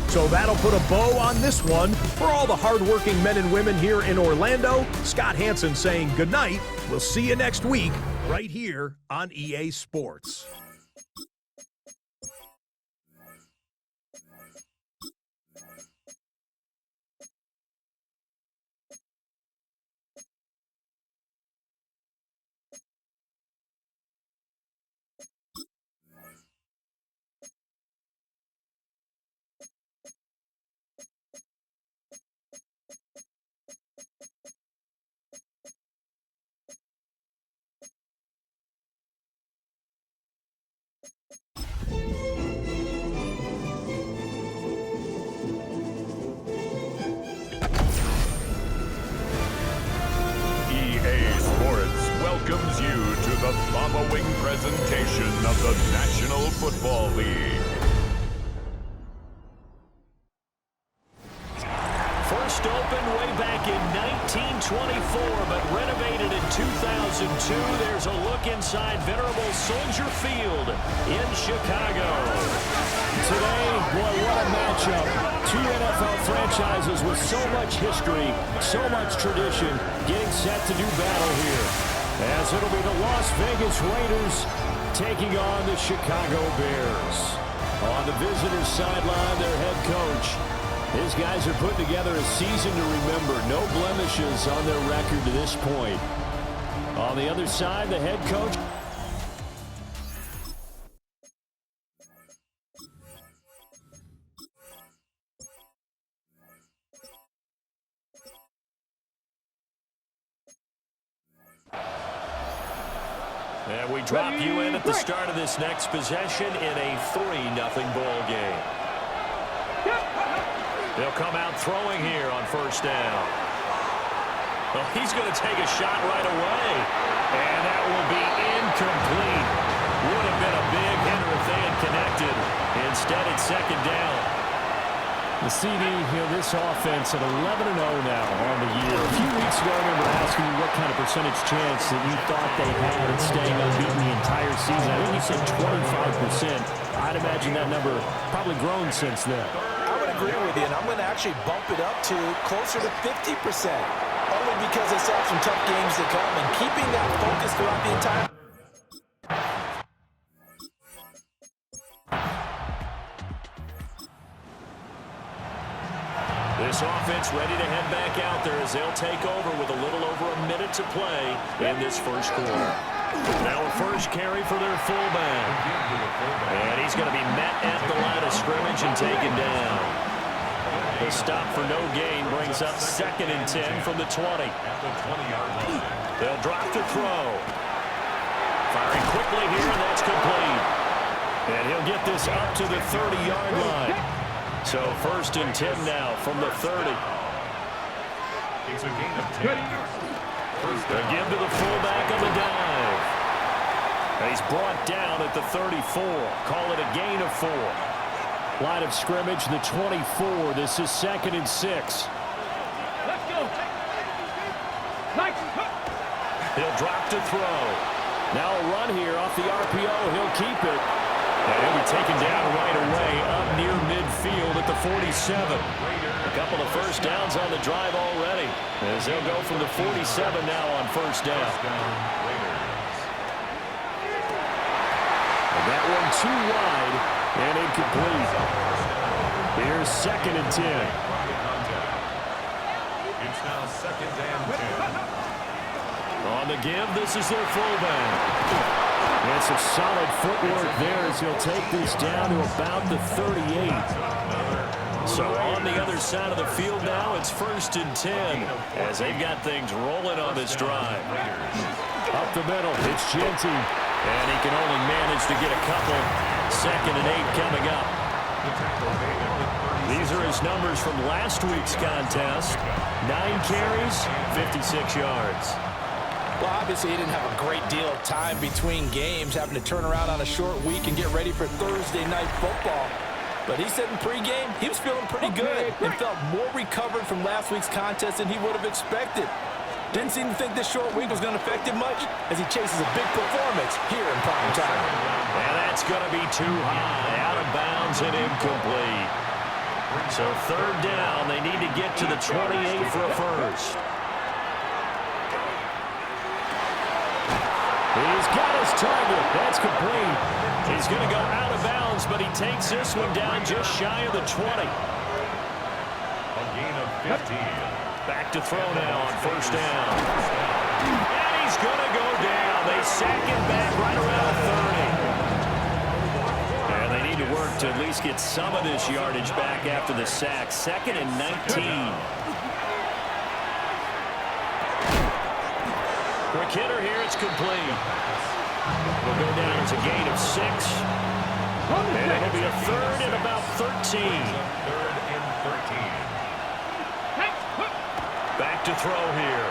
So that'll put a bow on this one. For all the hardworking men and women here in Orlando, Scott Hanson saying goodnight. We'll see you next week right here on EA Sports. Welcomes you to the following presentation of the National Football League. First opened way back in 1924, but renovated in 2002. There's a look inside venerable Soldier Field in Chicago. Today, boy, what a matchup. Two NFL franchises with so much history, so much tradition, getting set to do battle here. As it'll be the Las Vegas Raiders taking on the Chicago Bears. On the visitors' sideline, their head coach. His guys are putting together a season to remember. No blemishes on their record to this point. On the other side, the head coach. And we drop you in at the start of this next possession in a 3-0 ball game. They'll come out throwing here on first down. Well, he's going to take a shot right away. And that will be incomplete. Would have been a big hitter if they had connected. Instead, it's second down. The CD, this offense at 11-0 now on the year. A few weeks ago, I remember asking you what kind of percentage chance that you thought they had at staying unbeaten the entire season. I think you said 25%. I'd imagine that number probably grown since then. I would agree with you, and I'm going to actually bump it up to closer to 50%. Only because they still have some tough games to come, and keeping that focus throughout the entire... This offense ready to head back out there as they'll take over with a little over a minute to play in this first quarter. Now a first carry for their fullback. And he's going to be met at the line of scrimmage and taken down. The stop for no gain brings up 2nd and 10 from the 20. They'll drop to throw. Firing quickly here, and that's complete. And he'll get this up to the 30-yard line. So 1st and 10 now from the 30. It's a gain of 10. They'll give to the fullback on the dive. And he's brought down at the 34. Call it a gain of 4. Line of scrimmage, the 24. This is 2nd and 6. Let's go. He'll drop to throw. Now a run here off the RPO. He'll keep it. And he'll be taken down right away up near midfield at the 47. A couple of first downs on the drive already. As they'll go from the 47 now on first down. And that one too wide and incomplete. Here's 2nd and 10. It's now 2nd and 10. On the give, this is their fullback. It's a solid footwork there as he'll take this down to about the 38. So on the other side of the field now, it's 1st and 10 as they've got things rolling on this drive. Up the middle, it's Genty. And he can only manage to get a couple. 2nd and 8 coming up. These are his numbers from last week's contest. 9 carries, 56 yards. Well, obviously, he didn't have a great deal of time between games, having to turn around on a short week and get ready for Thursday night football. But he said in pregame, he was feeling pretty good and felt more recovered from last week's contest than he would have expected. Didn't seem to think this short week was going to affect him much as he chases a big performance here in prime time. And that's going to be too high, out of bounds and incomplete. So 3rd down, they need to get to the 28 for a first. He's got his target. That's complete. He's going to go out of bounds, but he takes this one down just shy of the 20. A gain of 15. Back to throw now on first down. And he's going to go down. They sack him back right around 30. And they need to work to at least get some of this yardage back after the sack. 2nd and 19. Quick hitter here, it's complete. Will go down as a gain of 6. And it'll be a 3rd and about 13. 3rd and 13. Back to throw here.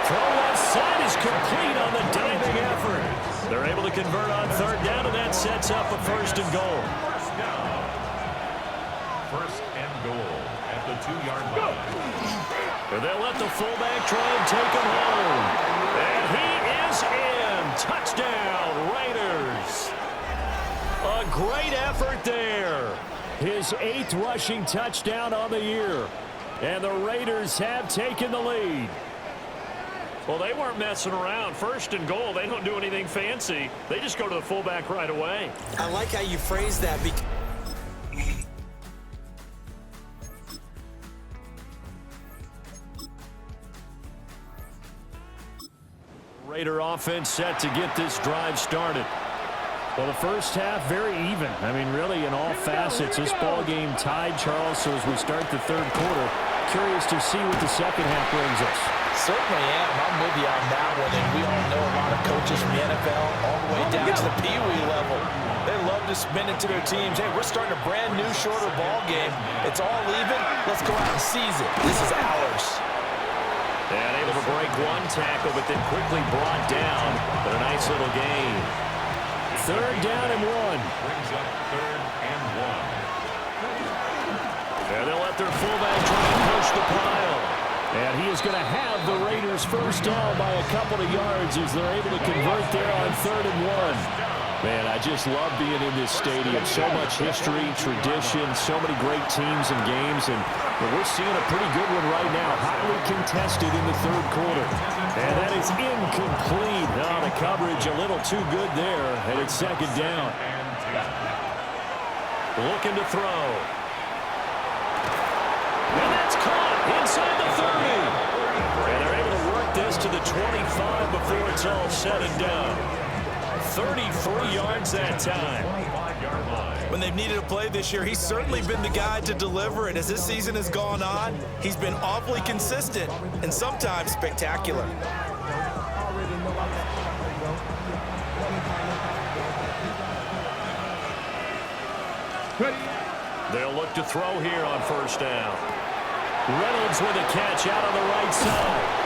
Throw left side is complete on the diving effort. They're able to convert on 3rd down, and that sets up a 1st and goal. 1st and goal at the 2-yard line. And they'll let the fullback try and take him home. And he is in. Touchdown, Raiders. A great effort there. His 8th rushing touchdown on the year. And the Raiders have taken the lead. Well, they weren't messing around. 1st and goal, they don't do anything fancy. They just go to the fullback right away. I like how you phrase that. Raider offense set to get this drive started. Well, the first half, very even. I mean, really, in all facets, this ball game tied, Charles. So as we start the 3rd quarter, curious to see what the second half brings us. Certainly am. I'm with you on that one. And we all know a lot of coaches from the NFL all the way down to the Pee Wee level. They love to spin it to their teams. Hey, we're starting a brand new, shorter ball game. It's all even. Let's go out and seize it. This is ours. And able to break one tackle, but then quickly brought down. But a nice little gain. 3rd down and 1. Brings up 3rd and 1. And they'll let their fullback try and push the pile. And he is going to have the Raiders first down by a couple of yards as they're able to convert there on 3rd and 1. Man, I just love being in this stadium. So much history, tradition, so many great teams and games. And we're seeing a pretty good one right now. Hotly contested in the 3rd quarter. And that is incomplete. Oh, the coverage a little too good there. And it's 2nd down. Looking to throw. And that's caught inside the 30. And they're able to work this to the 25 before it's all said and done. 33 yards that time. When they've needed a play this year, he's certainly been the guy to deliver it. As this season has gone on, he's been awfully consistent and sometimes spectacular. They'll look to throw here on 1st down. Reynolds with a catch out on the right side.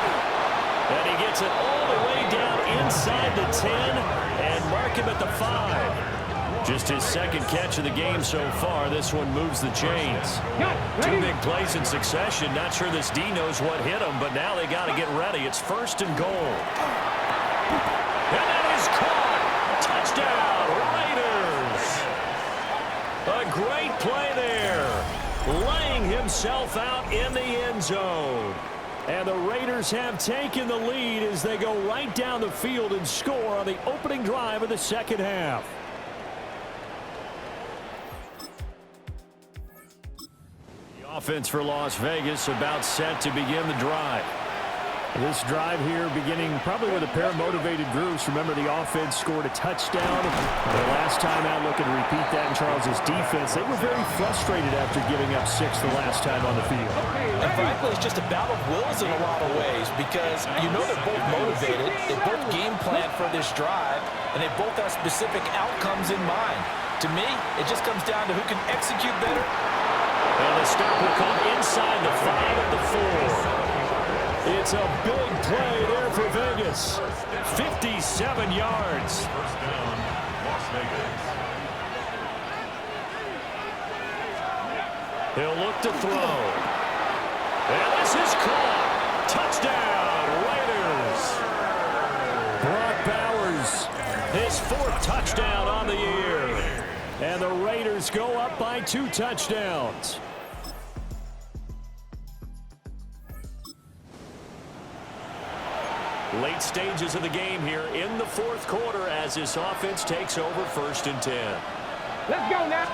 And he gets it all the way down inside the 10 and mark him at the 5. Just his 2nd catch of the game so far. This one moves the chains. 2 big plays in succession. Not sure this D knows what hit him, but now they got to get ready. It's 1st and goal. And that is caught. Touchdown, Raiders. A great play there. Laying himself out in the end zone. And the Raiders have taken the lead as they go right down the field and score on the opening drive of the 2nd half. The offense for Las Vegas about set to begin the drive. This drive here beginning probably with a pair of motivated groups. Remember, the offense scored a touchdown. The last time out, looking to repeat that in Charles's defense. They were very frustrated after giving up 6 the last time on the field. And frankly, it's just a battle of wills in a lot of ways because you know they're both motivated. They both game plan for this drive, and they both have specific outcomes in mind. To me, it just comes down to who can execute better. And the stop will come inside the 5 of the 4. It's a big play there for Vegas. 57 yards. 1st down, Las Vegas. He'll look to throw. And this is caught. Touchdown, Raiders. Brock Bowers, his 4th touchdown on the year. And the Raiders go up by 2 touchdowns. Late stages of the game here in the 4th quarter as this offense takes over 1st and 10. Let's go now.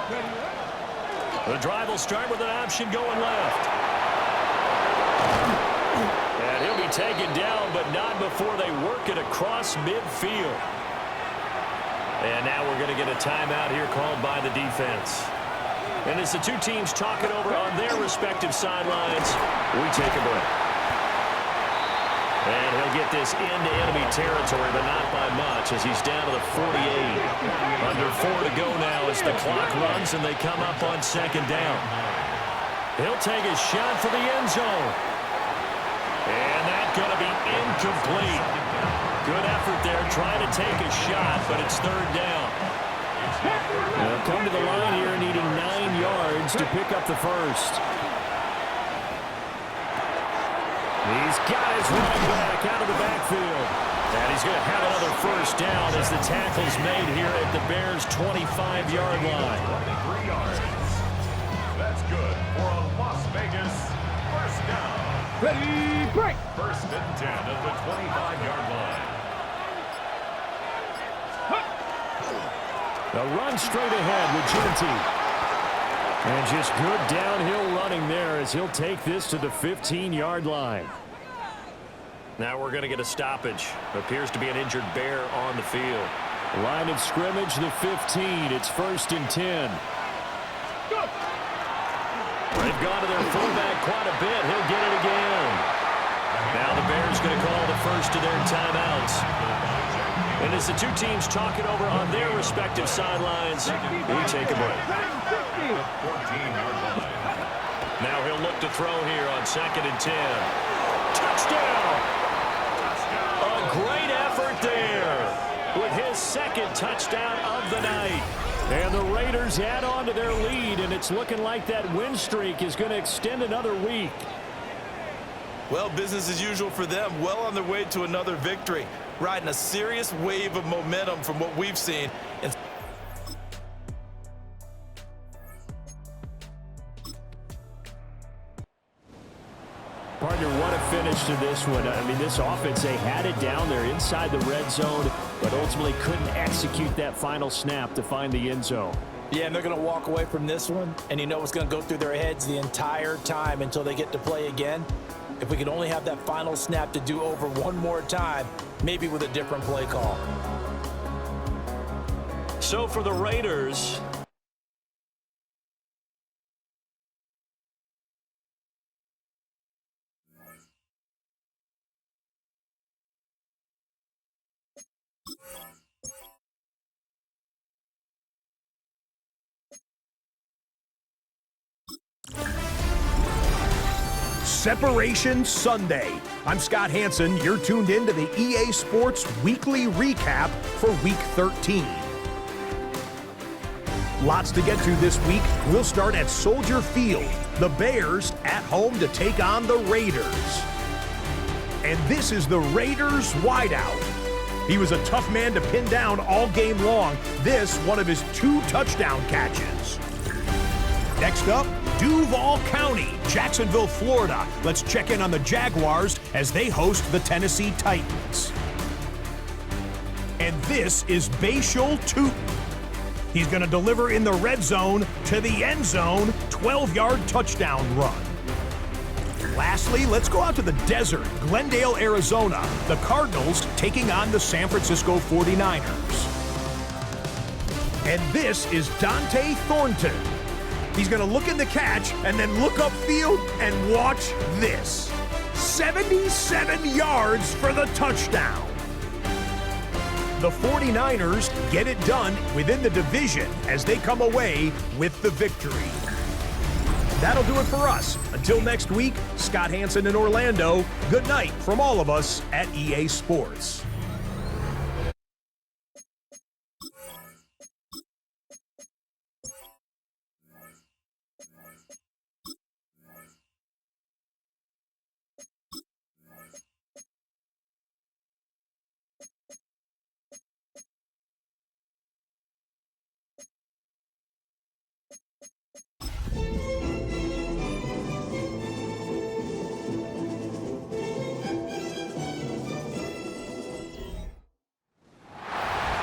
The drive will start with an option going left. And he'll be taken down, but not before they work it across midfield. And now we're going to get a timeout here called by the defense. And as the 2 teams talk it over on their respective sidelines, we take a break. And he'll get this into enemy territory, but not by much as he's down to the 48. Under 4 to go now as the clock runs and they come up on 2nd down. He'll take a shot for the end zone. And that's going to be incomplete. Good effort there trying to take a shot, but it's 3rd down. They'll come to the line here needing 9 yards to pick up the first. He's got his running back out of the backfield. And he's going to have another first down as the tackle's made here at the Bears' 25-yard line. 23 yards. That's good for a Las Vegas first down. Ready, break. First and 10 at the 25-yard line. The run straight ahead with Ginty. And just good downhill running there as he'll take this to the 15-yard line. Now we're going to get a stoppage. Appears to be an injured Bear on the field. Line of scrimmage, the 15. It's first and 10. They've gone to their fullback quite a bit. He'll get it again. Now the Bears going to call the first of their timeouts. And as the two teams talk it over on their respective sidelines, we take a break. Now he'll look to throw here on second and 10. Touchdown! A great effort there with his second touchdown of the night. And the Raiders add on to their lead, and it's looking like that win streak is going to extend another week. Well, business as usual for them. Well on their way to another victory. Riding a serious wave of momentum from what we've seen. And Partner, what a finish to this one. I mean, this offense, they had it down there inside the red zone, but ultimately couldn't execute that final snap to find the end zone. Yeah, and they're going to walk away from this one, and you know what's going to go through their heads the entire time until they get to play again. If we could only have that final snap to do over one more time, maybe with a different play call. So for the Raiders, Separation Sunday. I'm Scott Hanson. You're tuned in to the EA Sports Weekly Recap for Week 13. Lots to get to this week. We'll start at Soldier Field. The Bears at home to take on the Raiders. And this is the Raiders wideout. He was a tough man to pin down all game long. This, one of his 2 touchdown catches. Next up, Duval County, Jacksonville, Florida. Let's check in on the Jaguars as they host the Tennessee Titans. And this is Bashal Tootin. He's going to deliver in the red zone to the end zone, 12-yard touchdown run. Lastly, let's go out to the desert, Glendale, Arizona. The Cardinals taking on the San Francisco 49ers. And this is Dante Thornton. He's going to look in the catch and then look upfield and watch this. 77 yards for the touchdown. The 49ers get it done within the division as they come away with the victory. That'll do it for us. Until next week, Scott Hanson in Orlando. Good night from all of us at EA Sports.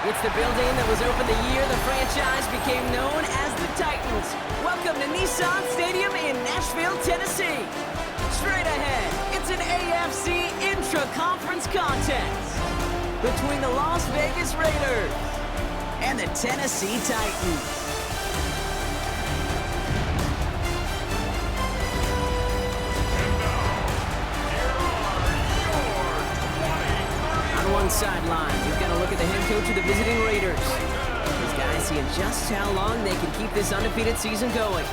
It's the building that was opened the year the franchise became known as the Titans. Welcome to Nissan Stadium in Nashville, Tennessee. Straight ahead, it's an AFC intra-conference contest between the Las Vegas Raiders and the Tennessee Titans. On one sideline, we've got a look at the head coach of the visiting Raiders. These guys seeing just how long they can keep this undefeated season going.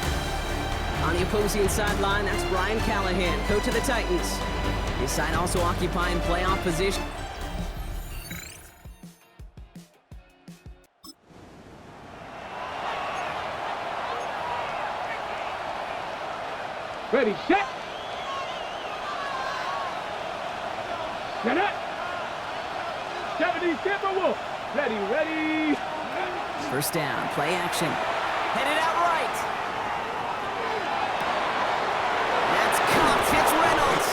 On the opposing sideline, that's Brian Callahan, coach of the Titans. His side also occupying playoff position. Ready, set. Set up. Timberwolves. Ready. First down, play action. Headed out right. That's caught. Hits Reynolds.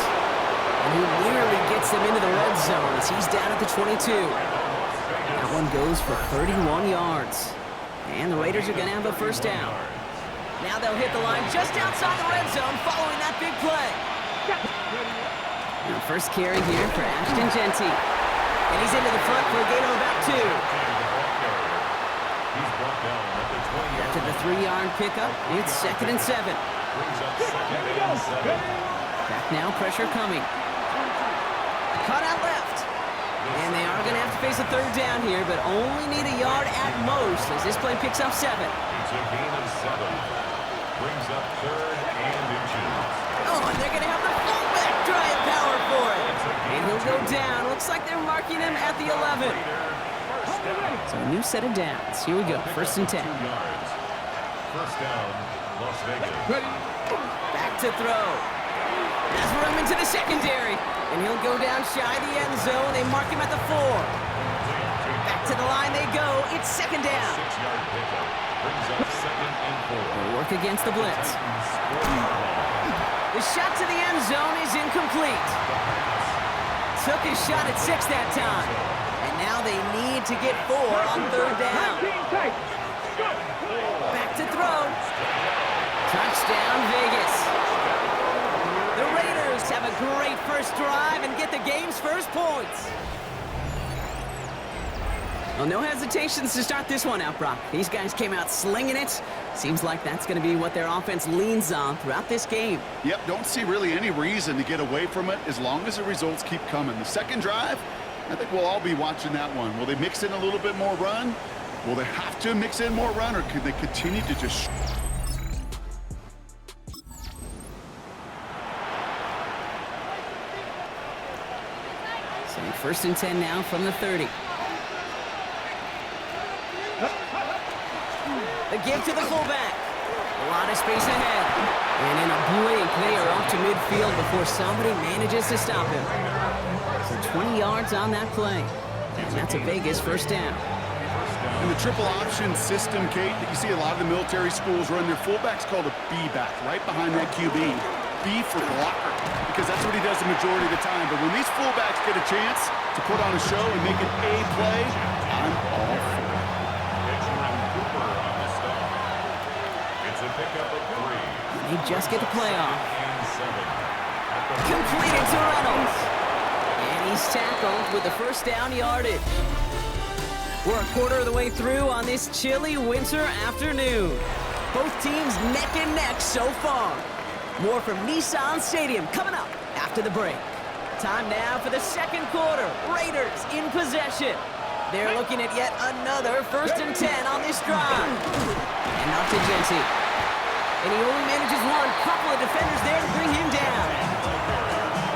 And he nearly gets them into the red zone as he's down at the 22. That one goes for 31 yards. And the Raiders are going to have a first down. Now they'll hit the line just outside the red zone following that big play. Now first carry here for Ashton Genty. And he's into the front for a gain of about 2. After the 3-yard pickup, it's 2nd and 7. Back now, pressure coming. Cut out left. And they are going to have to face a 3rd down here, but only need a yard at most as this play picks up 7. It's a gain of 7. Brings up 3rd and inches. Oh, and they're going to have the fullback drive power for it. And he'll go down. Looks like they're marking him at the 11. So a new set of downs. Here we go. 1st and 10. First down, Las Vegas. Back to throw. Has room into the secondary. And he'll go down shy of the end zone. They mark him at the 4. Back to the line they go. It's 2nd down. 6-yard pickup. Brings up 2nd and 4. They work against the blitz. The shot to the end zone is incomplete. Took his shot at 6 that time. And now they need to get 4 on 3rd down. Back to throw. Touchdown, Vegas. The Raiders have a great first drive and get the game's first points. Well, no hesitations to start this one out, Brock. These guys came out slinging it. Seems like that's going to be what their offense leans on throughout this game. Yep, don't see really any reason to get away from it as long as the results keep coming. The second drive, I think we'll all be watching that one. Will they mix in a little bit more run? Will they have to mix in more run, or could they continue to just... So 1st and 10 now from the 30. The give to the fullback. A lot of space ahead. And in a blink, they are off to midfield before somebody manages to stop him. So 20 yards on that play. And that's a Vegas first down. In the triple option system, Kate, that you see a lot of the military schools run, their fullback's called a B-back, right behind that QB. B for blocker, because that's what he does the majority of the time. But when these fullbacks get a chance to put on a show and make it a play, I'm all for it. It's a pickup of 3. They just get the play off. Completed to Reynolds. And he's tackled with the first down yardage. We're a quarter of the way through on this chilly winter afternoon. Both teams neck and neck so far. More from Nissan Stadium coming up after the break. Time now for the second quarter. Raiders in possession. They're looking at yet another 1st and 10 on this drive. And up to Genty. And he only manages one. Couple of defenders there to bring him down.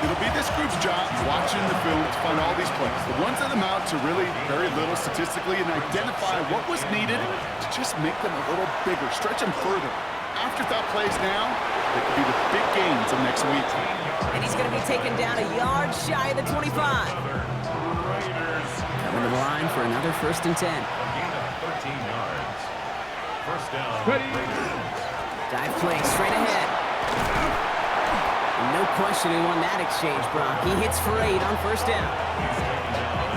It'll be this group's job watching the film to find all these plays. The ones that amount to really very little statistically and identify what was needed to just make them a little bigger, stretch them further. Afterthought plays now, they could be the big gains of next week. And he's going to be taken down a yard shy of the 25. Coming to the line for another 1st and 10. A gain of 13 yards. First down, Raiders. Dive play straight ahead. And no question who won that exchange, Brock. He hits for 8 on 1st down.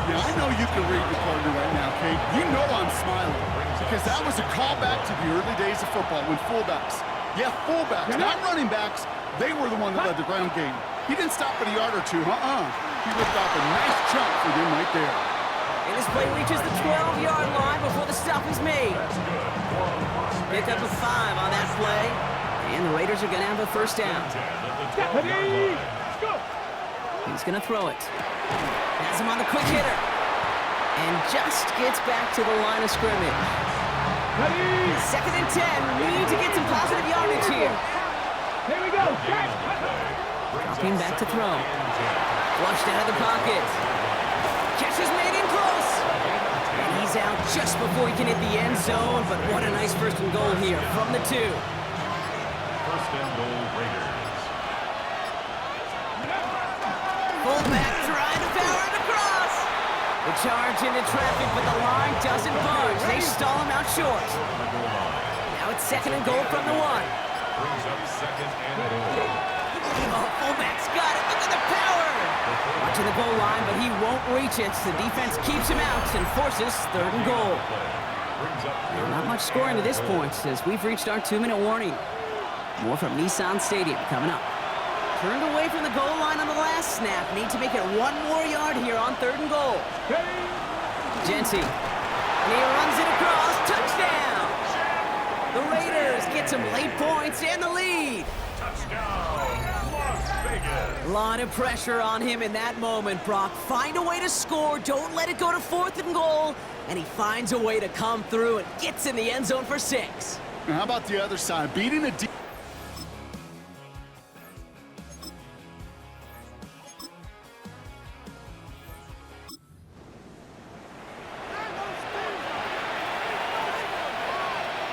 Yeah, I know you can read your partner right now, Kate. You know I'm smiling because that was a callback to the early days of football when fullbacks, not running backs, they were the one that led the ground game. He didn't stop at a yard or 2, He ripped off a nice chunk for them right there. And this play reaches the 12-yard line before the stop is made. Pick up a 5 on that play. And the Raiders are going to have a first down. He's going to throw it. Has him on the quick hitter. And just gets back to the line of scrimmage. 2nd and 10. We need to get some positive yardage here. Here we go. Dropping back to throw. Flushed out of the pocket. Catch is made in close. And he's out just before he can hit the end zone. But what a nice 1st and goal here from the 2. 1st and goal, Raiders. Fullback trying to power it across. The charge into traffic, but the line doesn't budge. They stall him out short. Now it's 2nd and goal from the 1. Brings up 2nd and goal. Oh, fullback's got it. Look at the power. Watching the goal line, but he won't reach it. The defense keeps him out and forces 3rd and goal. Not much scoring to this point as we've reached our 2-minute warning. More from Nissan Stadium coming up. Turned away from the goal line on the last snap. Need to make it 1 more yard here on 3rd and goal. Genty. And he runs it across. Touchdown! The Raiders get some late points and the lead. Touchdown, Las Vegas. A lot of pressure on him in that moment, Brock. Find a way to score. Don't let it go to 4th and goal. And he finds a way to come through and gets in the end zone for 6. Now, how about the other side? Beating a deep.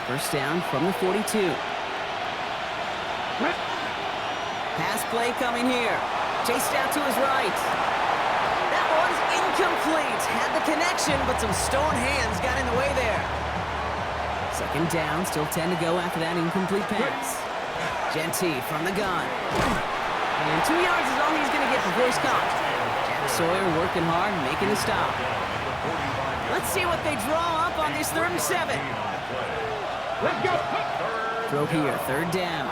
First down from the 42. Pass play coming here. Chased out to his right. That one's incomplete. Had the connection, but some stone hands got in the way there. 2nd down, still 10 to go after that incomplete pass. Genty from the gun. And 2 yards is all he's going to get before he's caught. Jack Sawyer working hard and making the stop. Let's see what they draw up on this 3rd and 7. Let's go. Throw here, 3rd down.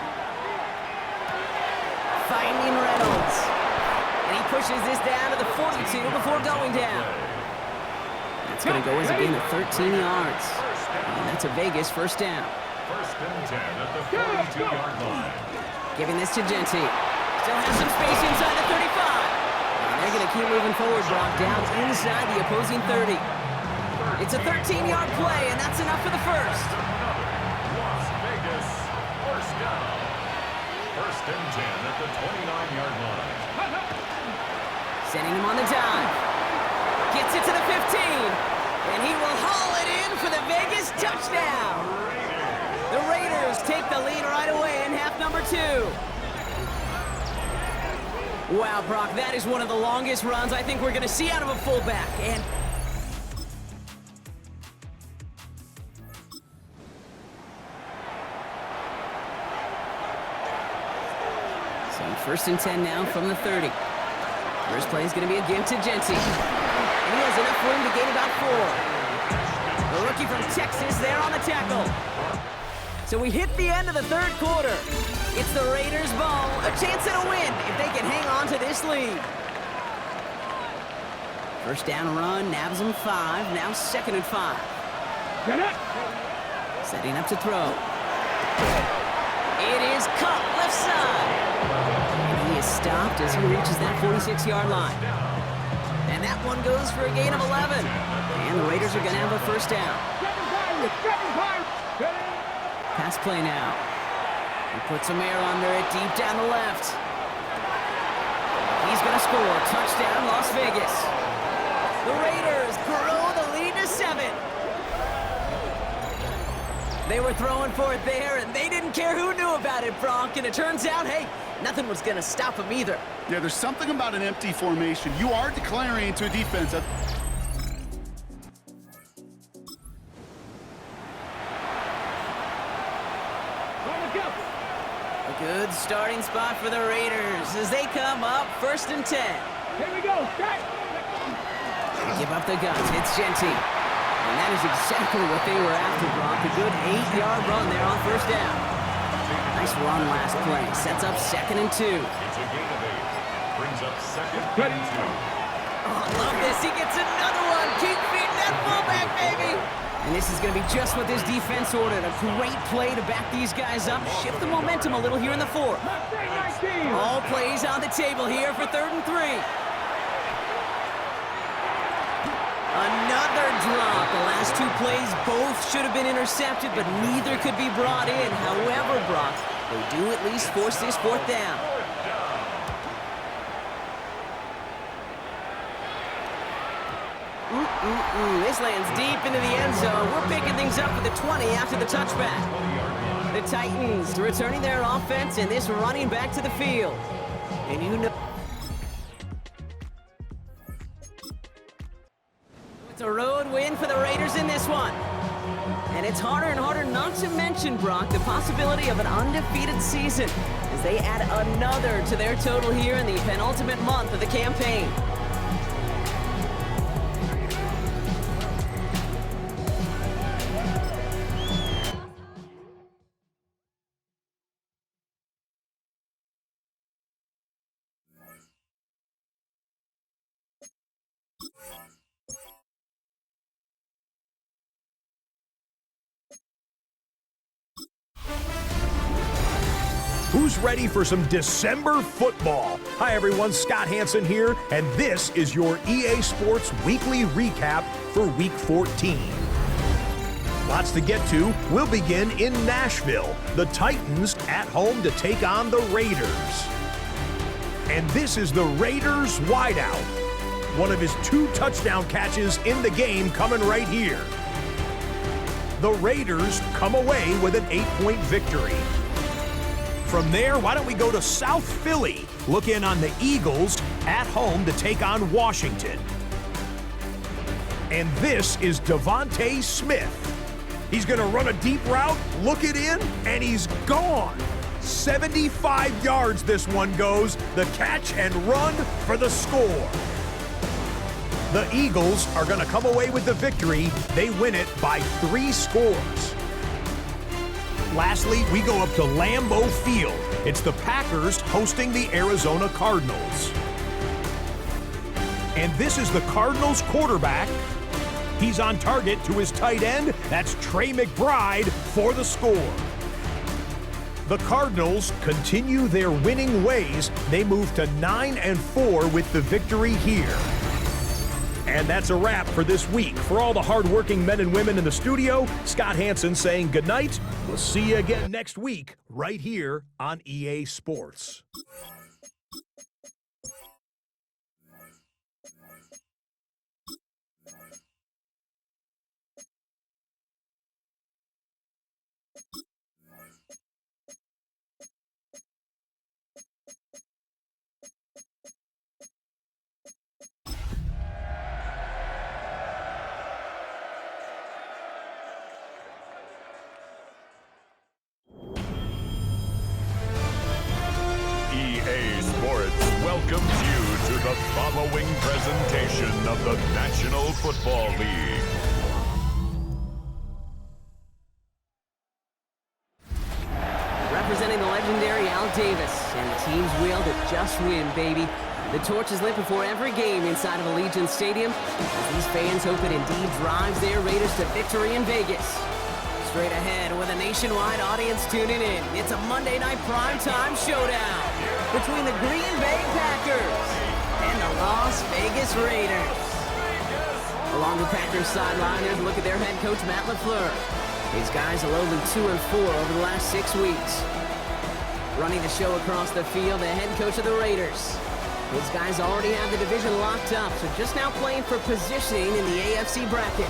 Finding Reynolds. And he pushes this down to the 42 before going down. That's going to go as a gain of 13 yards. And that's a Vegas 1st down. 1st and 10 at the 42-yard line. Giving this to Genty. Still has some space inside the 35. And they're going to keep moving forward, Brock, down inside the opposing 30. It's a 13-yard play, and that's enough for the 1st. Las Vegas, 1st down. 1st and 10 at the 29-yard line. Sending him on the dive. Gets it to the 15. And he will haul it in for the Vegas touchdown. The Raiders take the lead right away in half number 2. Wow, Brock, that is one of the longest runs I think we're going to see out of a fullback. And so 1st and 10 now from the 30. First play is going to be a give to Genty. And he has enough room to gain about 4. The rookie from Texas there on the tackle. So we hit the end of the 3rd quarter. It's the Raiders' ball, a chance at a win if they can hang on to this lead. First down run, nabs him 5, now 2nd and 5. Setting up to throw. It is caught left side. And he is stopped as he reaches that 46-yard line. And that one goes for a gain of 11. And the Raiders are going to have a 1st down. Pass play now. He puts some air under it deep down the left. He's going to score. Touchdown, Las Vegas. The Raiders grow the lead to 7. They were throwing for it there, and they didn't care who knew about it, Brock. And it turns out, hey, nothing was going to stop them either. Yeah, there's something about an empty formation. You are declaring to a defense. A good starting spot for the Raiders as they come up 1st and 10. Here we go. Start. Give up the guns. It's Genty. And that is exactly what they were after, Brock. A good 8-yard run there on 1st down. Nice run last play. Sets up 2nd and 2. It's a gain of 8. Brings up 2nd and 2. Oh, I love this. He gets another one. Keep feeding that fullback, baby. And this is going to be just what this defense ordered. A great play to back these guys up. Shift the momentum a little here in the 4th. All plays on the table here for 3rd and 3. Another drop. The last 2 plays both should have been intercepted, but neither could be brought in. However, Brock, they do at least force this 4th down. This lands deep into the end zone. We're picking things up at the 20 after the touchback. The Titans returning their offense and this running back to the field. And you know... one. And it's harder and harder not to mention, Brock, the possibility of an undefeated season as they add another to their total here in the penultimate month of the campaign. Who's ready for some December football? Hi everyone, Scott Hanson here, and this is your EA Sports Weekly Recap for Week 14. Lots to get to. We'll begin in Nashville. The Titans at home to take on the Raiders. And this is the Raiders wideout. One of his 2 touchdown catches in the game coming right here. The Raiders come away with an 8-point victory. From there, why don't we go to South Philly, look in on the Eagles at home to take on Washington. And this is Devontae Smith. He's going to run a deep route, look it in, and he's gone. 75 yards this one goes, the catch and run for the score. The Eagles are going to come away with the victory. They win it by 3 scores. Lastly, we go up to Lambeau Field. It's the Packers hosting the Arizona Cardinals. And this is the Cardinals quarterback. He's on target to his tight end. That's Trey McBride for the score. The Cardinals continue their winning ways. They move to 9-4 with the victory here. And that's a wrap for this week. For all the hardworking men and women in the studio, Scott Hanson saying goodnight. We'll see you again next week right here on EA Sports. EA Sports welcomes you to the following presentation of the National Football League. Representing the legendary Al Davis and the team's will to just win, baby. The torch is lit before every game inside of Allegiant Stadium as these fans hope it indeed drives their Raiders to victory in Vegas. Straight ahead with a nationwide audience tuning in, it's a Monday night primetime showdown between the Green Bay Packers and the Las Vegas Raiders. Along the Packers sideliners, look at their head coach, Matt LaFleur. These guys are lowly 2-4 over the last 6 weeks. Running the show across the field, the head coach of the Raiders. These guys already have the division locked up, so just now playing for positioning in the AFC bracket.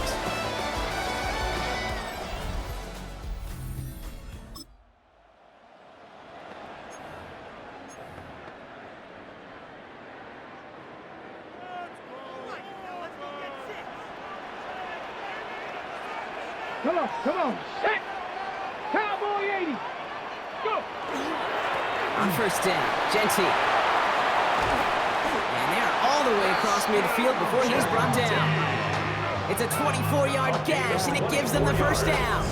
Come on, set! Cowboy 80! Go! On first down, Gentile. And they're all the way across midfield before he's brought down. It's a 24-yard gash, and it gives them the first down.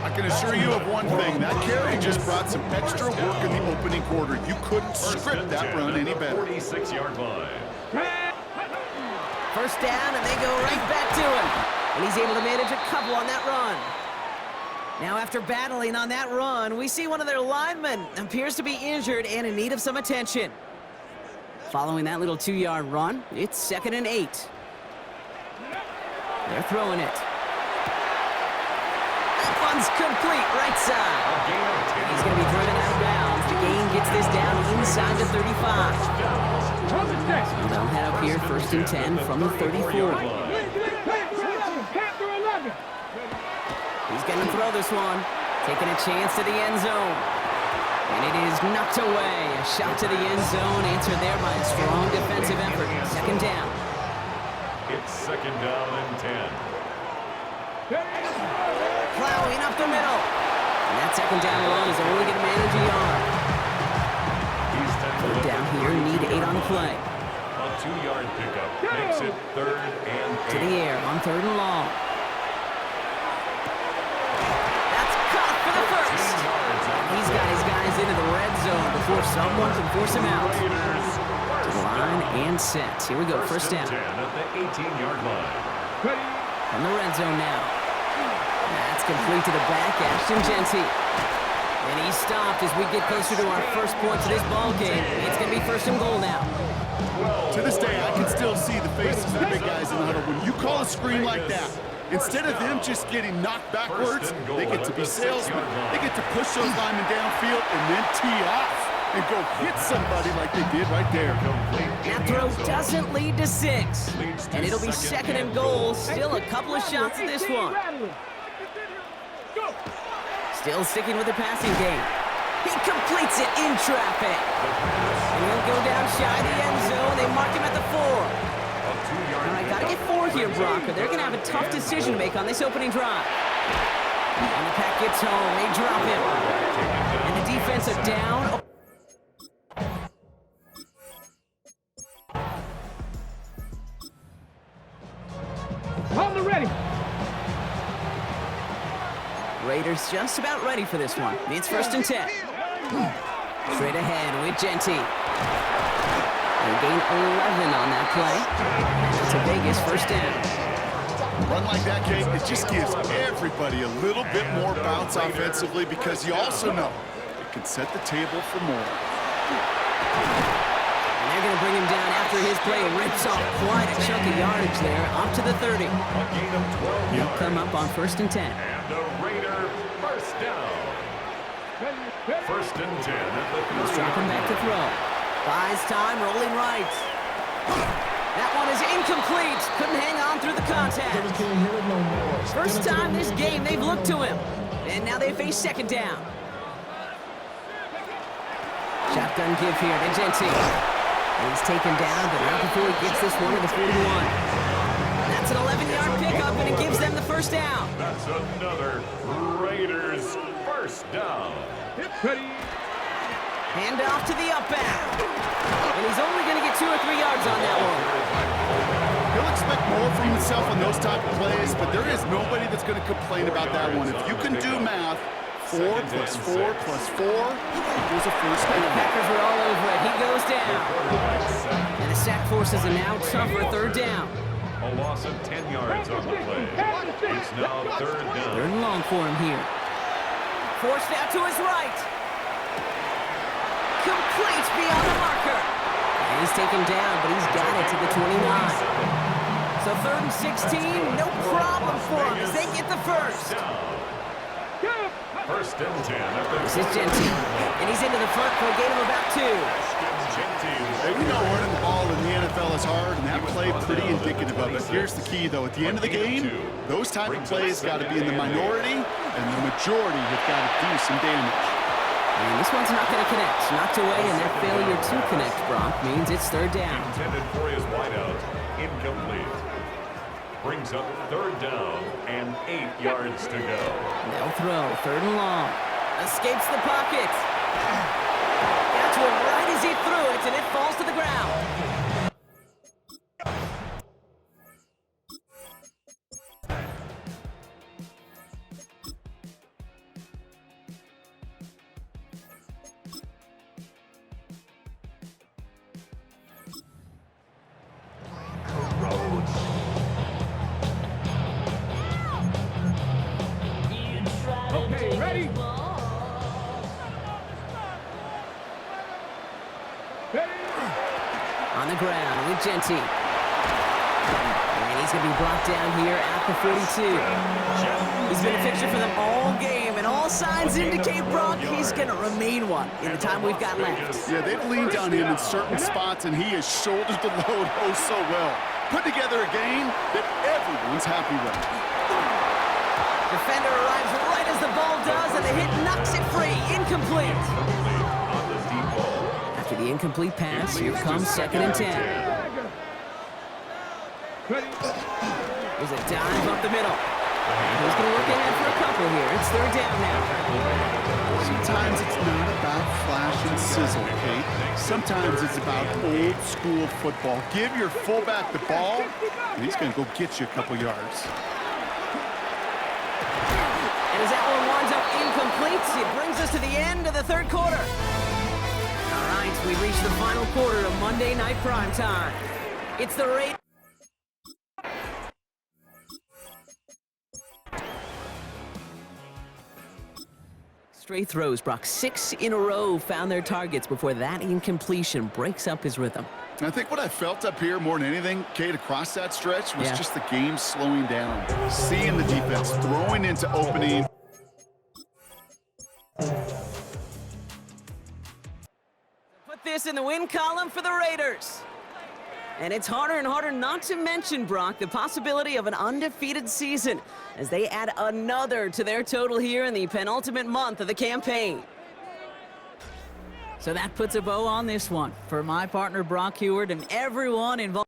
I can assure you of one thing. That carry just brought some extra work in the opening quarter. You couldn't script that run any better. 46-yard line. First down, and they go right back to him. And he's able to manage a couple on that run. Now, after battling on that run, we see one of their linemen appears to be injured and in need of some attention. Following that little 2-yard run, it's 2nd and 8. They're throwing it. That one's complete, right side. He's going to be driven out of bounds. The gain gets this down inside the 35. So they'll head up here, 1st and 10 from the 34. He's going to throw this one, taking a chance to the end zone. And it is knocked away. A shot to the end zone, answered there by a strong defensive effort. 2nd down. It's 2nd down and 10. plowing up the middle. And that second down and long is only going to manage a yard. Third down here, need 8 on the play. A 2-yard pickup makes it 3rd and 8. To the air on 3rd and long. That's caught for the first. He's got his guys into the red zone before someone can force him out. To the line and set. Here we go, first down. 10 at the 18-yard line. From the red zone now. That's complete to the back, Ashton Genty. And he's stopped as we get closer to our first points of this ball game. It's going to be 1st and goal now. To this day, I can still see the faces of the big guys in the huddle. When you call a screen like that, instead of them just getting knocked backwards, they get to be salesmen. They get to push those linemen downfield and then tee off and go hit somebody like they did right there. That throw doesn't lead to 6. And it'll be 2nd and goal. Still a couple of shots at this one. Still sticking with the passing game. He completes it in traffic. And he'll go down shy of the end zone. They mark him at the 4. All right, got to get 4 here, Brock, or they're going to have a tough decision to make on this opening drive. And the pack gets home. They drop him. And the defense are down. Hold the ready. Raiders just about ready for this one. It's 1st and 10. Straight ahead with Genty. They gain 11 on that play. It's a Vegas 1st down. Run like that, Kate, it just gives everybody a little bit more bounce offensively because you also know it can set the table for more. And they're going to bring him down after his play. Rips off quite a chunk of yardage there, up to the 30. He'll come up on 1st and 10. And a Raider 1st down. 1st and 10 at the 30. He's dropping back to throw. Buys time, rolling right. That one is incomplete. Couldn't hang on through the contact. First time this game they've looked to him. And now they face 2nd down. Shotgun give here to Genty. And he's taken down, but not before he gets this one to the 41. That's an 11-yard pickup, and it gives them the 1st down. That's another Raiders 1st down. Hand off to the up back. And he's only going to get 2 or 3 yards on that one. He'll expect more from himself on those type of plays, but there is nobody that's going to complain about that one. If you can do math, 4 plus 4 plus 4 equals a 1st down. The Packers are all over it. He goes down. And the sack forces a now tougher 3rd down. A loss of 10 yards on the play. It's now 3rd down. 3rd and long for him here. Forced out to his right. Complete beyond the marker. And he's taken down, but he's got it to the 29. So 3rd and 16, no problem for him as they get the 1st. 1st and 10. This is Genty, and he's into the front for a gain of about 2. Hey, we know running the ball in the NFL is hard, and that play pretty indicative of it. Here's the key, though. At the end of the game, those type of plays got to be in the minority, and the majority have got to do some damage. And this one's not going to connect. Knocked away, and that failure to connect, Brock, means it's 3rd down. Intended for his wideout. Incomplete. Brings up 3rd down and 8 yards to go. They'll throw, 3rd and long. Escapes the pocket. Got to him right as he threw it, and it falls to the ground. Okay, ready? On the ground with Genty. And he's going to be brought down here at the 42. He's been a fixture for them all game, and all signs indicate, Brock, he's going to remain one in the time we've got left. Yeah, they've leaned on him in certain spots, and he has shouldered the load oh so well. Put together a game that everyone's happy with. Defender arrives right as the ball does, and the hit knocks it free. Incomplete. After the incomplete pass, here comes 2nd and 10. There's a dive up the middle. He's going to look ahead for a couple here. It's third down now. Sometimes it's not about flash and sizzle, Kate. Sometimes it's about old school football. Give your fullback the ball, and he's going to go get you a couple yards. And as that one winds up incomplete, it brings us to the end of the third quarter. All right, we reach the final quarter of Monday Night Primetime. It's the Raiders. Straight throws, Brock. 6 in a row found their targets before that incompletion breaks up his rhythm. I think what I felt up here more than anything, Kate, across that stretch was just the game slowing down. Seeing the defense throwing into opening. Put this in the win column for the Raiders. And it's harder and harder not to mention, Brock, the possibility of an undefeated season as they add another to their total here in the penultimate month of the campaign. So that puts a bow on this one for my partner, Brock Heward, and everyone involved.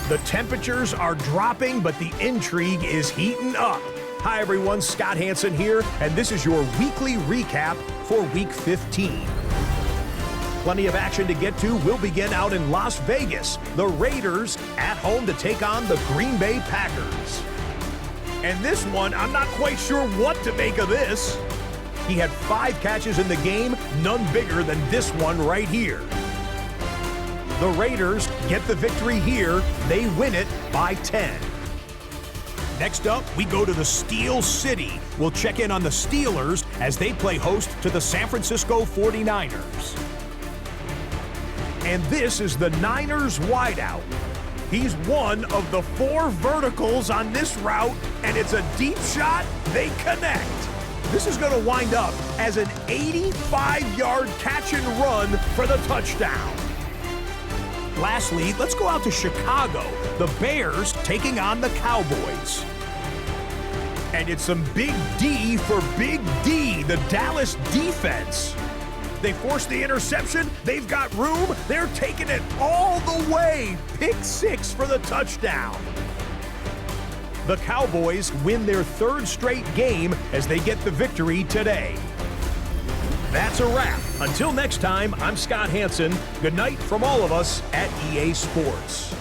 The temperatures are dropping, but the intrigue is heating up. Hi everyone, Scott Hanson here, and this is your weekly recap for Week 15. Plenty of action to get to. We'll begin out in Las Vegas. The Raiders at home to take on the Green Bay Packers. And this one, I'm not quite sure what to make of this. He had 5 catches in the game, none bigger than this one right here. The Raiders get the victory here. They win it by 10. Next up, we go to the Steel City. We'll check in on the Steelers as they play host to the San Francisco 49ers. And this is the Niners wideout. He's one of the 4 verticals on this route, and it's a deep shot. They connect. This is going to wind up as an 85-yard catch and run for the touchdown. Lastly, let's go out to Chicago. The Bears taking on the Cowboys. And it's some big D for Big D, the Dallas defense. They force the interception. They've got room. They're taking it all the way. Pick 6 for the touchdown. The Cowboys win their 3rd straight game as they get the victory today. That's a wrap. Until next time, I'm Scott Hanson. Good night from all of us at EA Sports.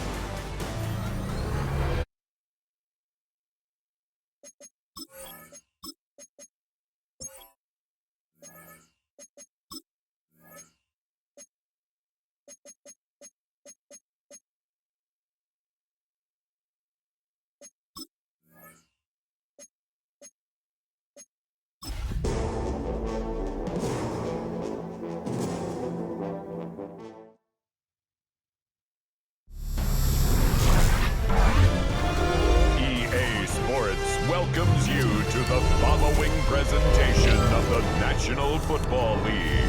Welcomes you to the following presentation of the National Football League.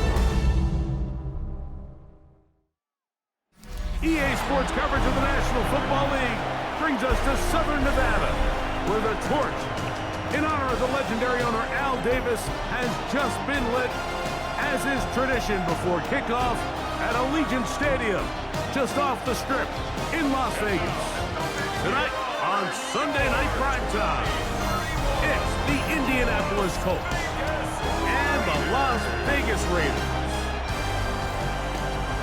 EA Sports coverage of the National Football League brings us to Southern Nevada, where the torch, in honor of the legendary owner Al Davis, has just been lit, as is tradition before kickoff at Allegiant Stadium, just off the Strip in Las Vegas. Tonight on Sunday Night Primetime, it's the Indianapolis Colts and the Las Vegas Raiders.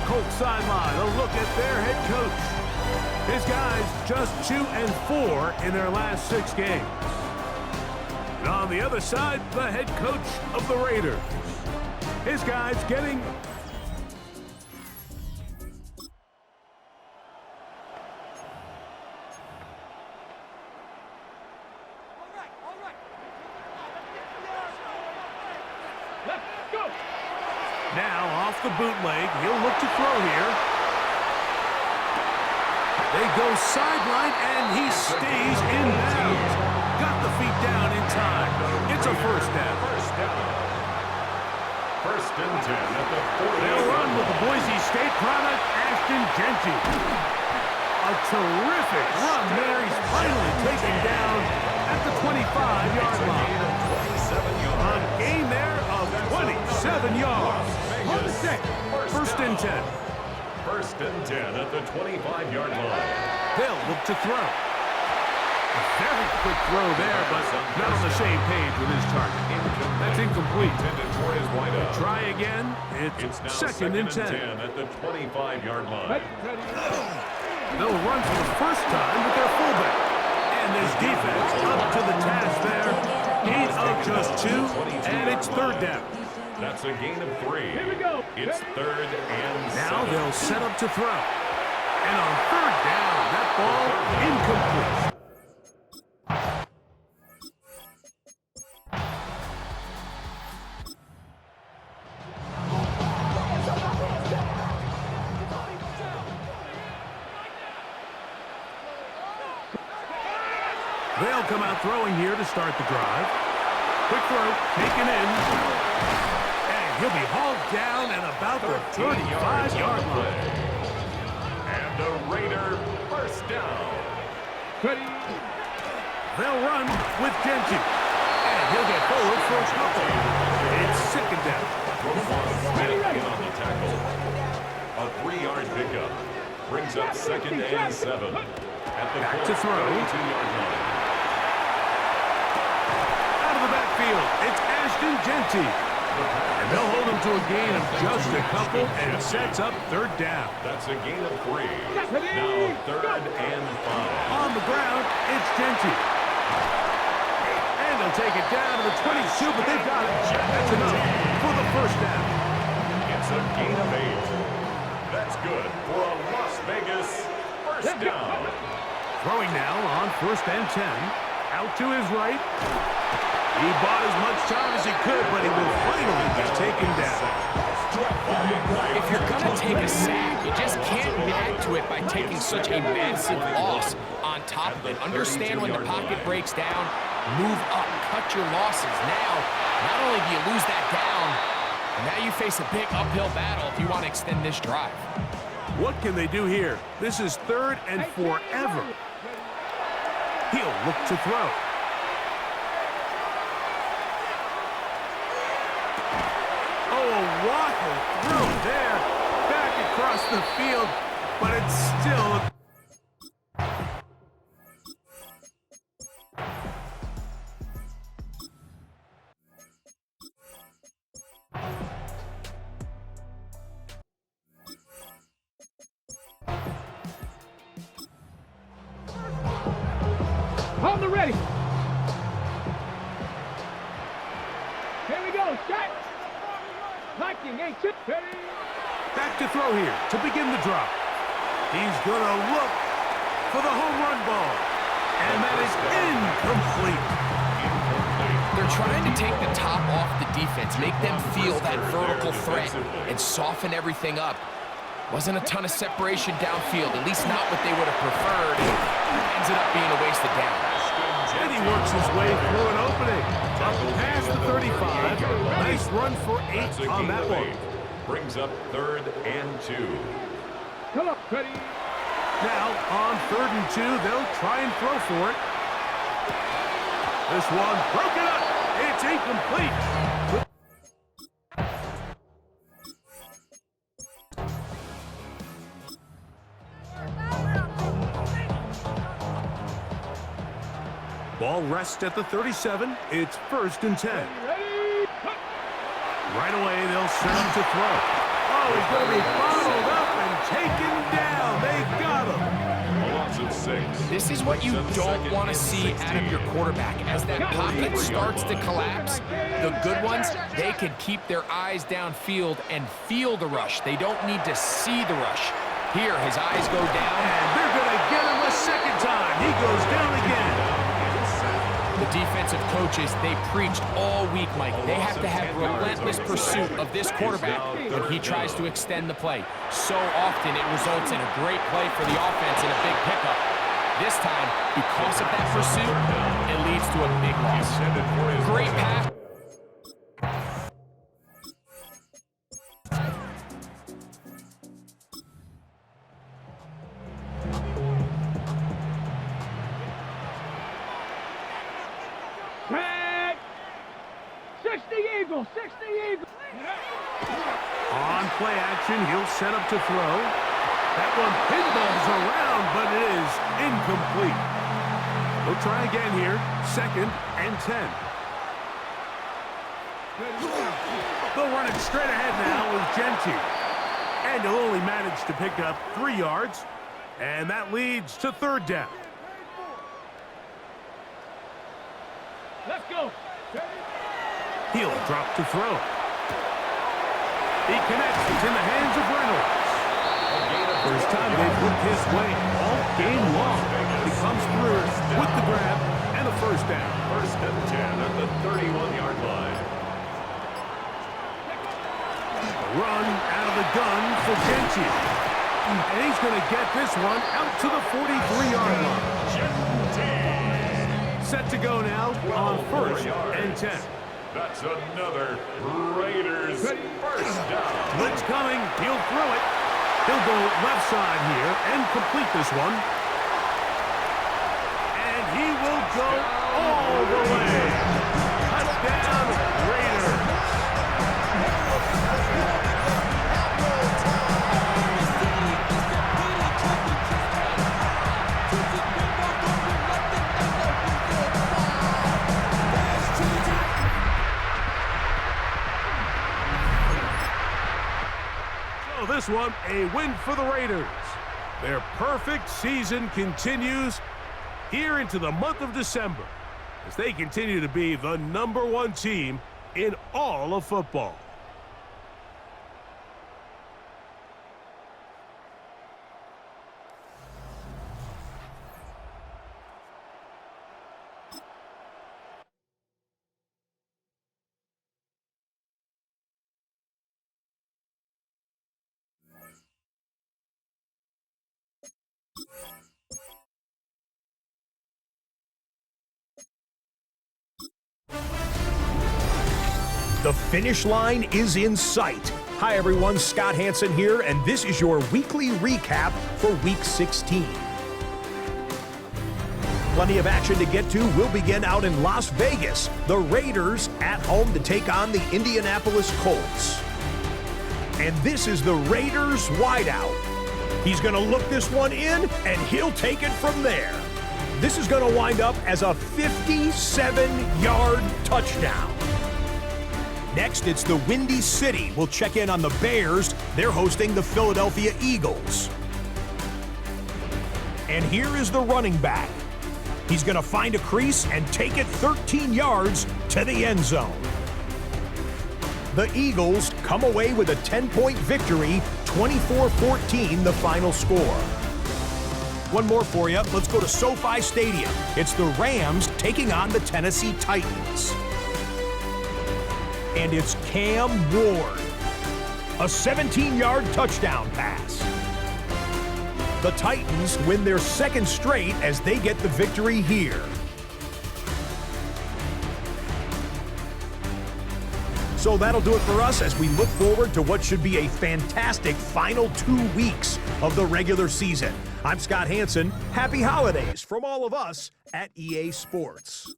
Colts sideline, a look at their head coach. His guys just 2-4 in their last 6 games. And on the other side, the head coach of the Raiders. His guys getting... Now, off the bootleg, he'll look to throw here. They go sideline, and he stays in bounds. Got the feet down in time. It's a first down. First and 10 at the 40. They'll run with the Boise State product, Ashton Genty. A terrific run there. He's finally taken down at the 25-yard line. A gain there of 27 yards. First and 10. First and 10 at the 25-yard line. They'll look to throw. A very quick throw there, but not on the same page with his target. That's incomplete. Try again. It's second and 10. At the 25-yard line. They'll run for the first time with their fullback. And this defense up to the task there. Gain of just 2, and it's third down. That's a gain of 3. Here we go. It's third and 7. Now they'll set up to throw. And on third down, that ball incomplete. They'll come out throwing here to start the drive. Quick throw, taken in. And he'll be hauled down at about the 35-yard line. And the Raider first down. They'll run with Genty. And he'll get forward for a couple. It's second down. In on the tackle. A 3-yard pickup. Brings up second and 7. At the back to throw. 32-yard line. Backfield, it's Ashton Genty. And they'll hold him to a gain of just a couple, and sets up third down. That's a gain of 3. Now third and 5. On the ground, it's Genty. And they'll take it down to the 22, but they've got it. That's enough for the first down. It's a gain of 8. That's good for a Las Vegas first down. Throwing now on first and 10. Out to his right. He bought as much time as he could, but he will finally be taken down. If you're going to take a sack, you just can't add to it by taking such a massive loss on top of it. Understand when the pocket breaks down, move up, cut your losses. Now, not only do you lose that down, but now you face a big uphill battle if you want to extend this drive. What can they do here? This is third and forever. He'll look to throw. Waddle through there, back across the field, but it's still Hold the ready. Here we go, shot. Back to throw here to begin the drop. He's going to look for the home run ball. And that is incomplete. They're trying to take the top off the defense, make them feel that vertical threat, and soften everything up. Wasn't a ton of separation downfield, at least not what they would have preferred. Ends up being a wasted down. And he works his way through an opening. Up past the 35. Nice run for 8 on that one. Brings up third and 2. Come on, ready. Now, on third and 2, they'll try and throw for it. This one broken up. It's incomplete. Ball rests at the 37. It's first and 10. Right away, they'll send him to throw. Oh, he's going to be bottled up and taken down. They got him. A loss of 6. This is what you don't want to see out of your quarterback. As that pocket starts to collapse, the good ones, they can keep their eyes downfield and feel the rush. They don't need to see the rush. Here, his eyes go down. And they're going to get him a second time. He goes down again. The defensive coaches, they preached all week, Mike. They have to have relentless pursuit of this quarterback when he tries to extend the play. So often it results in a great play for the offense and a big pickup. This time, because of that pursuit, it leads to a big loss. Great pass. Eagle, 60 Eagle. On play action, he'll set up to throw. That one pinballs around, but it is incomplete. He'll try again here. 2nd and 10. They'll run it straight ahead now with Genti. And he'll only manage to pick up 3 yards. And that leads to 3rd down. Let's go. He'll drop to throw. He connects. It's in the hands of Reynolds. First time they've looked his way all game long. He comes through with the grab and a 1st down. 1st and 10 at the 31-yard line. A run out of the gun for Genti. And he's going to get this one out to the 43-yard line. Set to go now on 1st and 10. That's another Raiders 1st down. Blitz coming. He'll throw it. He'll go left side here and complete this one. And he will go all the way. Touchdown, Raiders. This one, a win for the Raiders. Their perfect season continues here into the month of December as they continue to be the #1 team in all of football. The finish line is in sight. Hi everyone, Scott Hanson here, and this is your weekly recap for Week 16. Plenty of action to get to. We'll begin out in Las Vegas. The Raiders at home to take on the Indianapolis Colts. And this is the Raiders wideout. He's going to look this one in, and he'll take it from there. This is going to wind up as a 57-yard touchdown. Next, it's the Windy City. We'll check in on the Bears. They're hosting the Philadelphia Eagles. And here is the running back. He's going to find a crease and take it 13 yards to the end zone. The Eagles come away with a 10-point victory, 24-14 the final score. One more for you. Let's go to SoFi Stadium. It's the Rams taking on the Tennessee Titans. And it's Cam Ward. A 17-yard touchdown pass. The Titans win their 2nd straight as they get the victory here. So that'll do it for us as we look forward to what should be a fantastic final 2 weeks of the regular season. I'm Scott Hanson. Happy holidays from all of us at EA Sports.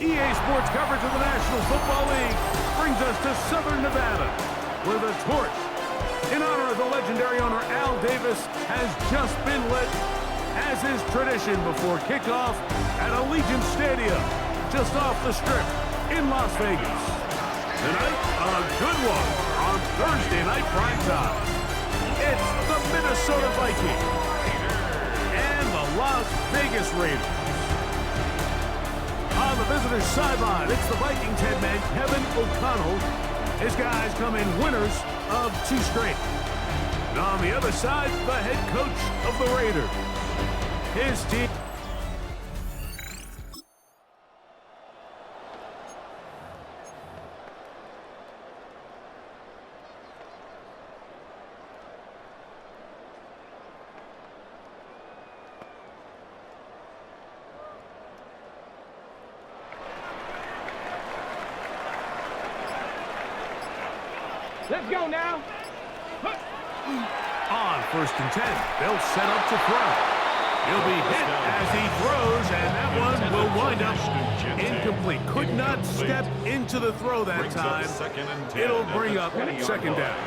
EA Sports coverage of the National Football League brings us to Southern Nevada, where the torch, in honor of the legendary owner Al Davis, has just been lit, as is tradition before kickoff at Allegiant Stadium, just off the Strip in Las Vegas. Tonight, a good one on Thursday night primetime. It's the Minnesota Vikings and the Las Vegas Raiders. On the visitor's sideline, it's the Vikings head man, Kevin O'Connell. His guys come in winners of 2 straight. And on the other side, the head coach of the Raiders. His team. Let's go now. On 1st and 10, they'll set up to throw. He'll be hit as he throws, and that one will wind up incomplete. Could not step into the throw that time. It'll bring up 2nd down.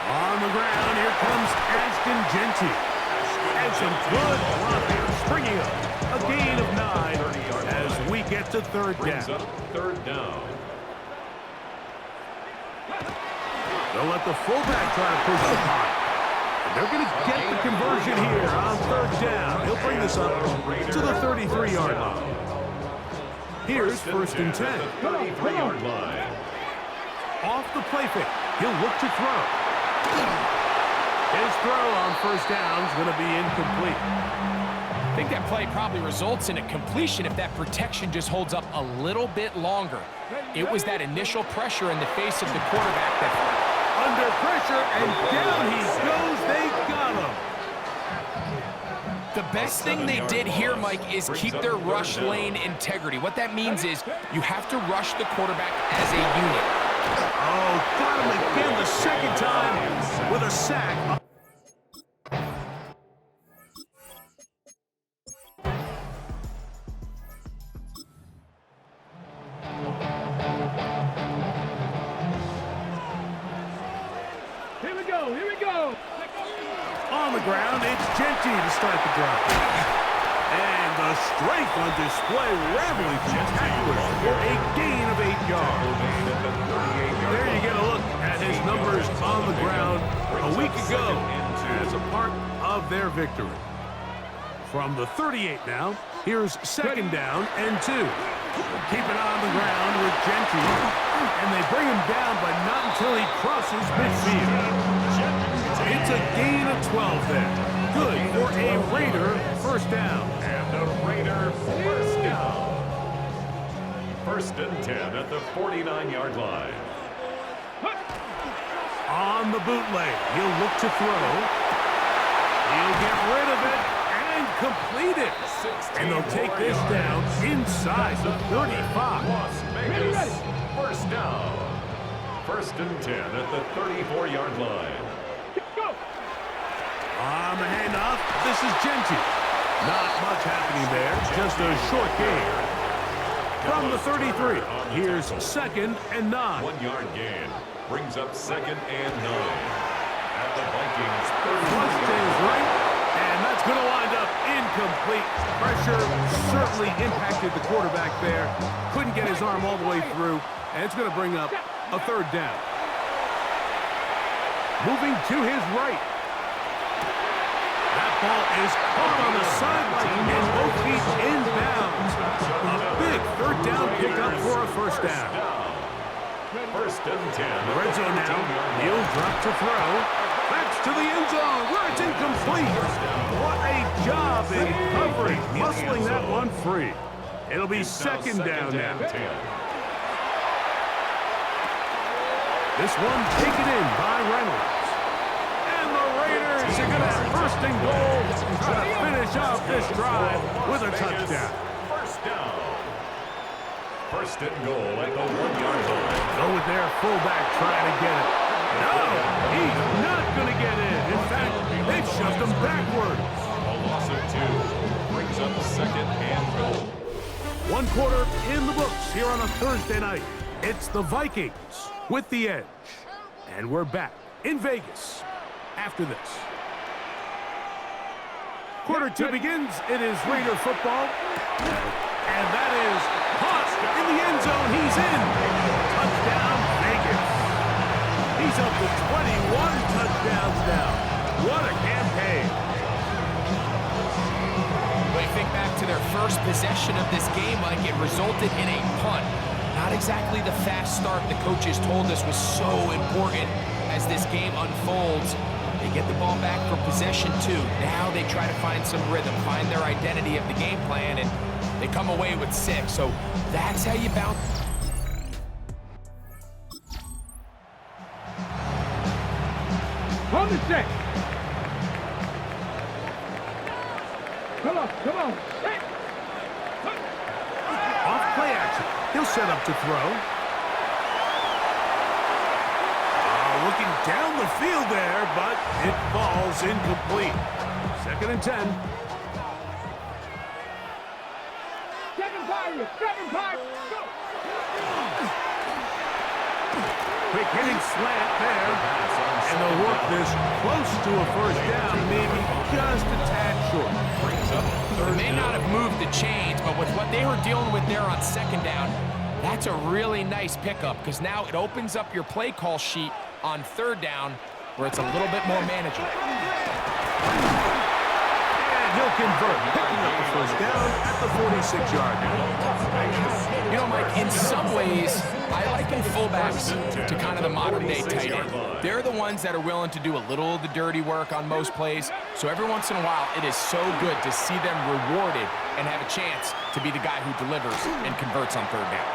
On the ground, here comes Ashton Genty. And some good blocking, springing up. A gain of 9 as we get to 3rd down. 3rd down. They'll let the fullback try to push the punt. They're going to get the conversion here on 3rd down. He'll bring this up to the 33-yard line. Here's 1st and 10. 33-yard line. Off the play fake. He'll look to throw. His throw on 1st down is going to be incomplete. I think that play probably results in a completion if that protection just holds up a little bit longer. It was that initial pressure in the face of the quarterback that... Under pressure, and down he goes. They got him. The best thing they did here, Mike, is keep their rush lane integrity. What that means is you have to rush the quarterback as a unit. Oh, got him again the 2nd time with a sack. Here we go. On the ground, it's Genty to start the drive. And the strength on display, rambling tacklers for a gain of 8 yards. There you get a look at his numbers on the ground a week ago as a part of their victory. From the 38 now, here's 2nd down and 2. Keep it on the ground with Genty, and they bring him down, but not until he crosses midfield. It's a gain of 12 there. Good for a Raider 1st down. And the Raider 1st down. 1st and 10 at the 49-yard line. On the bootleg, he'll look to throw. He'll get rid of it and complete it. And they'll take this down inside the 35. Las Vegas 1st down. 1st and 10 at the 34-yard line. On the handoff, this is Genty. Not much happening there, just a short gain. From the 33, here's 2nd and 9. 1-yard gain brings up 2nd and 9. At the Vikings 30. Flushed to his right, and that's going to wind up incomplete. Pressure certainly impacted the quarterback there. Couldn't get his arm all the way through, and it's going to bring up a 3rd down. Moving to his right. That ball is caught on the sideline and both feet inbounds. A big 3rd down pickup for a 1st down. 1st and 10. Red zone now. He'll drop to throw. Backs to the end zone where it's incomplete. What a job in covering, muscling that one free. It'll be 2nd down now. This one taken in by Reynolds. And the Raiders are going to have 1st and goal to finish off this drive with a touchdown. 1st down. 1st and goal at the 1-yard line. Go with their fullback trying to get it. No, he's not going to get in. In fact, they've shoved him backwards. A loss of 2 brings up 2nd and goal. 1 quarter in the books here on a Thursday night. It's the Vikings with the edge. And we're back in Vegas after this. Quarter 2 begins. It is Raider football. And that is caught in the end zone. He's in. Touchdown, Vegas. He's up to 21 touchdowns now. What a campaign. When you think back to their first possession of this game, Mike, it resulted in a punt. Not exactly the fast start the coaches told us was so important as this game unfolds. They get the ball back for possession 2. Now they try to find some rhythm, find their identity of the game plan, and they come away with 6. So that's how you bounce. Hold the set. Come on. Set. Off play action. He'll set up to throw. Looking down the field there, but it falls incomplete. 2nd and 10. 7-5, go! Quick hitting slant there. And they'll work this close to a first down, maybe just a tad short. They may not have moved the chains, but with what they were dealing with there on 2nd down, that's a really nice pickup because now it opens up your play call sheet on 3rd down where it's a little bit more manageable. And he'll convert, picking up the first down at the 46-yard line. You know, Mike, in some ways, I liken fullbacks to kind of the modern-day tight end. They're the ones that are willing to do a little of the dirty work on most plays. So every once in a while, it is so good to see them rewarded and have a chance to be the guy who delivers and converts on 3rd down.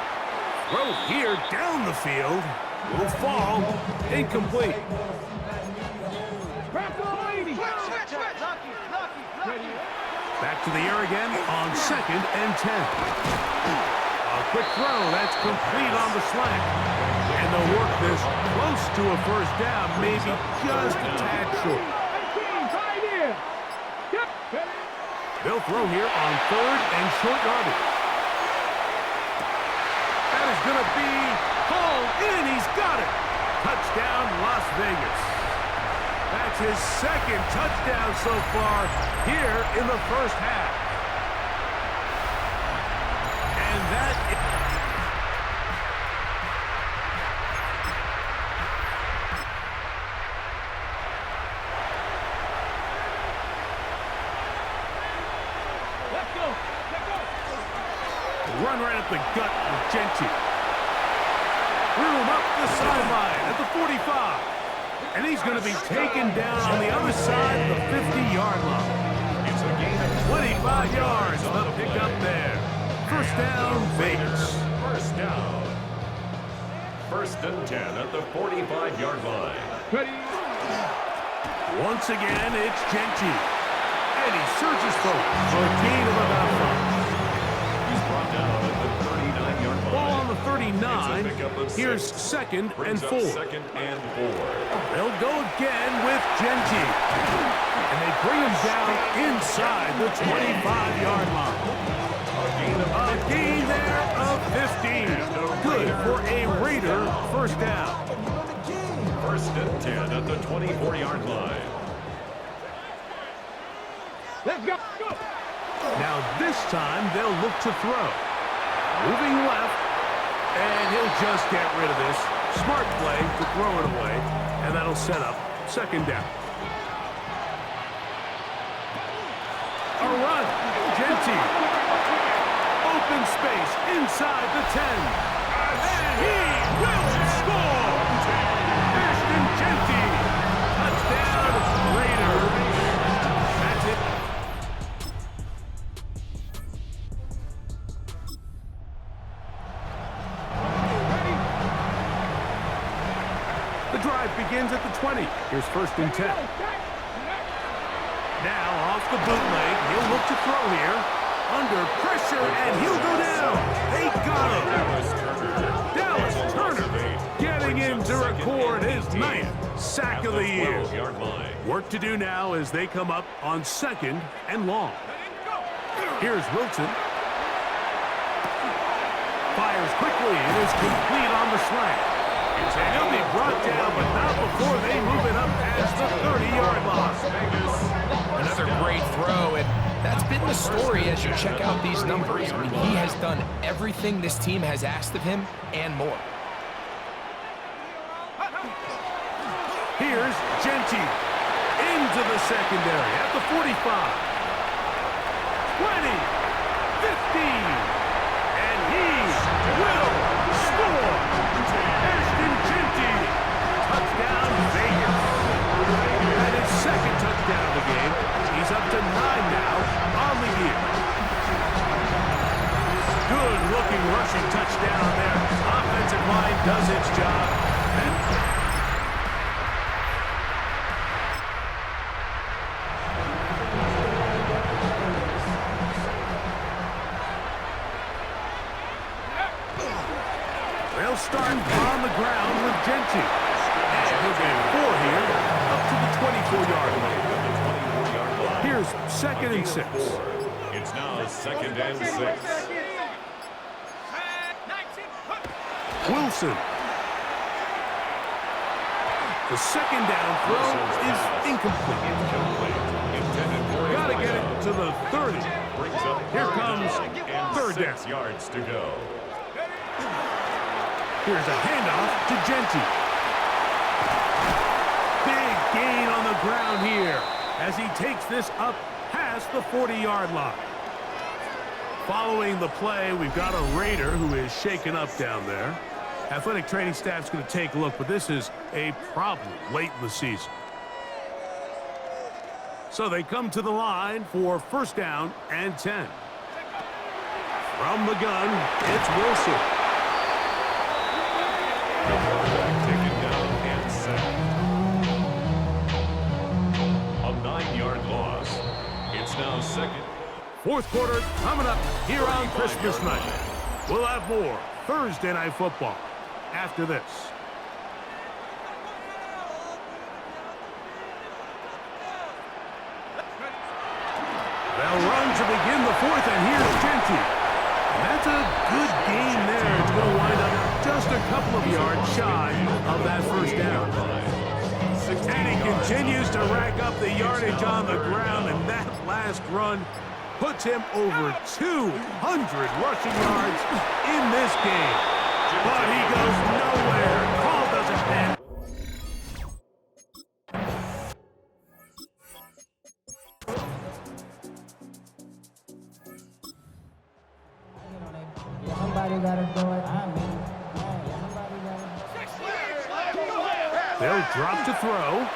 Throw here down the field will fall incomplete. Back to the air again on 2nd and 10. A quick throw, that's complete on the slant. And they'll work this close to a first down, maybe just a tad short. They'll throw here on 3rd and short yardage. That is going to be hauled in. He's got it. Touchdown, Las Vegas. That's his 2nd touchdown so far here in the first half. And that is... Run right up the gut with Genty. Room up the sideline at the 45. And he's going to be taken down on the other side of the 50-yard line. It's a gain of 25 yards. The pickup there. First down, Vegas. First down. 1st and 10 at the 45-yard line. Once again, it's Genty. And he surges forward for a gain of about 5. He's brought down at the 39-yard line. Ball on the 39. Here's 2nd and 4. 2nd and 4. They'll go again with Genty. And they bring him down inside the 25-yard line. A gain there of 15. Good for a Raider first down. 1st and 10 at the 24-yard line. Let's go. Now this time they'll look to throw. Moving left. And he'll just get rid of this. Smart play to throw it away. And that'll set up 2nd down. A run. Genty. Open space inside the 10. And he will score. Ashton Genty. Touchdown, Raiders. That's it. The drive begins at the 20. Here's 1st and 10. Now off the bootleg. He'll look to throw here. Under pressure, and he'll go down. They got him. Dallas Turner getting in to record his 9th sack of the year. Work to do now as they come up on 2nd and long. Here's Wilson. Fires quickly. It is complete on the slant. And he'll be brought down, but not before they move it up past the 30-yard line. Another great throw, and that's been the story as you check out these numbers. I mean, he has done everything this team has asked of him and more. Here's Genty into the secondary at the 45. 20, 15, and he will score. Ashton Genty, touchdown Vegas. And his 2nd touchdown of the game. He's up to 9 now on the year. Good-looking rushing touchdown there. Offensive line does its job. And they'll start on the ground with Genty. And he'll be Here's 2nd and 6. It's now 2nd and 6. Wilson. The 2nd down throw is incomplete. Got to get it to the 30. Here comes 3rd down. 6 yards to go. Here's a handoff to Genti. Big gain on the ground here as he takes this up past the 40-yard line. Following the play, we've got a Raider who is shaken up down there. Athletic training staff's going to take a look, but this is a problem late in the season. So they come to the line for 1st down and 10. From the gun, it's Wilson. The quarterback taken down and sacked. A 9-yard loss. It's now 2nd. 4th quarter coming up here on Christmas night. We'll have more Thursday Night Football after this. They'll run to begin the 4th, and here's Genti. And that's a good gain there. It's going to wind up just a couple of yards shy of that 1st down. And he continues to rack up the yardage on the ground, and that last run puts him over 200 rushing yards in this game. But he goes nowhere. Call doesn't stand. Somebody gotta do it. They'll drop to throw.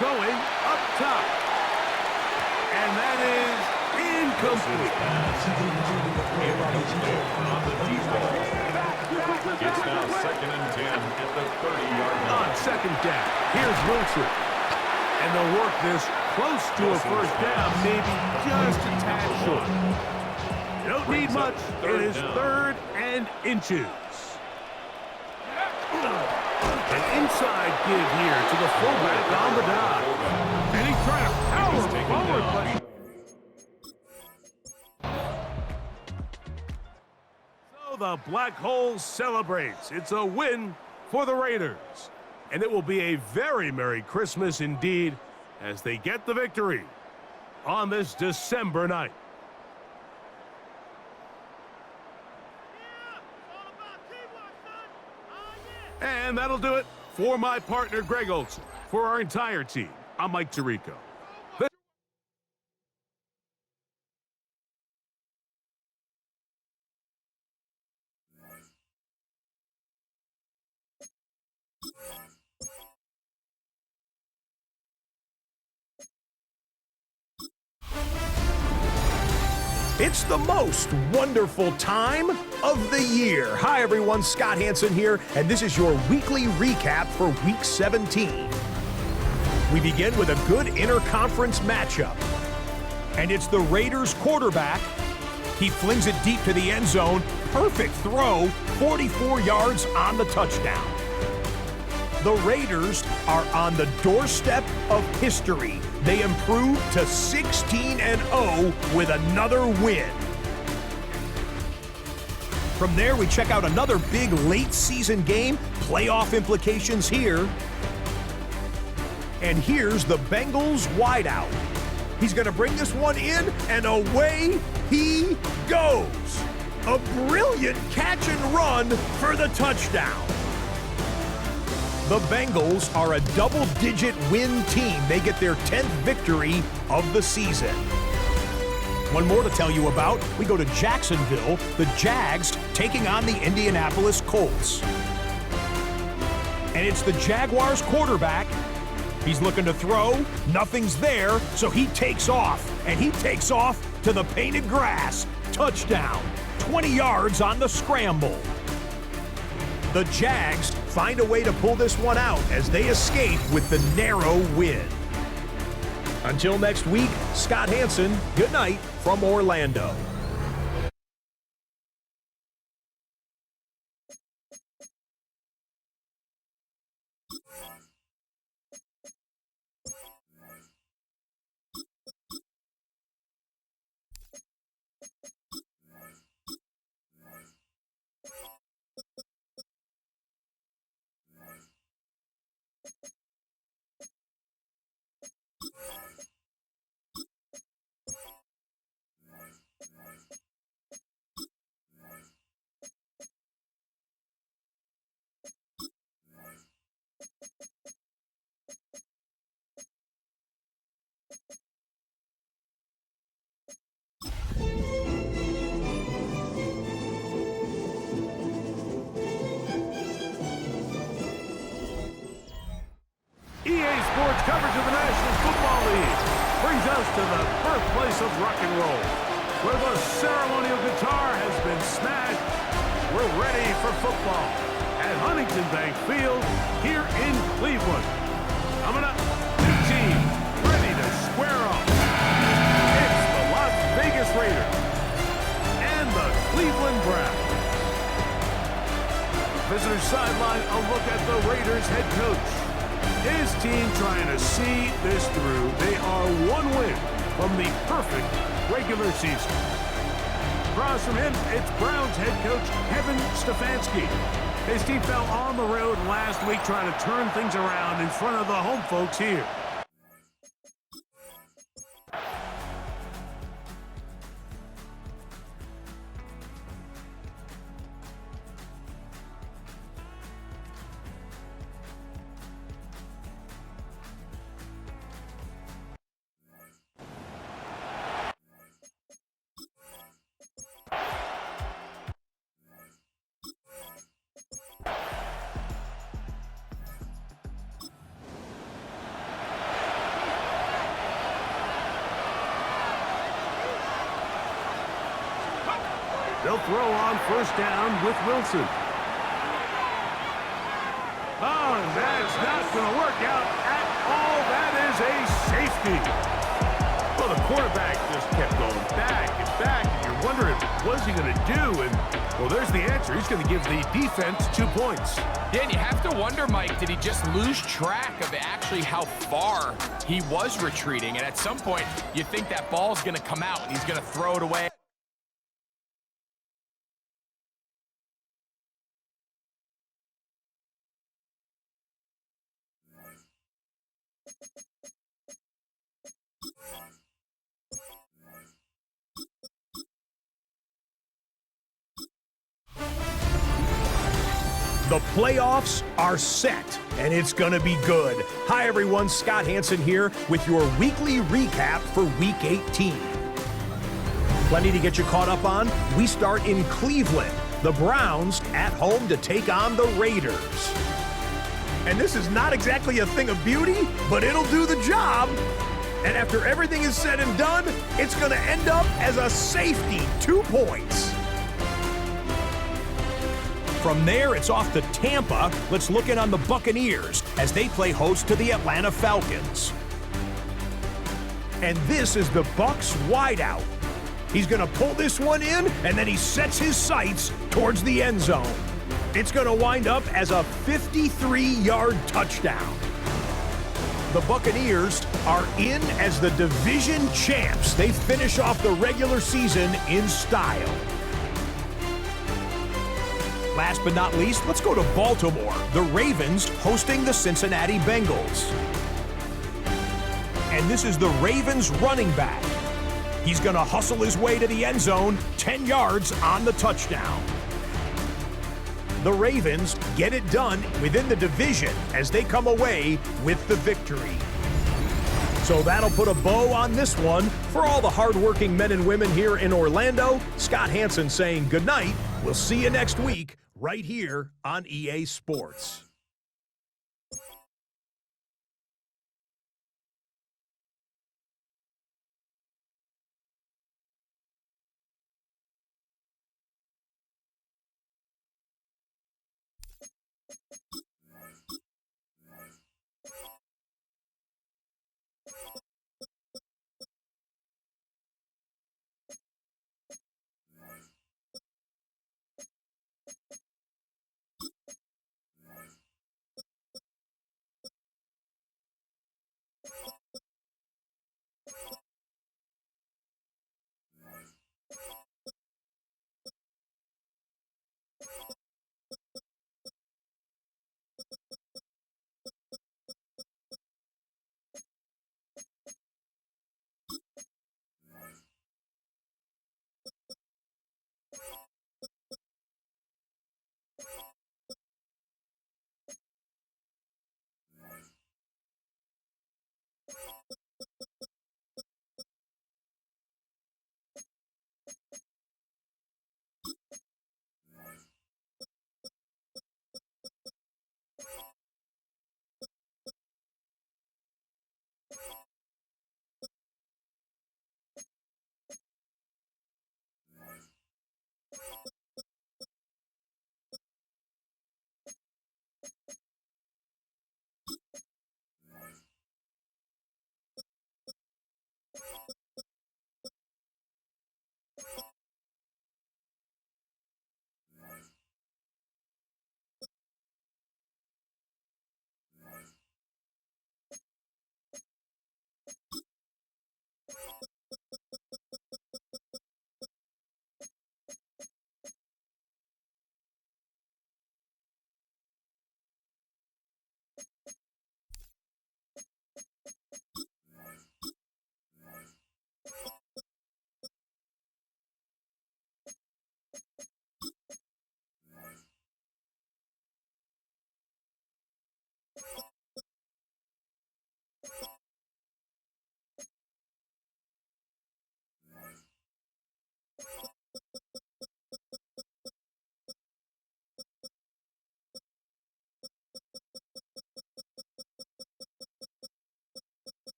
Going up top. And that is incomplete. It's now 2nd and 10 at the 30-yard line. On 2nd down, here's Wilson. And they'll work this close to a 1st down, maybe just a tad short. You don't need much. It is 3rd and inches. An inside give here to the fullback on the dot. And he's trying to power forward, but so the Black Hole celebrates. It's a win for the Raiders. And it will be a very Merry Christmas indeed as they get the victory on this December night. And that'll do it for my partner, Greg Olson. For our entire team, I'm Mike Tirico. It's the most wonderful time of the year. Hi, everyone. Scott Hanson here, and this is your weekly recap for Week 17. We begin with a good interconference matchup, and it's the Raiders quarterback. He flings it deep to the end zone. Perfect throw, 44 yards on the touchdown. The Raiders are on the doorstep of history. They improved to 16-0 with another win. From there, we check out another big late-season game, playoff implications here. And here's the Bengals wideout. He's going to bring this one in, and away he goes. A brilliant catch and run for the touchdown. The Bengals are a double-digit win team. They get their 10th victory of the season. One more to tell you about. We go to Jacksonville, the Jags taking on the Indianapolis Colts. And it's the Jaguars quarterback. He's looking to throw. Nothing's there, so he takes off. And he takes off to the painted grass. Touchdown. 20 yards on the scramble. The Jags find a way to pull this one out as they escape with the narrow win. Until next week, Scott Hanson, good night from Orlando. brings us to the birthplace of rock and roll, where the ceremonial guitar has been smashed. We're ready for football at Huntington Bank Field here in Cleveland. Coming up, two teams ready to square off. It's the Las Vegas Raiders and the Cleveland Browns. Visitor sideline, a look at the Raiders head coach. His team trying to see this through. They are one win from the perfect regular season. Across from him, it's Browns head coach Kevin Stefanski. His team fell on the road last week trying to turn things around in front of the home folks here. They'll throw on first down with Wilson. Oh, and that's not going to work out at all. That is a safety. Well, the quarterback just kept going back and back, and you're wondering, what's he going to do? And, well, there's the answer. He's going to give the defense 2 points. Yeah, and you have to wonder, Mike, did he just lose track of actually how far he was retreating? And at some point, you think that ball's going to come out, and he's going to throw it away. The playoffs are set, and it's going to be good. Hi, everyone. Scott Hanson here with your weekly recap for Week 18. Plenty to get you caught up on. We start in Cleveland. The Browns at home to take on the Raiders. And this is not exactly a thing of beauty, but it'll do the job. And after everything is said and done, it's going to end up as a safety, 2 points. From there, it's off to Tampa. Let's look in on the Buccaneers as they play host to the Atlanta Falcons. And this is the Bucs wideout. He's going to pull this one in, and then he sets his sights towards the end zone. It's going to wind up as a 53-yard touchdown. The Buccaneers are in as the division champs. They finish off the regular season in style. Last but not least, let's go to Baltimore. The Ravens hosting the Cincinnati Bengals. And this is the Ravens running back. He's going to hustle his way to the end zone, 10 yards on the touchdown. The Ravens get it done within the division as they come away with the victory. So that'll put a bow on this one. For all the hardworking men and women here in Orlando, Scott Hanson saying good night. We'll see you next week right here on EA Sports.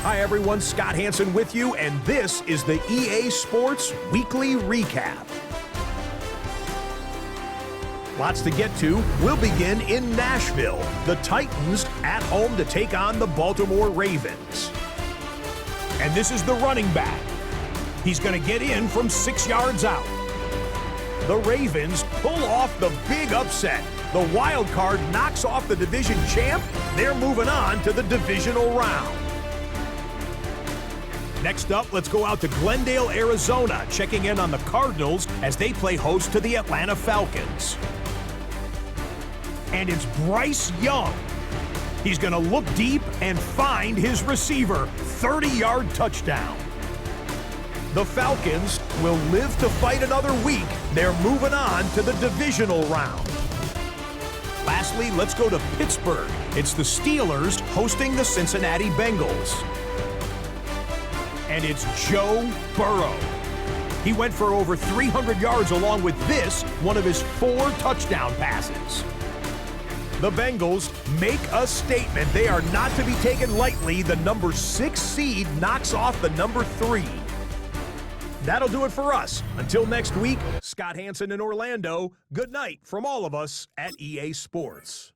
Hi everyone, Scott Hansen with you, and this is the EA Sports Weekly Recap. Lots to get to. We'll begin in Nashville. The Titans at home to take on the Baltimore Ravens. And this is the running back. He's going to get in from 6 yards out. The Ravens pull off the big upset. The wild card knocks off the division champ. They're moving on to the divisional round. Next up, let's go out to Glendale, Arizona, checking in on the Cardinals as they play host to the Atlanta Falcons. And it's Bryce Young. He's going to look deep and find his receiver. 30-yard touchdown. The Falcons will live to fight another week. They're moving on to the divisional round. Lastly, let's go to Pittsburgh. It's the Steelers hosting the Cincinnati Bengals. And it's Joe Burrow. He went for over 300 yards along with this, one of his 4 touchdown passes. The Bengals make a statement. They are not to be taken lightly. The number 6 seed knocks off the number 3. That'll do it for us. Until next week, Scott Hansen in Orlando, good night from all of us at EA Sports.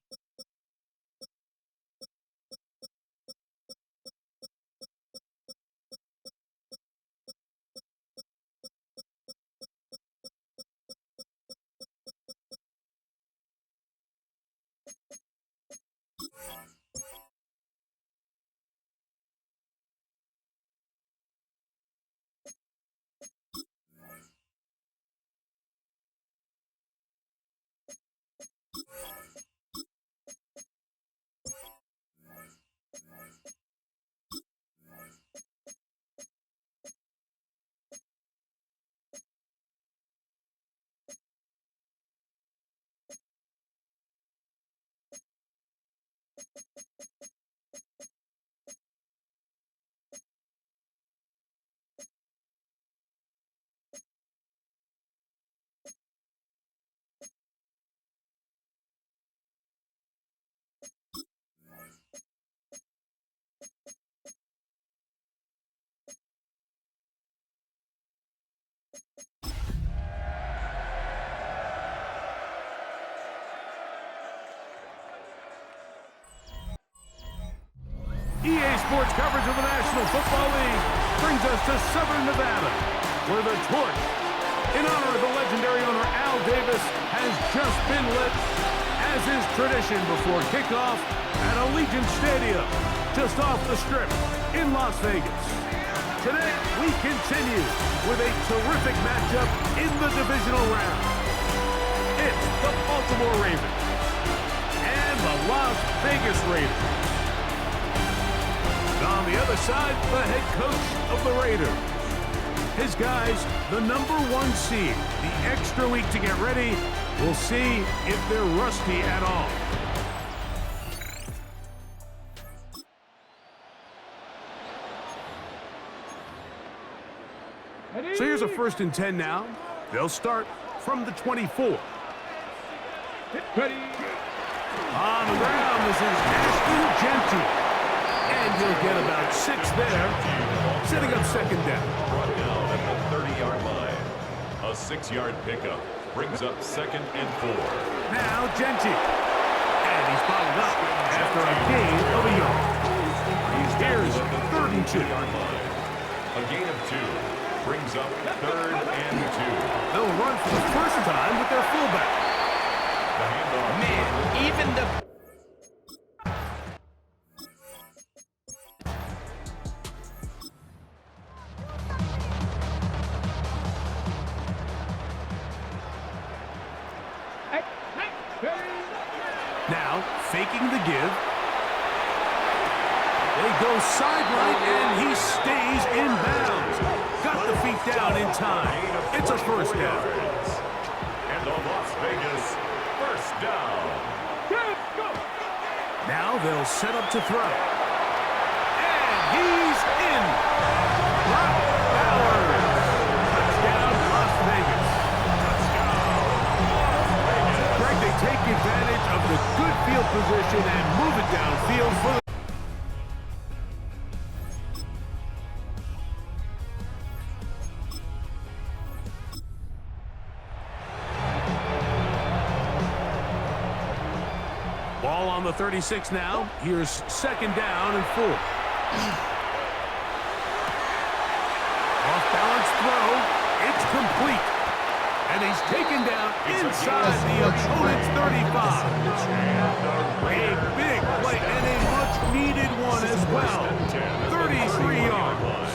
EA Sports coverage of the National Football League brings us to Southern Nevada, where the torch, in honor of the legendary owner Al Davis, has just been lit, as is tradition before kickoff at Allegiant Stadium, just off the Strip in Las Vegas. Today, we continue with a terrific matchup in the divisional round. It's the Baltimore Ravens and the Las Vegas Raiders. On the other side, the head coach of the Raiders. His guys, the number 1 seed. The extra week to get ready. We'll see if they're rusty at all. So here's a 1st and 10 now. They'll start from the 24. Ready. On the ground, this is Ashton Genty. And he'll get about 6 there, setting up 2nd down. Brought down at the 30-yard line. A 6-yard pickup brings up 2nd and 4. Now Genty. And he's followed up after a gain of a yard. Here's 3rd and 2. A gain of 2 brings up 3rd and 2. They'll run for the first time with their fullback. The handoff. Man, even the... Now, faking the give. They go sideline, and he stays in bounds. Got the feet down in time. It's a 1st down. And the Las Vegas 1st down. Now they'll set up to throw. And he's in. Brock Bowers. Touchdown, Las Vegas. Touchdown, Las Vegas. Greg, they take possession and move it downfield for the... Ball on the 36 now. Here's second down and 4. Off-balance throw. It's complete. And he's taken down inside the opponent's 35. A big play and a much-needed one as well. 33 yards.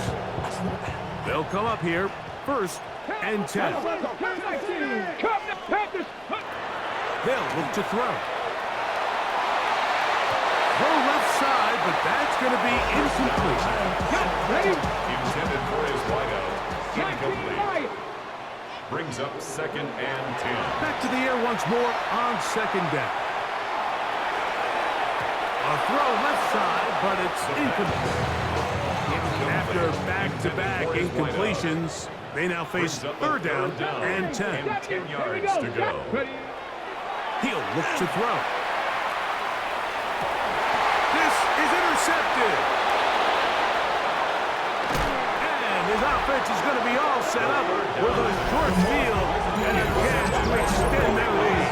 They'll come up here, first and 10. They'll look to throw. Throw left side, but that's going to be incomplete. Intended for his wideout. Incomplete. Brings up second and 10. Back to the air once more on second down. A throw left side, but it's incomplete. After back-to-back incompletions, they now face third down and 10. And 10 yards to go. He'll look to throw. This is intercepted. And his offense is going to be all set up with a short field and a chance to extend their lead.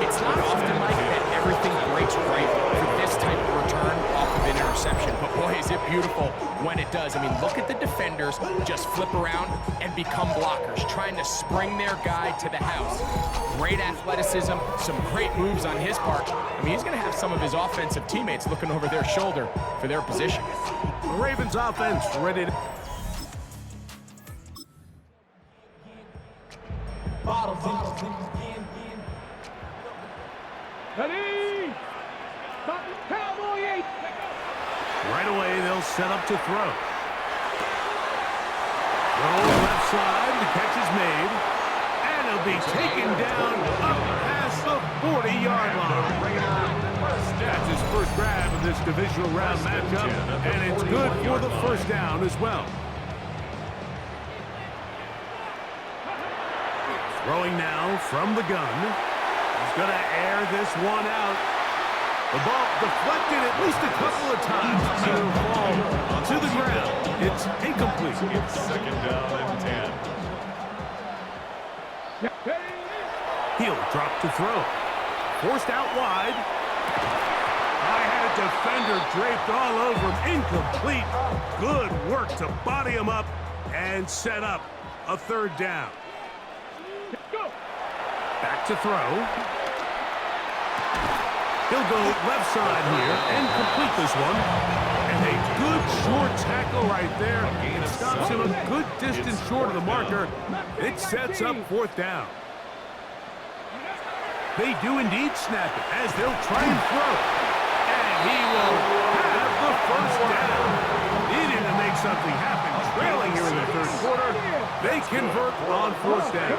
It's not often, Mike, that everything breaks right for this type of return off of an interception. But boy, is it beautiful when it does. I mean, look at the defenders just flip around and become blockers, trying to spring their guy to the house. Great athleticism, some great moves on his part. I mean, he's going to have some of his offensive teammates looking over their shoulder for their position. The Ravens offense ready to... Right away, they'll set up to throw. Throw left side, the catch is made. And he'll be taken down up past the 40-yard line. That's his first grab of this divisional round matchup, and it's good for the first down as well. Throwing now from the gun. He's going to air this one out. The ball deflected at least a couple of times. It'll fall to the ground. It's incomplete. It's second down and 10. He'll drop to throw. Forced out wide. I had a defender draped all over him. Incomplete. Good work to body him up and set up a third down. Back to throw. He'll go left side here and complete this one. And a good short tackle right there. It stops him a good distance short of the marker. It sets up fourth down. They do indeed snap it as they'll try and throw. And he will have the first down. Needing to make something happen. Trailing here in the third quarter. They convert on fourth down.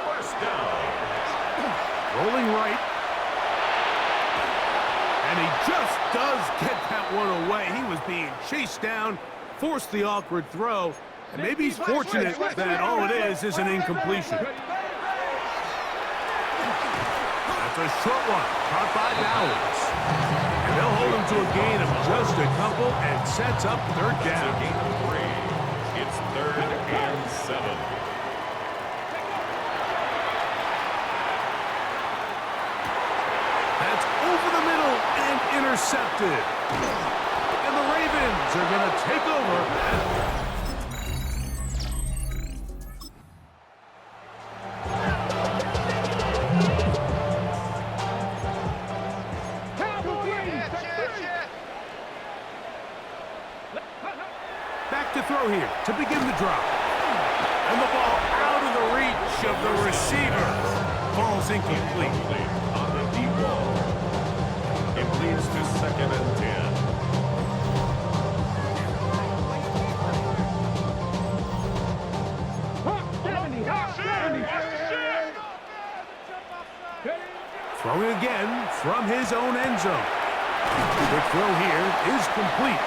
First down. Rolling right. And he just does get that one away. He was being chased down, forced the awkward throw, and maybe he's fortunate that all it is an incompletion. That's a short one, caught by Bowers. And they'll hold him to a gain of just a couple and sets up third down. It's a gain of 3. It's third and 7. Over the middle and intercepted. And the Ravens are going to take over. Back to throw here to begin the drop. And the ball out of the reach of the receiver. Ball's incomplete. On the deep ball. It leads to second and 10. Throwing again from his own end zone. The throw here is complete.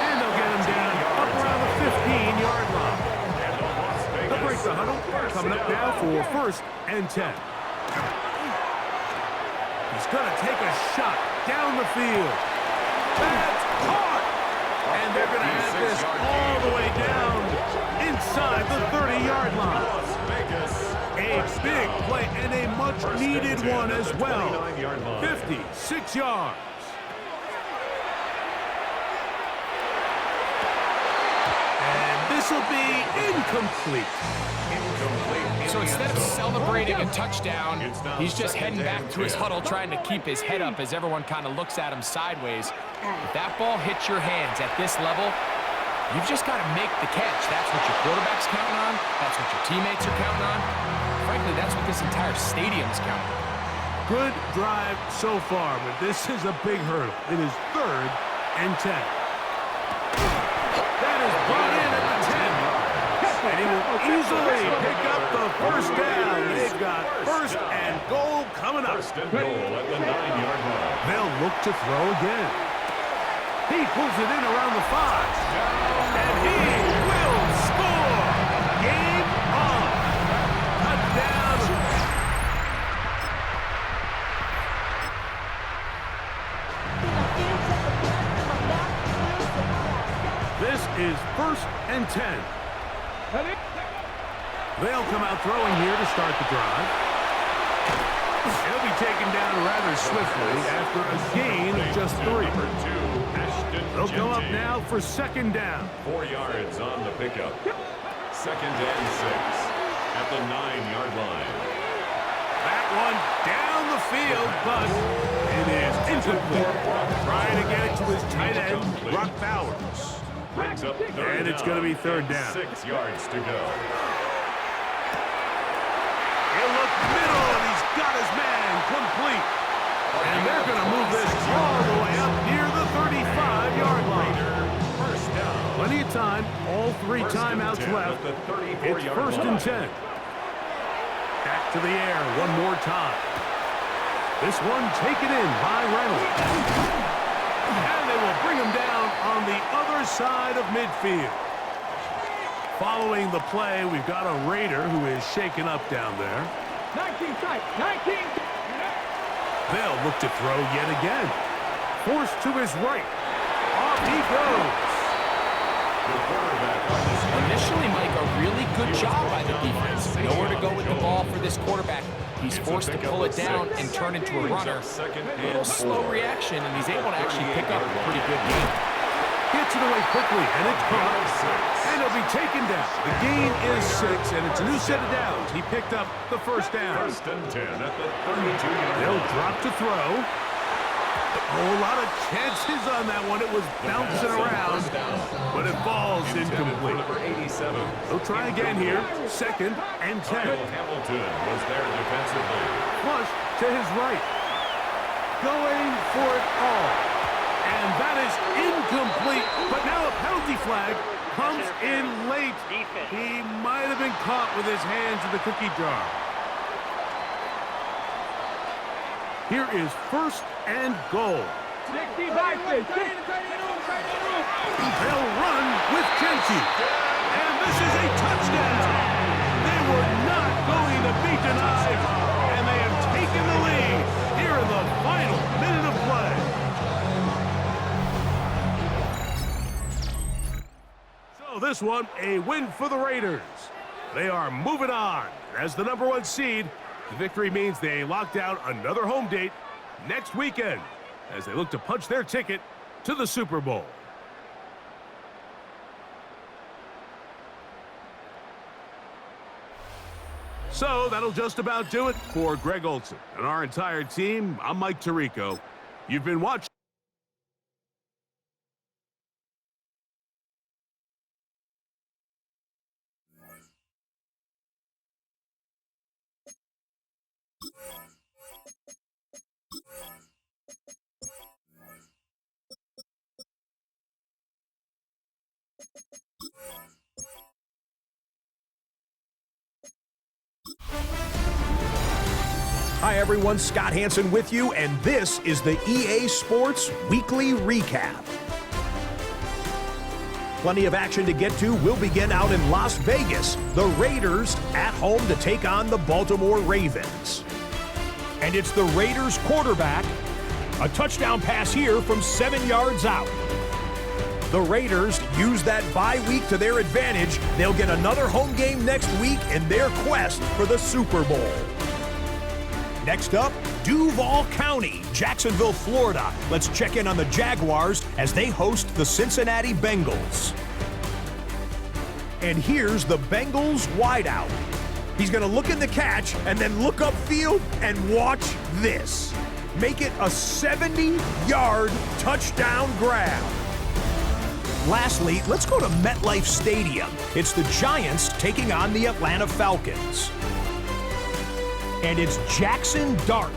And they'll get him down up around the 15-yard line. They'll break the huddle. Coming up now for first and 10. He's going to take a shot down the field. That's caught! And they're going to have this all the way down inside the 30-yard line. A big play and a much-needed one as well. 56 yards. And this will be incomplete. So instead of celebrating a touchdown, he's just heading back to his huddle trying to keep his head up as everyone kind of looks at him sideways. If that ball hits your hands at this level, you've just got to make the catch. That's what your quarterback's counting on. That's what your teammates are counting on. Frankly, that's what this entire stadium's counting on. Good drive so far, but this is a big hurdle. It is 3rd and 10. That is brought in at the 10. And he will easily pick up the first down. They've got 1st and goal coming up. 1st and goal at the 9-yard line. They'll look to throw again. He pulls it in around the 5. And he will score. Game on. Touchdown. This is 1st and 10. They'll come out throwing here to start the drive. He'll be taken down rather swiftly after a gain of just 3. They'll come up now for 2nd down. 4 yards on the pickup. 2nd and 6 at the 9-yard line. That one down the field, but it is incomplete. Trying to get it to his tight end, Brock Bowers. Brings up and it's going to be 3rd down. 6 yards to go. He'll look middle, and he's got his man complete. And they're going to move this all the way up near the 35-yard line. Plenty of time, all 3 timeouts left. It's 1st and 10. Back to the air one more time. This one taken in by Reynolds. And they will bring him down on the other side of midfield. Following the play, we've got a Raider who is shaken up down there. 19 tight, 19. They'll look to throw yet again. Forced to his right. Off he goes. Initially, Mike, a really good job by the defense. Nowhere to go with the ball for this quarterback. He's forced to pull it down and turn into a runner. A little slow reaction, and he's able to actually pick up a pretty good game. Gets it away quickly, and it's caught. And he'll be taken down. The gain is 6, and it's a new set of downs. He picked up the 1st down. 1st and 10 at the 32-yard line. They'll drop to throw. A whole lot of chances on that one. It was bouncing around, but it falls incomplete. They'll try again here. 2nd and 10. Hamilton was there defensively. Flush to his right. Going for it all. And that is incomplete. But now a penalty flag comes in late. He might have been caught with his hands in the cookie jar. Here is 1st and goal. They'll run with Jency. And this is a touchdown. They were not going to be denied. And they have taken the lead here in the final minute of play. So this one, a win for the Raiders. They are moving on. As the #1 seed, the victory means they locked out another home date next weekend as they look to punch their ticket to the Super Bowl. So that'll just about do it for Greg Olson and our entire team. I'm Mike Tirico. You've been watching. Hi everyone, Scott Hanson with you, and this is the EA Sports Weekly Recap. Plenty of action to get to. We'll begin out in Las Vegas. The Raiders at home to take on the Baltimore Ravens. And it's the Raiders quarterback. A touchdown pass here from 7 yards out. The Raiders use that bye week to their advantage. They'll get another home game next week in their quest for the Super Bowl. Next up, Duval County, Jacksonville, Florida. Let's check in on the Jaguars as they host the Cincinnati Bengals. And here's the Bengals wideout. He's going to look in the catch and then look upfield and watch this. Make it a 70-yard touchdown grab. Lastly, let's go to MetLife Stadium. It's the Giants taking on the Atlanta Falcons. And it's Jackson Dart.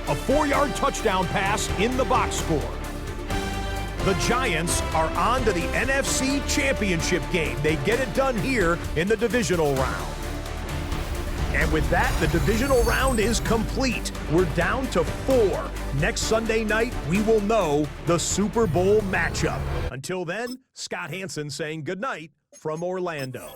A 4-yard touchdown pass in the box score. The Giants are on to the NFC Championship game. They get it done here in the divisional round. And with that, the divisional round is complete. We're down to 4. Next Sunday night, we will know the Super Bowl matchup. Until then, Scott Hanson saying goodnight from Orlando.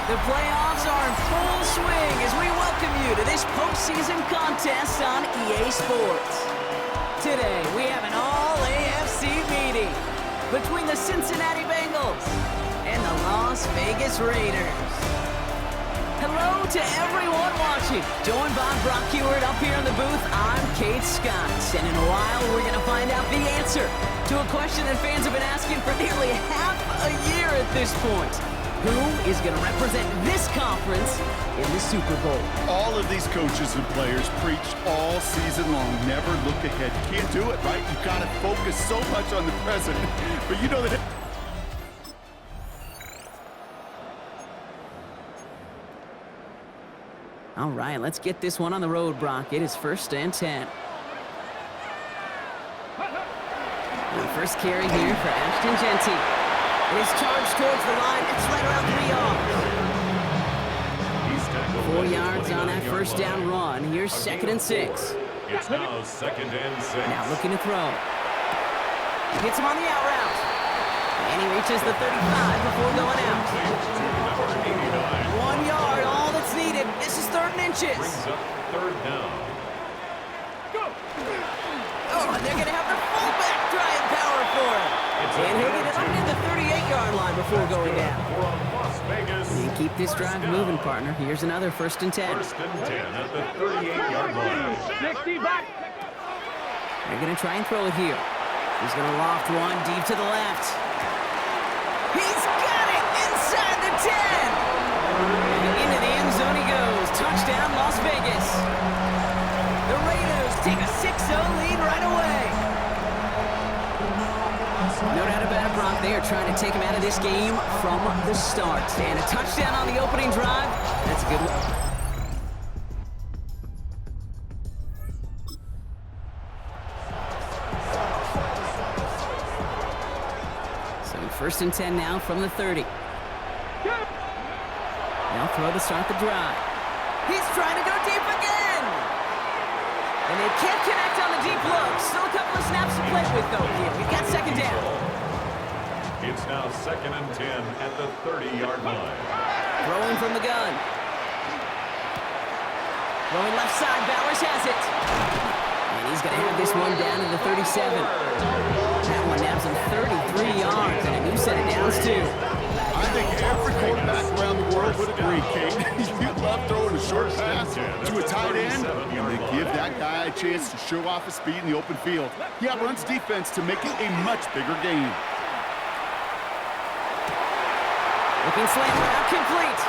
The playoffs are in full swing as we welcome you to this postseason contest on EA Sports. Today, we have an all-AFC meeting between the Cincinnati Bengals and the Las Vegas Raiders. Hello to everyone watching. Joined by Brock Heward up here in the booth, I'm Kate Scott. And in a while, we're going to find out the answer to a question that fans have been asking for nearly half a year at this point. Who is going to represent this conference in the Super Bowl? All of these coaches and players preached all season long, never look ahead. You can't do it, right? You've got to focus so much on the present. But you know that... All right, let's get this one on the road, Brock. It is 1st and 10. The first carry here for Ashton Genty. It is charged towards the line. It's right around 3 yards. 4 yards on that first down run. Here's 2nd and 6. It's now 2nd and 6. Now looking to throw. Gets him on the out route. And he reaches the 35 before going out. 1 yard, all that's needed. This is 3rd and inches. Brings up 3rd down. Oh, and they're going to have their fullback trying power for him. And he'll get it up near the 38-yard line before going down. And keep this drive moving, partner. Here's another 1st and 10. 1st and 10 at the 38-yard line. 60 back. They're going to try and throw it here. He's going to loft one deep to the left. He's got it inside the 10. And into the end zone he goes. Touchdown, Las Vegas. The Raiders take a 6-0 lead right away. No doubt about it, Brock. They are trying to take him out of this game from the start. And a touchdown on the opening drive. That's a good one. So 1st and 10 now from the 30. Now throw to start the drive. He's trying to go deep again. And they can't connect on the deep look. Still a couple of snaps to play with, though, here. We've got 2nd down. It's now 2nd and 10 at the 30-yard line. Throwing from the gun. Throwing left side, Bowers has it. And he's going to have this one down to the 37. That one nabs him 33 yards and a new set of downs, too. I think every quarterback around the world would agree, Kate. You love throwing a short pass to a tight end, and they give that guy a chance to show off his speed in the open field. He outruns defense to make it a much bigger game. Looking slant route complete.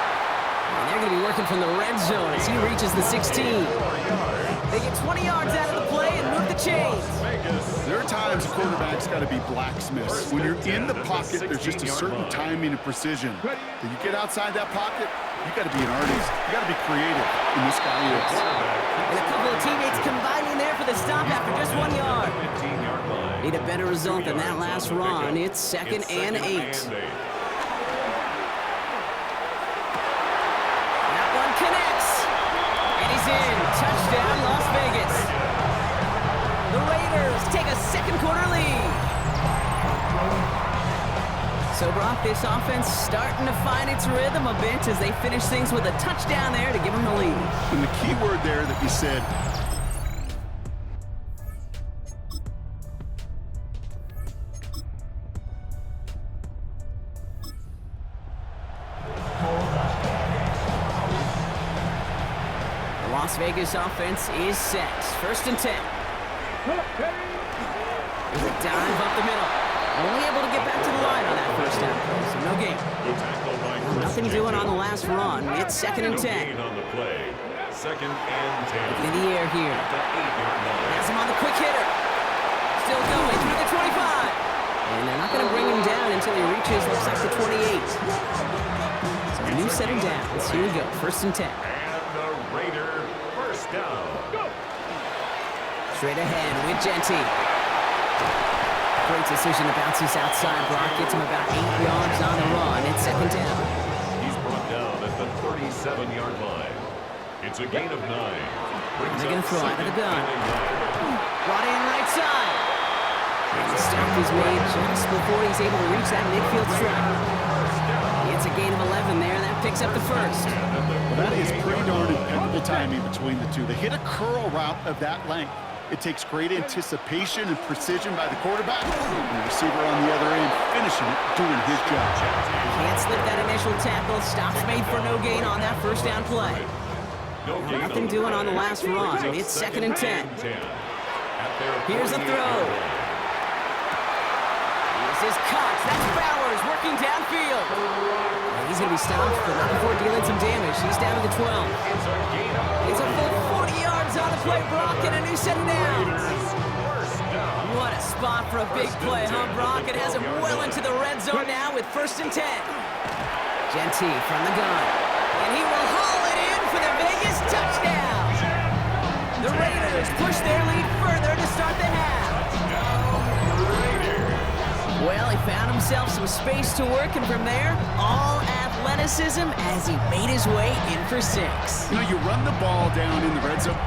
And they're going to be working from the red zone as he reaches the 16. They get 20 yards out of the play and move the chains. There are times a quarterback's got to be blacksmiths. When you're in the pocket, there's just a certain timing and precision. When you get outside that pocket, you got to be an artist. You got to be creative, and this guy is. And a couple of teammates combining there for with a stop after just 1 yard. 15-yard line. Need a better result than that last run. It's second and 8. That one connects. And he's in. Touchdown, Las Vegas. The Raiders take a second quarter lead. So, Brock, this offense starting to find its rhythm a bit as they finish things with a touchdown there to give them the lead. And the key word there that you said, the Las Vegas offense is set. First and 10. There's a dive up the middle. Only able to get back to the line on that first down play, so no gain. Nothing doing on the last run. It's second and 10. On the play. Second and 10. In the air here. Has him on the quick hitter. Still going through the 25. And they're not going to bring him down until he reaches, looks like the 28. So a new set of downs. Here we go. First and 10. And the Raider first down. Straight ahead with Genty. Great decision to bounce this outside. Brock gets him about 8 yards on the run. It's second down. He's brought down at the 37-yard line. It's a gain of 9. They're going to throw out of the gun. Brought in right side. And the stop is made just before he's able to reach that midfield strike. It's a gain of 11 there. That picks up the first. well, that is pretty darn impeccable timing between the two. They hit a curl route of that length. It takes great anticipation and precision by the quarterback, and the receiver on the other end finishing it, doing his job. Can't slip that initial tackle. Stops made for no gain on that first down play. Nothing doing on the last run. It's second and 10. Here's a throw. Here's his cut. That's Bowers working downfield. He's going to be stopped, but not before dealing some damage. He's down to the 12. It's a full 40 yards on the play, Brock, and a new set of downs. What a spot for a big play, huh, Brock? It has him well into the red zone now with first and 10. Genty from the gun. And he will haul it in for the Vegas touchdown. The Raiders push their lead further to start the half. Well, he found himself some space to work, and from there, all athleticism as he made his way in for 6. You know, you run the ball down in the red zone.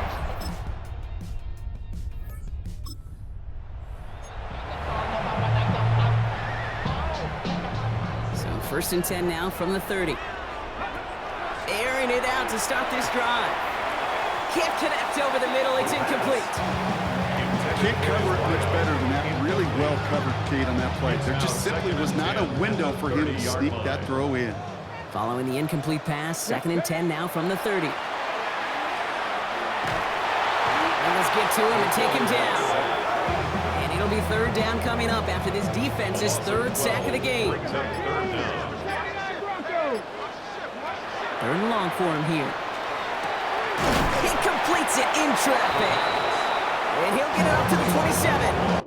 So first and 10 now from the 30. Airing it out to start this drive. Can't connect over the middle. It's incomplete. Can't cover it much better than that. Really well covered, Kate, on that play. There just simply was not a window for him to sneak that throw in. Following the incomplete pass, second and 10 now from the 30. And let's get to him and take him down. And it'll be third down coming up after this defense's third sack of the game. Third and long for him here. He completes it in traffic. And he'll get it up to the 27.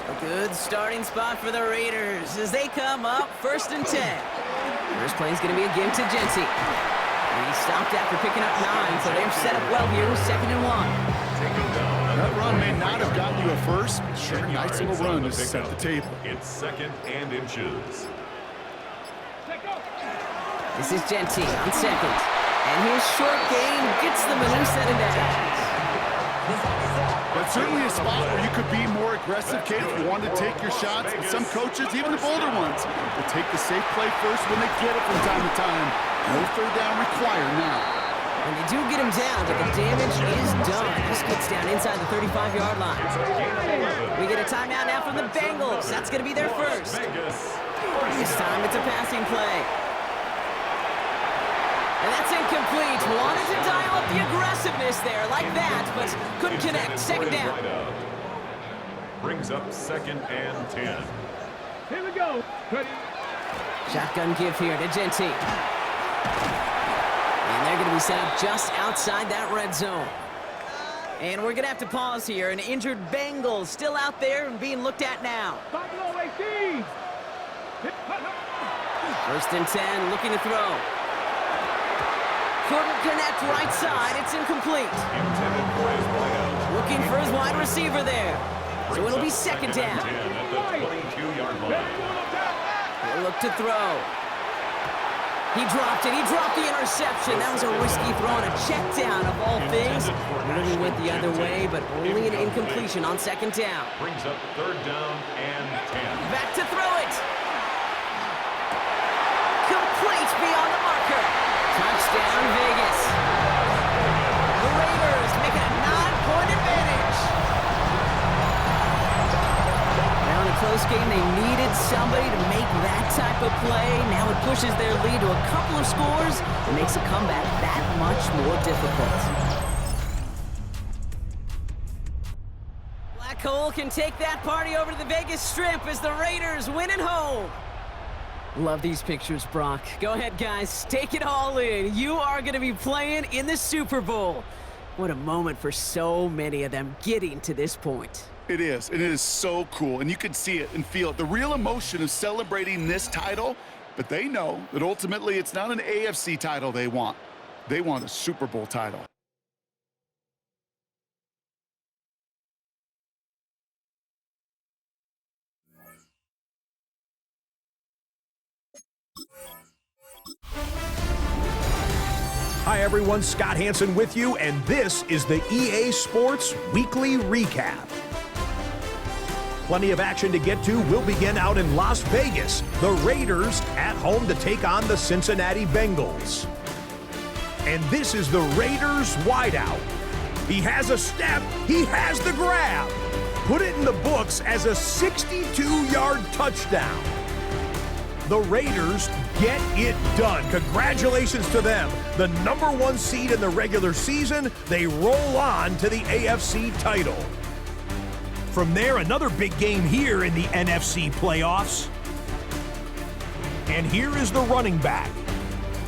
A good starting spot for the Raiders as they come up first and 10. First play is going to be a give to Genty. And he stopped after picking up 9, so they're set up well here with second and 1. That run may not have gotten you a first, but sure, nice little run to set the table. It's second and inches. This is Genty on second. And his short game gets them a new set of downs. But certainly a spot where you could be more aggressive, Kate, if you wanted to take your shots. But some coaches, even the bolder ones, will take the safe play first when they get it from time to time. No third down required now. And they do get him down, but the damage is done. This gets down inside the 35-yard line. We get a timeout now from the Bengals. That's going to be their first. This time it's a passing play. And that's incomplete. Wanted to dial up the aggressiveness there like that, but couldn't connect. Second down. Brings up second and 10. Here we go. Ready. Shotgun give here to Genty. And they're going to be set up just outside that red zone. And we're going to have to pause here. An injured Bengal still out there and being looked at now. Pablo 18. First and 10, looking to throw. Couldn't connect right side. It's incomplete. Looking for his wide receiver there. So it'll be second down. He'll look to throw. He dropped it. He dropped the interception. That was a risky throw and a check down of all things. Really went the other way, but only an incompletion on second down. Brings up third down and 10. Back to throw it. Complete beyond the marker. Touchdown, Vegas. The Raiders making a 9-point advantage. Now in a close game, they needed somebody to make that type of play. Now it pushes their lead to a couple of scores and makes a comeback that much more difficult. Black Hole can take that party over to the Vegas Strip as the Raiders win at home. Love these pictures, Brock. Go ahead, guys. Take it all in. You are going to be playing in the Super Bowl. What a moment for so many of them getting to this point. It is, and it is so cool, and you can see it and feel it. The real emotion of celebrating this title, but they know that ultimately it's not an AFC title they want. They want a Super Bowl title. Hi everyone, Scott Hanson with you, and this is the EA Sports Weekly Recap. Plenty of action to get to. We'll begin out in Las Vegas. The Raiders at home to take on the Cincinnati Bengals. And this is the Raiders wideout. He has a step, he has the grab. Put it in the books as a 62-yard touchdown. The Raiders get it done. Congratulations to them. The #1 seed in the regular season, they roll on to the AFC title. From there, another big game here in the NFC playoffs. And here is the running back.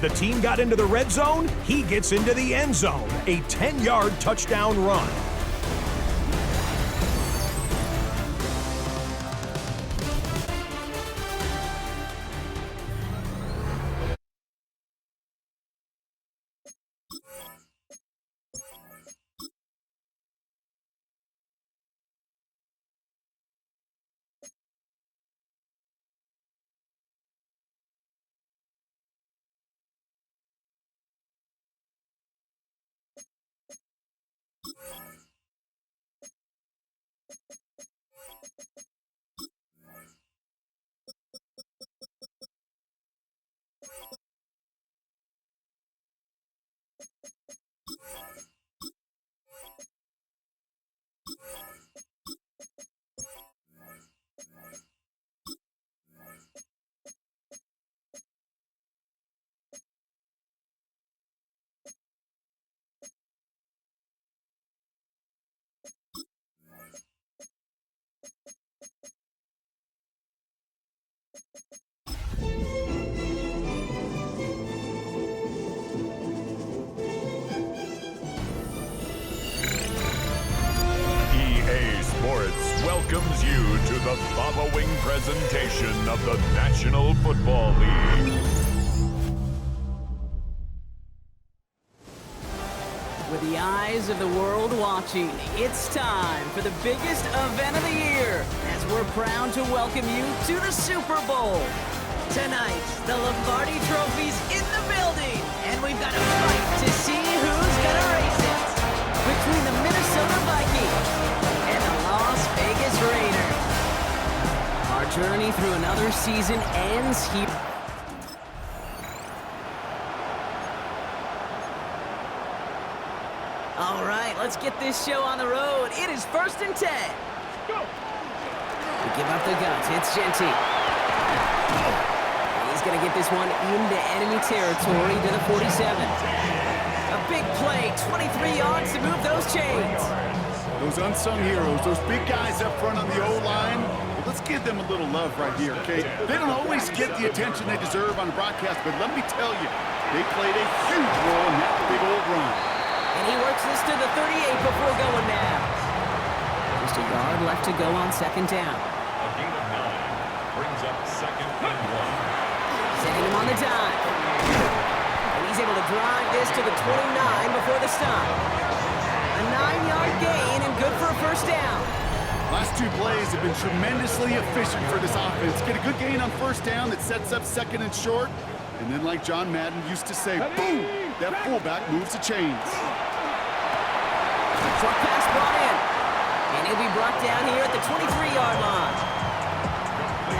The team got into the red zone, he gets into the end zone. A 10-yard touchdown run. Welcomes you to the following presentation of the National Football League. With the eyes of the world watching, it's time for the biggest event of the year as we're proud to welcome you to the Super Bowl. Tonight, the Lombardi Trophy's in the building, and we've got a fight to see who's gonna race it between the Minnesota Vikings and the Las Vegas Raiders. Our journey through another season ends here. All right, let's get this show on the road. It is 1st and 10. Go. We give up the guns. It's Genty. He's going to get this one into enemy territory to the 47. A big play, 23 yards to move those chains. Those unsung heroes, those big guys up front on the O-line, well, let's give them a little love right here, okay? They don't always get the attention they deserve on the broadcast, but let me tell you, they played a huge role in that big old run. And he works this to the 38 before going down. Just a yard left to go on second down. A gain of 9 brings up up second and 1. Sending him on the dive. And he's able to drive this to the 29 before the stop. A 9-yard gain and good for a first down. Last two plays have been tremendously efficient for this offense. Get a good gain on first down that sets up second and short. And then like John Madden used to say, boom, that fullback moves the chains. Short pass brought in. And he'll be brought down here at the 23-yard line.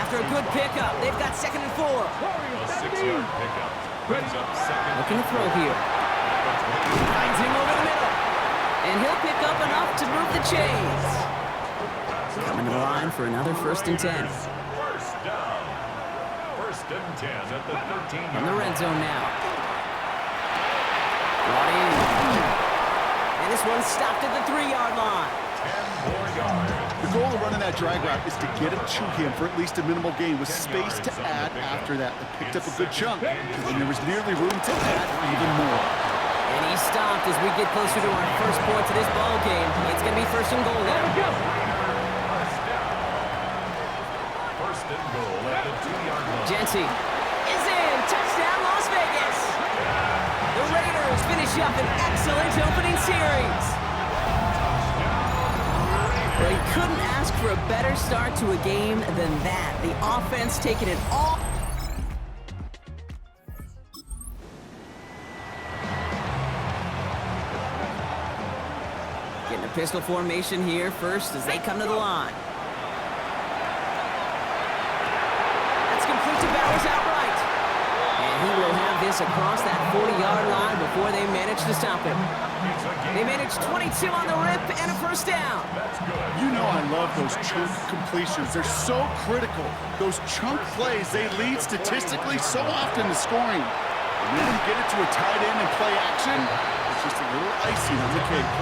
After a good pickup, they've got second and 4. A 6-yard pickup. Brings up second. Looking to throw here. Finds him over the middle. And he'll pick up enough to move the chains. Coming to the line for another first and 10. First down. First and 10 at the 13-yard line. In the red zone now. Brought in. And this one's stopped at the 3-yard line. 10 more yards. The goal of running that drag route is to get it to him for at least a minimal gain with space to add after that. They picked up a good chunk, and there was nearly room to add even more. And he's stopped as we get closer to our first point to this ball game. It's going to be first and goal now. First and goal at the 2-yard line. Jency is in. Touchdown, Las Vegas. The Raiders finish up an excellent opening series. Well, you couldn't ask for a better start to a game than that. The offense taking it all. Getting a pistol formation here first as they come to the line. That's complete to Bowers outright. And he will have this across that 40-yard line before they manage to stop him. They managed 22 on the rip and a first down. You know I love those chunk completions. They're so critical. Those chunk plays, they lead statistically so often to scoring. And then you get it to a tight end and play action, it's just a little icing on the cake.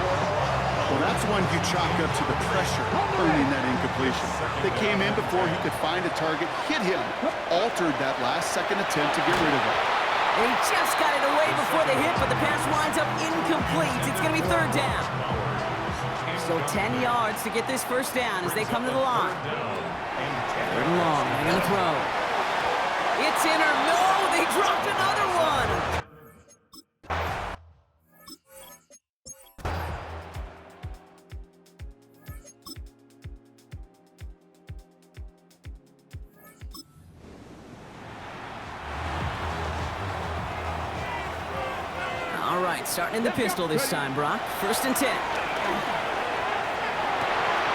Well, that's one you chalk up to the pressure earning that incompletion. They came in before he could find a target, hit him, altered that last-second attempt to get rid of it. And he just got it away before the hit, but the pass winds up incomplete. It's going to be third down. So 10 yards to get this first down as they come to the line. Third and long. They're going to throw. It's in or no. They dropped another one. All right, starting in the pistol this time, Brock. First and 10.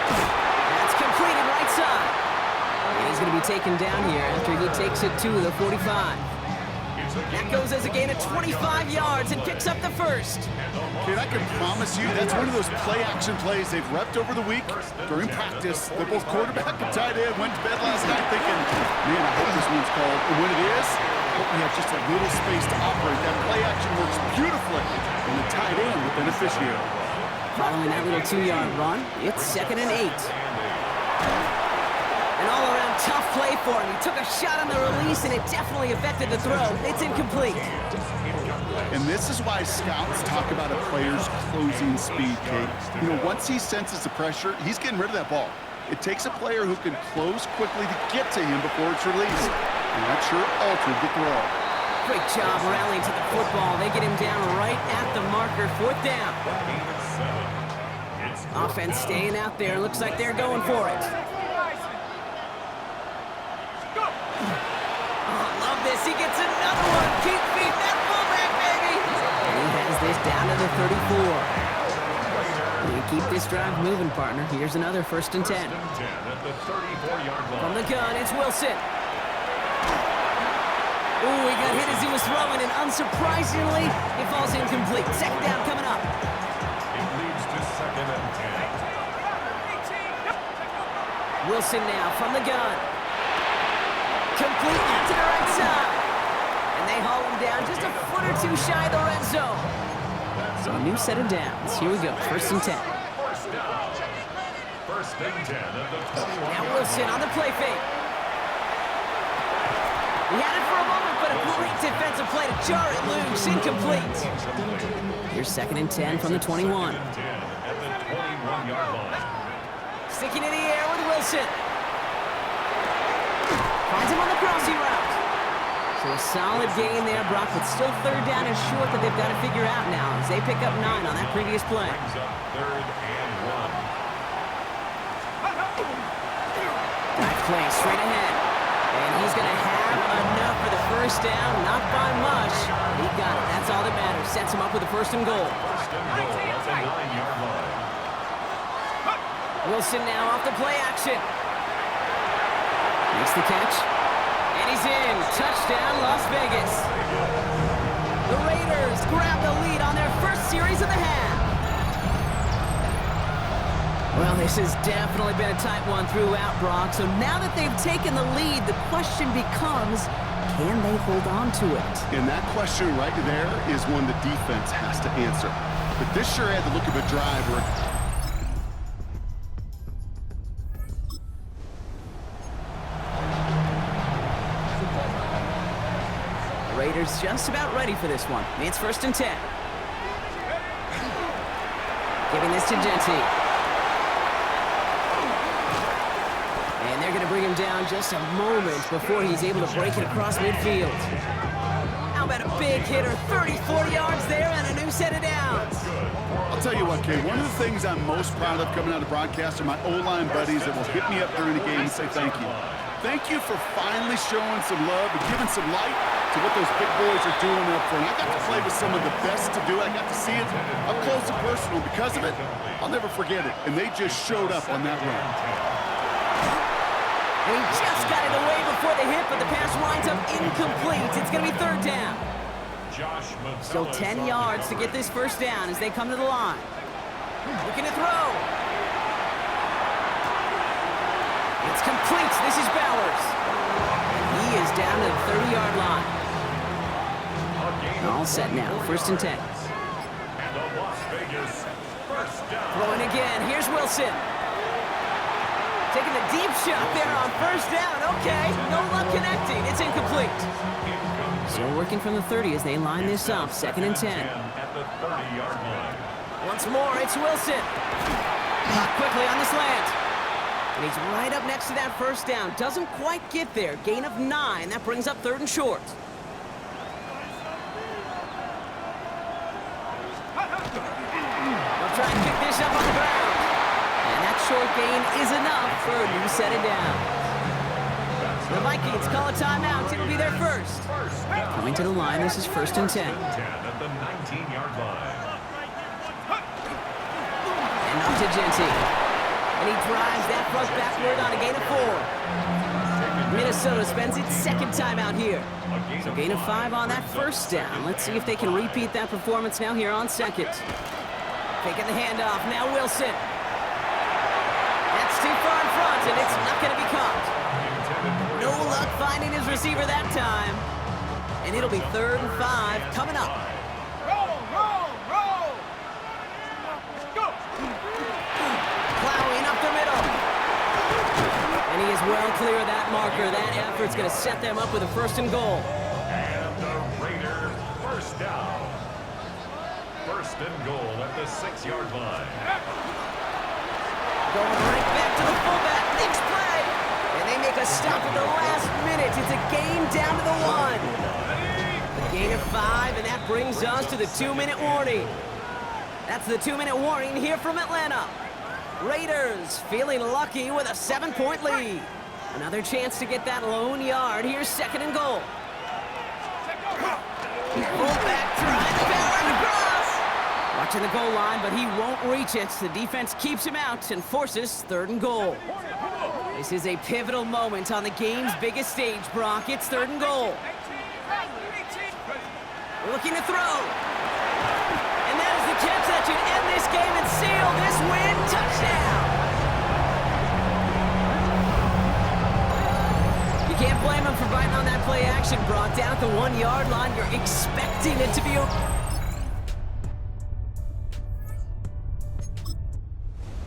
That's completed right side. And he's going to be taken down here after he takes it to the 45. That goes as a gain of 25 yards and picks up the first. Kid, I can promise you that's one of those play-action plays they've repped over the week during practice. They're both quarterback and tight end went to bed last night thinking, man, I hope this one's called. And when it is, I hope we have just a little space to operate. That play-action works beautifully, and the tight end the beneficiary. Following that little 2-yard run, it's second and 8. An all-around tough play for him. He took a shot on the release, and it definitely affected the throw. It's incomplete. And this is why scouts talk about a player's closing speed, Kate. You know, once he senses the pressure, he's getting rid of that ball. It takes a player who can close quickly to get to him before it's released. And that sure altered the throw. Great job rallying to the football. They get him down right at the marker. Fourth down. Offense staying out there. Looks like they're going for it. Oh, love this. He gets another one. Keep feeding that fullback, baby. And he has this down to the 34. We keep this drive moving, partner. Here's another first and 10. From the gun, it's Wilson. Ooh, he got hit as he was throwing, and unsurprisingly, it falls incomplete. Second down coming up. It leads to second and 10. Wilson now from the gun. Complete out to the right side. And they haul him down just a foot or two shy of the red zone. So a new set of downs. Here we go, first and 10. First and 10 at the 21. Now Wilson on the play fake. He had it for a moment, but a great defensive play to jar it loose. Incomplete. Here's second and 10 from the 21. Sticking in the air with Wilson. From Has him on the crossing route. So a solid gain there, Brock, but still third down is short that they've got to figure out now as they pick up 9 on that previous play. Brings up 3rd and 1. That play straight ahead. And he's going to have enough for the first down, not by much. He got it. That's all that matters. Sets him up with a 1st and goal. 1st and goal at the 9-yard line. Wilson now off the play action. Makes the catch. And he's in. Touchdown, Las Vegas. The Raiders grab the lead on their first series of the half. Well, this has definitely been a tight one throughout, Brock. So now that they've taken the lead, the question becomes, can they hold on to it? And that question right there is one the defense has to answer. But this sure had the look of a drive where Raiders just about ready for this one. It's 1st and 10. Giving this to Genty. And they're going to bring him down just a moment before he's able to break it across midfield. How about a big hitter, 34 yards there and a new set of downs. I'll tell you what, Kay, one of the things I'm most proud of coming out of broadcast are my O-line buddies that will hit me up during the game and say thank you. Thank you for finally showing some love and giving some light to what those big boys are doing up front. I got to play with some of the best to do it. I got to see it up close and personal. Because of it, I'll never forget it. And they just showed up on that run. And he just got it away before the hit, but the pass winds up incomplete. It's going to be 3rd down. Still 10 yards to get this 1st down as they come to the line. Looking to throw. It's complete. This is Bowers. He is down to the 30-yard line. All set now. 1st and 10. And the Las Vegas 1st down. Throwing again. Here's Wilson. Taking the deep shot there on 1st down. Okay, no luck connecting. It's incomplete. Still working from the 30 as they line this up. 2nd and 10. At the 30-yard line. Once more, it's Wilson. Quickly on the slant. And he's right up next to that 1st down. Doesn't quite get there. Gain of 9. That brings up 3rd and short. They'll try and pick this up on the ground. And that short gain is enough for a new set of downs. The Vikings call a timeout. It'll be their first. Coming to the line, this is 1st and 10. At the 19-yard line. And up to Genty. And he drives that front backward on a gain of 4. Minnesota spends its 2nd timeout here. So gain of 5 on that 1st down. Let's see if they can repeat that performance now here on 2nd. Taking the handoff. Now Wilson. That's too far in front, and it's not going to be caught. No luck finding his receiver that time. And it'll be 3rd and 5 coming up. Roll, roll, roll. Go. Plowing up the middle. And he is well clear of that marker. That effort's going to set them up with a 1st and goal. And the Raiders 1st down. 1st and goal at the 6-yard line. Going right back to the fullback. Next play. And they make a stop at the last minute. It's a gain down to the 1. A gain of 5, and that brings us to the 2-minute warning. That's the 2-minute warning here from Atlanta. Raiders feeling lucky with a 7-point lead. Another chance to get that lone yard. Here's 2nd and goal. Fullback trying to barrel across. Watching the goal line, but he won't reach it. The defense keeps him out and forces 3rd and goal. This is a pivotal moment on the game's biggest stage, Brock. It's 3rd and goal. Looking to throw. And that is the catch that should end this game and seal this win. Touchdown! You can't blame him for biting on that play action, Brock. Down at the 1-yard line, you're expecting it to be a...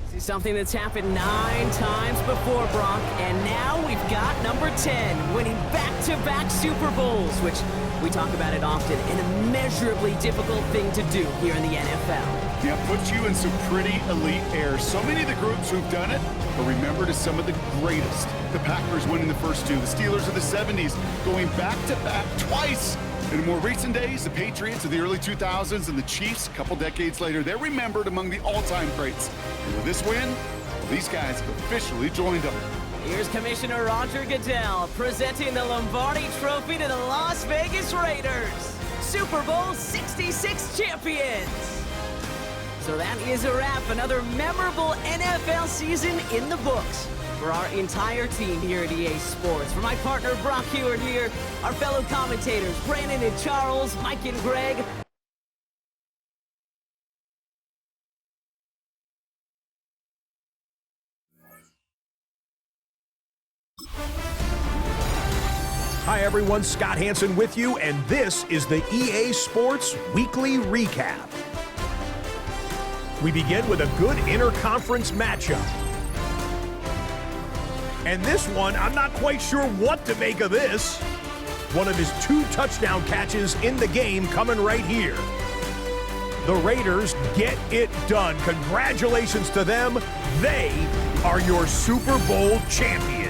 This is something that's happened 9 times before, Brock, and now we've got number 10, winning back-to-back Super Bowls, which we talk about it often, an immeasurably difficult thing to do here in the NFL. Yeah, puts you in some pretty elite air. So many of the groups who've done it are remembered as some of the greatest. The Packers winning the first two, the Steelers of the 70s going back-to-back twice. In more recent days, the Patriots of the early 2000s and the Chiefs a couple decades later, they're remembered among the all-time greats. And with this win, well, these guys have officially joined them. Here's Commissioner Roger Goodell presenting the Lombardi Trophy to the Las Vegas Raiders, Super Bowl 66 champions. So that is a wrap. Another memorable NFL season in the books for our entire team here at EA Sports. For my partner Brock Hewitt here, our fellow commentators Brandon and Charles, Mike and Greg. Hi everyone, Scott Hansen with you, and this is the EA Sports Weekly Recap. We begin with a good interconference matchup. And this one, I'm not quite sure what to make of this. One of his 2 touchdown catches in the game coming right here. The Raiders get it done. Congratulations to them. They are your Super Bowl champions.